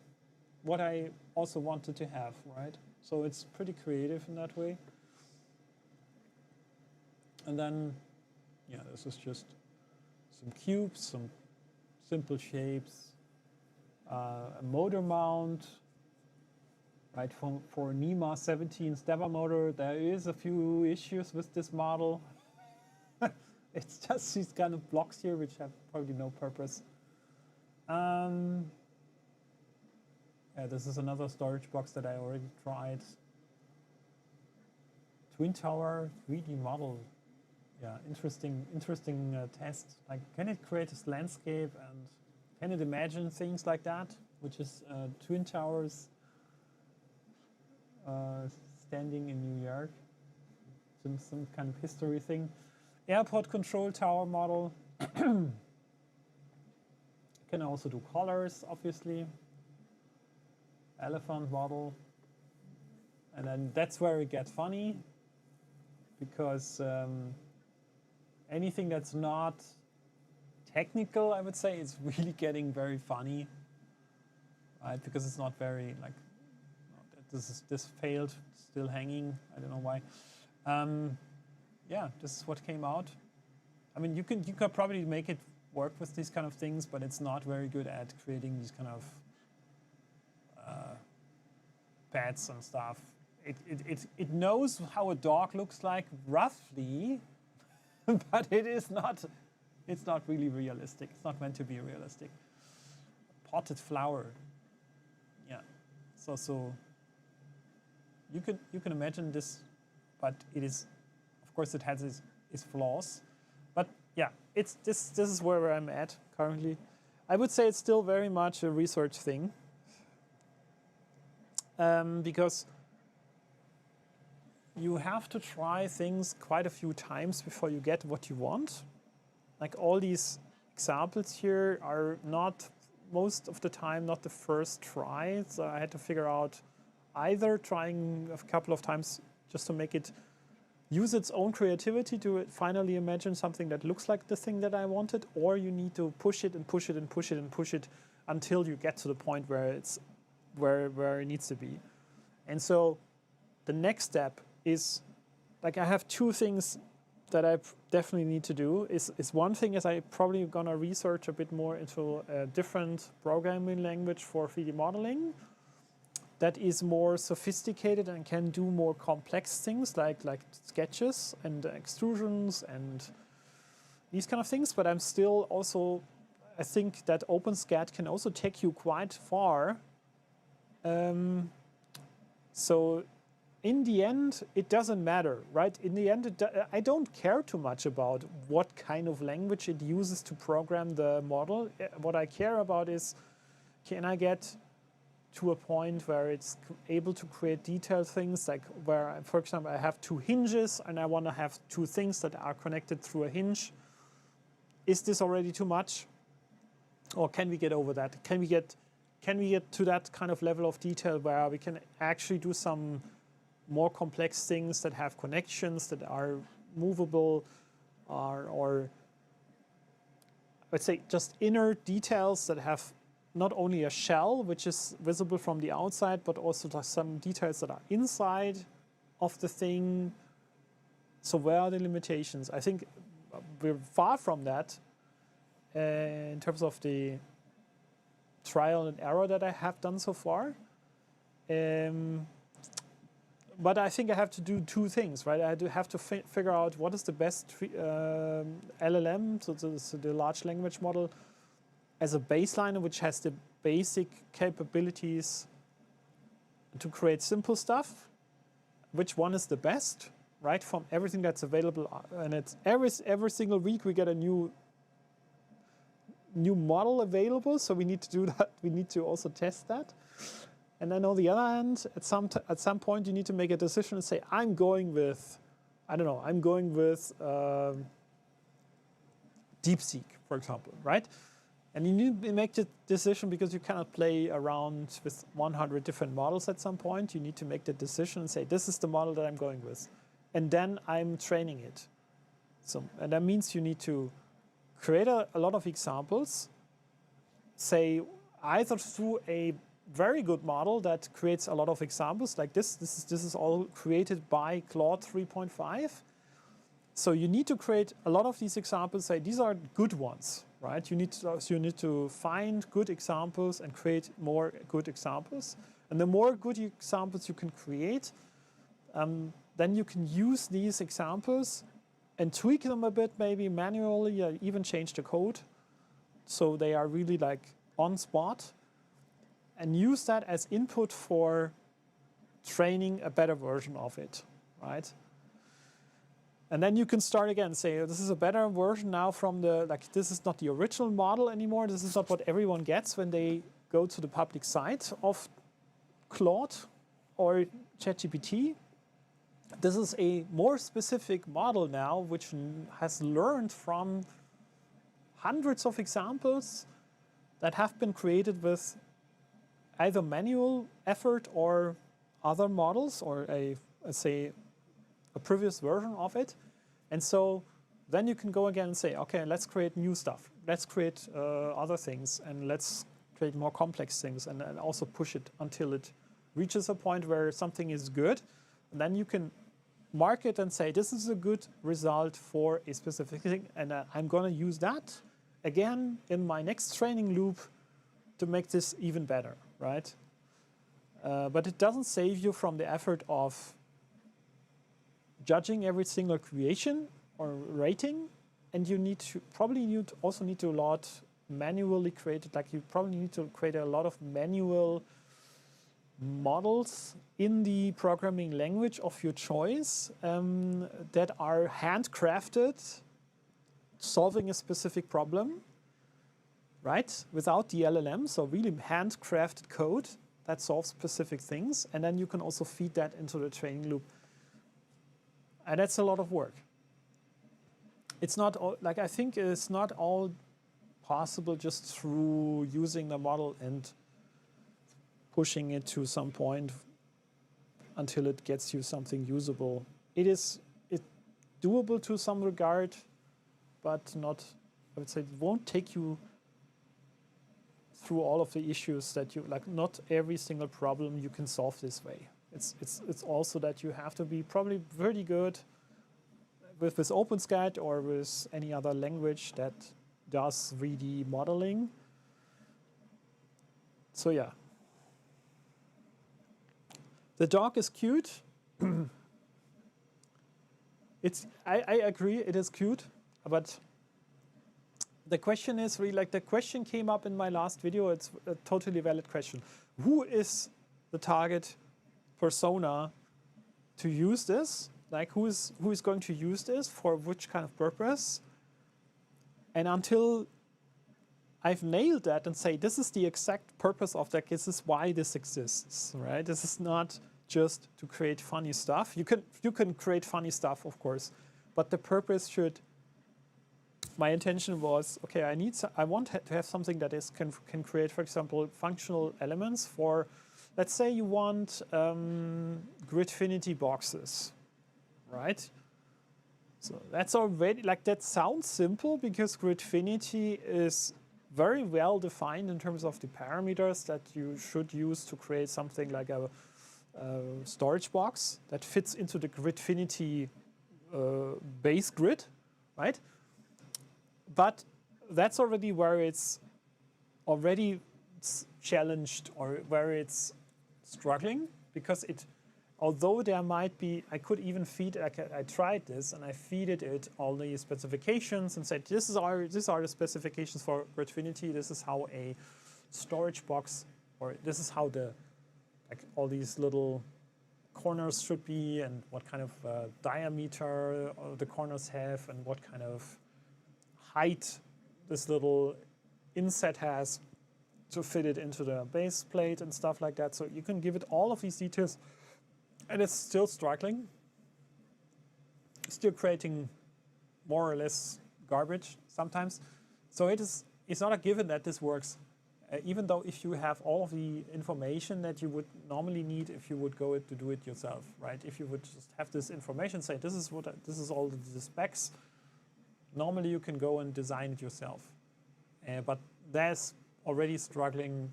what I also wanted to have, right? So it's pretty creative in that way. And then, yeah, this is just some cubes, some simple shapes, a motor mount, right? For NEMA 17 stepper motor, there is a few issues with this model. It's just these kind of blocks here, which have probably no purpose. Yeah, this is another storage box that I already tried. Twin tower 3D model. Yeah, interesting test. Like, can it create this landscape and can it imagine things like that? Which is twin towers standing in New York. Some kind of history thing. Airport control tower model. You can also do colors, obviously. Elephant model. And then that's where it gets funny, because anything that's not technical, I would say, is really getting very funny, right? Because it's not very, like, this failed, still hanging. I don't know why. Yeah, this is what came out. I mean, you could probably make it work with these kind of things, but it's not very good at creating these kind of pads and stuff. It knows how a dog looks like roughly, but it's not really realistic. It's not meant to be realistic. Potted flower. Yeah. So you can imagine this, but it is, of course, it has its flaws. But yeah, this is where I'm at currently. I would say it's still very much a research thing, because you have to try things quite a few times before you get what you want. Like, all these examples here are not, most of the time, not the first try. So I had to figure out either trying a couple of times just to make it use its own creativity to finally imagine something that looks like the thing that I wanted, or you need to push it and push it and push it and push it until you get to the point where it's where it needs to be. And so the next step is, like, I have two things that I definitely need to do. Is one thing is I probably gonna research a bit more into a different programming language for 3D modeling that is more sophisticated and can do more complex things like sketches and extrusions and these kind of things. But I'm still also, I think that OpenSCAD can also take you quite far. So in the end, it doesn't matter, right? In the end, I don't care too much about what kind of language it uses to program the model. What I care about is, can I get to a point where it's able to create detailed things, like where, for example, I have two hinges and I want to have two things that are connected through a hinge. Is this already too much? Or can we get over that? Can we get to that kind of level of detail where we can actually do some more complex things that have connections that are movable, or let's say just inner details that have not only a shell which is visible from the outside, but also some details that are inside of the thing. So where are the limitations? I think we're far from that in terms of the trial and error that I have done so far. But I think I have to do two things, right? I have to figure out what is the best LLM, so the large language model, as a baseline, which has the basic capabilities to create simple stuff, which one is the best, right? From everything that's available, and it's every single week we get a new model available, so we need to do that. We need to also test that. And then on the other hand, at some point you need to make a decision and say, I'm going with, I don't know, I'm going with DeepSeek, for example, right? And you need to make the decision because you cannot play around with 100 different models at some point. You need to make the decision and say, this is the model that I'm going with. And then I'm training it. So, and that means you need to create a lot of examples, say either through a very good model that creates a lot of examples like this. This is all created by Claude 3.5. So you need to create a lot of these examples, say these are good ones, right? You need to find good examples and create more good examples. And the more good examples you can create, then you can use these examples and tweak them a bit, maybe manually, even change the code so they are really like on spot, and use that as input for training a better version of it, right? And then you can start again, say this is a better version now from the, like this is not the original model anymore, this is not what everyone gets when they go to the public site of Claude or ChatGPT. This is a more specific model now, which has learned from hundreds of examples that have been created with either manual effort or other models, or say a previous version of it. And so then you can go again and say, okay, let's create new stuff. Let's create other things, and let's create more complex things, and also push it until it reaches a point where something is good. And then you can mark it and say, this is a good result for a specific thing, and I'm going to use that again in my next training loop to make this even better, right? But it doesn't save you from the effort of judging every single creation or rating, and you need to also need to manually create it. Like you probably need to create a lot of manual models in the programming language of your choice that are handcrafted, solving a specific problem, right? Without the LLM, so really handcrafted code that solves specific things, and then you can also feed that into the training loop. And that's a lot of work. It's not all, like I think it's not all possible just through using the model and pushing it to some point until it gets you something usable. It's doable to some regard, but not, I would say it won't take you through all of the issues that you, like not every single problem you can solve this way. It's also that you have to be probably very good with OpenSCAD or with any other language that does 3D modeling. So yeah. The dog is cute. I agree, it is cute, but the question is really, like the question came up in my last video, it's a totally valid question. Who is the target persona to use this? Like who is going to use this for which kind of purpose? And until I've nailed that and say this is the exact purpose of that, this is why this exists, right? This is not just to create funny stuff. You can create funny stuff, of course, but the purpose should. My intention was, okay, I want to have something that can create, for example, functional elements for, let's say you want Gridfinity boxes, right? So that's already, like that sounds simple because Gridfinity is very well defined in terms of the parameters that you should use to create something like a storage box that fits into the Gridfinity base grid, right? But that's already where it's already challenged or where it's struggling, because although there might be, I could even feed, I tried this and I feeded it all the specifications and said, these are the specifications for Gridfinity, this is how a storage box, or this is how like all these little corners should be, and what kind of diameter the corners have, and what kind of height this little inset has to fit it into the base plate and stuff like that. So you can give it all of these details, and it's still struggling, still creating more or less garbage sometimes. So it's not a given that this works, even though if you have all of the information that you would normally need if you would go to do it yourself, right? If you would just have this information, say this is all the specs. Normally you can go and design it yourself, but that's already struggling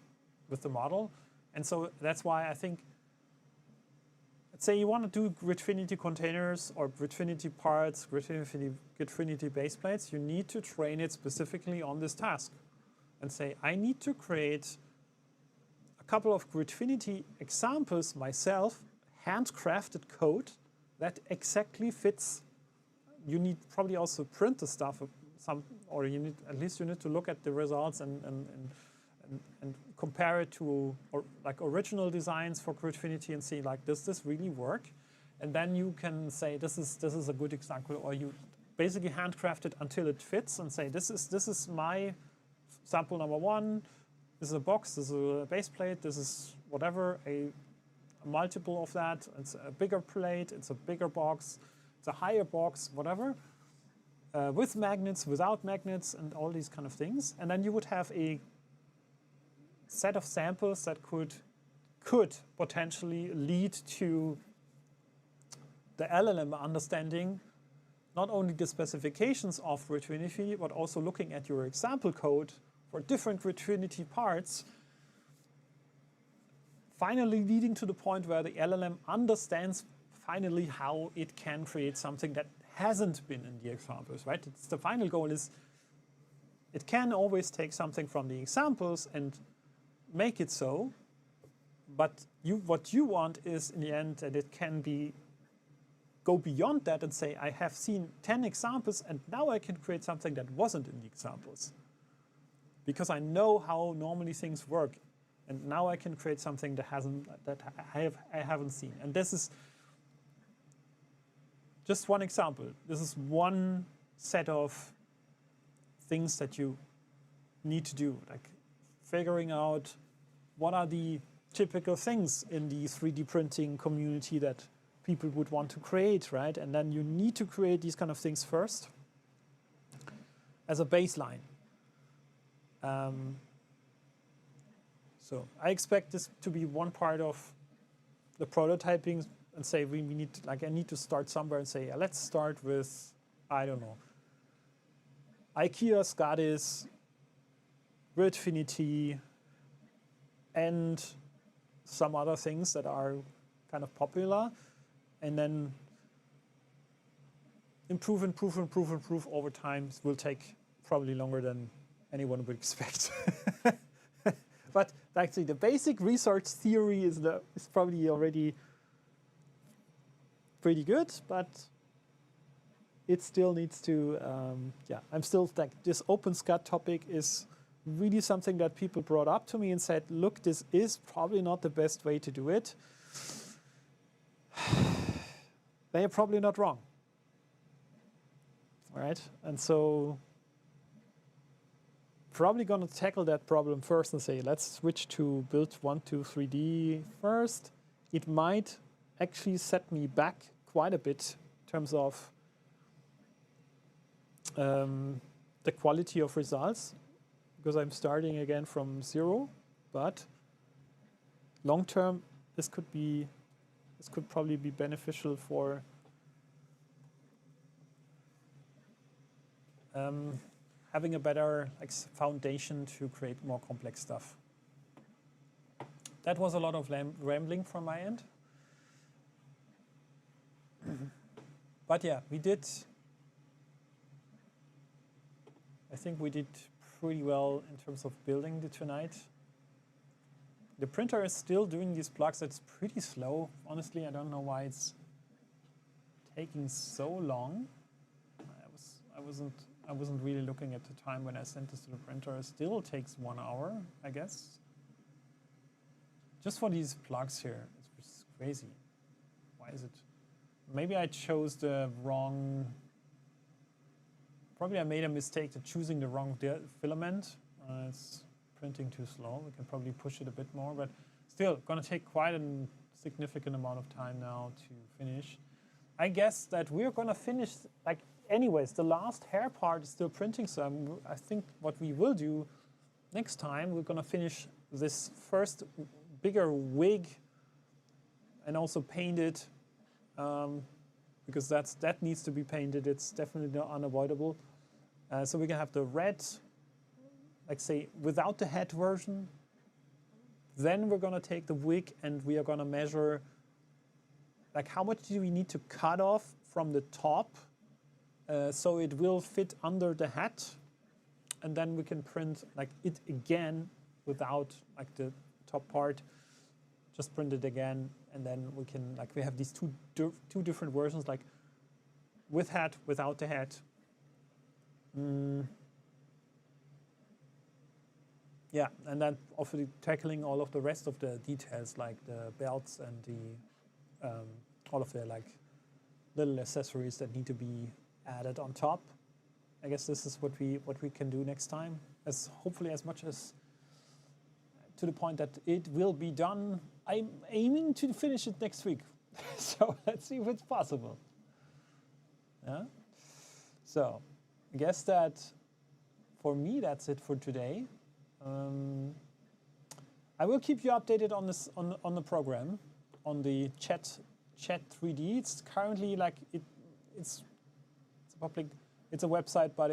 with the model, and so that's why I think, let's say you want to do Gridfinity containers or Gridfinity parts, Gridfinity base plates, you need to train it specifically on this task and say, I need to create a couple of Gridfinity examples myself, handcrafted code that exactly fits. You need probably also print the stuff, or you need to look at the results and compare it to like original designs for Gridfinity and see, like, does this really work? And then you can say this is a good example, or you basically handcraft it until it fits and say this is my sample number one. This is a box. This is a base plate. This is whatever, a multiple of that. It's a bigger plate. It's a bigger box. It's a higher box. Whatever. With magnets, without magnets, and all these kind of things. And then you would have a set of samples that could potentially lead to the LLM understanding not only the specifications of Gridfinity, but also looking at your example code for different Gridfinity parts, finally leading to the point where the LLM understands finally how it can create something that hasn't been in the examples, right? It's the final goal is it can always take something from the examples and make it so, but what you want is in the end that it can go beyond that and say, I have seen 10 examples and now I can create something that wasn't in the examples. Because I know how normally things work, and now I can create something that I haven't seen. And this is just one example. This is one set of things that you need to do, like figuring out what are the typical things in the 3D printing community that people would want to create, right? And then you need to create these kind of things first as a baseline. So I expect this to be one part of the prototyping, and say we need, I need to start somewhere and say, let's start with, I don't know, IKEA, Scadis, Gridfinity, and some other things that are kind of popular, and then improve over time. It will take probably longer than anyone would expect. But actually, the basic research theory is probably already pretty good, but it still needs to, I'm still like, this OpenSCAD topic is really something that people brought up to me and said, look, this is probably not the best way to do it. They are probably not wrong. All right, and so probably going to tackle that problem first and say, let's switch to build 123D first. It might actually set me back quite a bit in terms of the quality of results, because I'm starting again from zero. But long term, this could probably be beneficial for having a better foundation to create more complex stuff. That was a lot of rambling from my end. But yeah, I think we did pretty well in terms of building it tonight. The printer is still doing these plugs. It's pretty slow. Honestly, I don't know why it's taking so long. I wasn't really looking at the time when I sent this to the printer. It still takes 1 hour, I guess. just for these plugs here, it's crazy. Why is it? Maybe I chose the wrong, probably I made a mistake to choosing the wrong filament. It's printing too slow. We can probably push it a bit more, but still gonna take quite a significant amount of time now to finish. I guess that we're gonna finish, like, anyways, the last hair part is still printing, so I think what we will do next time, we're gonna finish this first bigger wig and also paint it, because that needs to be painted. It's definitely unavoidable. So we can have the red, like say, without the head version. Then we're gonna take the wig and we are gonna measure, like, how much do we need to cut off from the top so it will fit under the hat, and then we can print like it again without like the top part. Just print it again, and then we can, like, we have these two different versions, like with hat, without the hat. Yeah, and then obviously tackling all of the rest of the details, like the belts and the all of the like little accessories that need to be added on top. I guess this is what we can do next time, as hopefully as much as to the point that it will be done. I'm aiming to finish it next week, so let's see if it's possible. Yeah. So I guess that for me that's it for today. I will keep you updated on this on the program, on the chat 3D. It's currently like it's a public, it's a website, but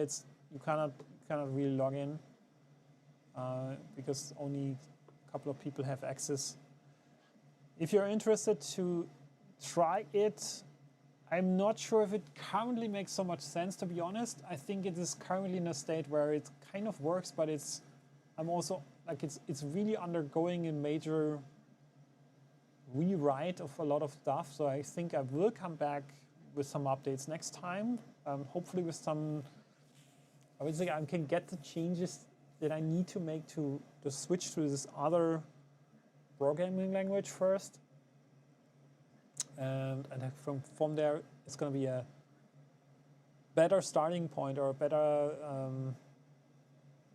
you cannot really log in because only a couple of people have access. If you're interested to try it, I'm not sure if it currently makes so much sense, to be honest. I think it is currently in a state where it kind of works, but I'm also like it's really undergoing a major rewrite of a lot of stuff. So I think I will come back with some updates next time. Hopefully with some, I would say I can get the changes that I need to make to switch to this other programming language first. And from there, it's going to be a better starting point, or a better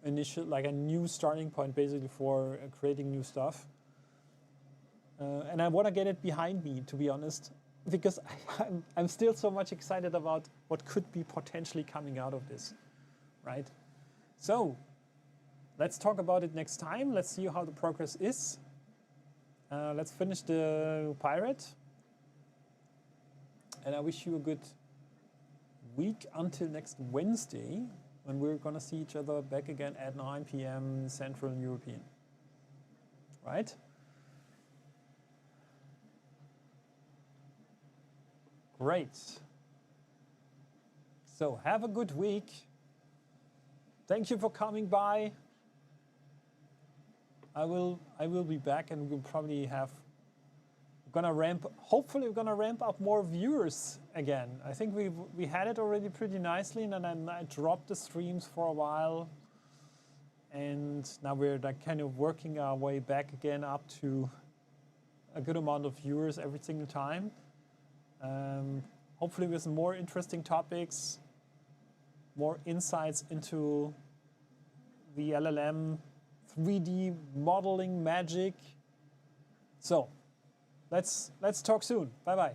initial, like a new starting point basically for creating new stuff. And I want to get it behind me, to be honest, because I'm still so much excited about what could be potentially coming out of this, right? So let's talk about it next time. Let's see how the progress is. Let's finish the pirate. And I wish you a good week until next Wednesday, when we're going to see each other back again at 9 p.m. Central European. Right? Great. So have a good week. Thank you for coming by. I will be back, and we'll probably have hopefully we're gonna ramp up more viewers again. I think we had it already pretty nicely, and then I dropped the streams for a while, and now we're like kind of working our way back again up to a good amount of viewers every single time. Hopefully with more interesting topics, more insights into the LLM 3D modeling magic. So let's talk soon. Bye-bye.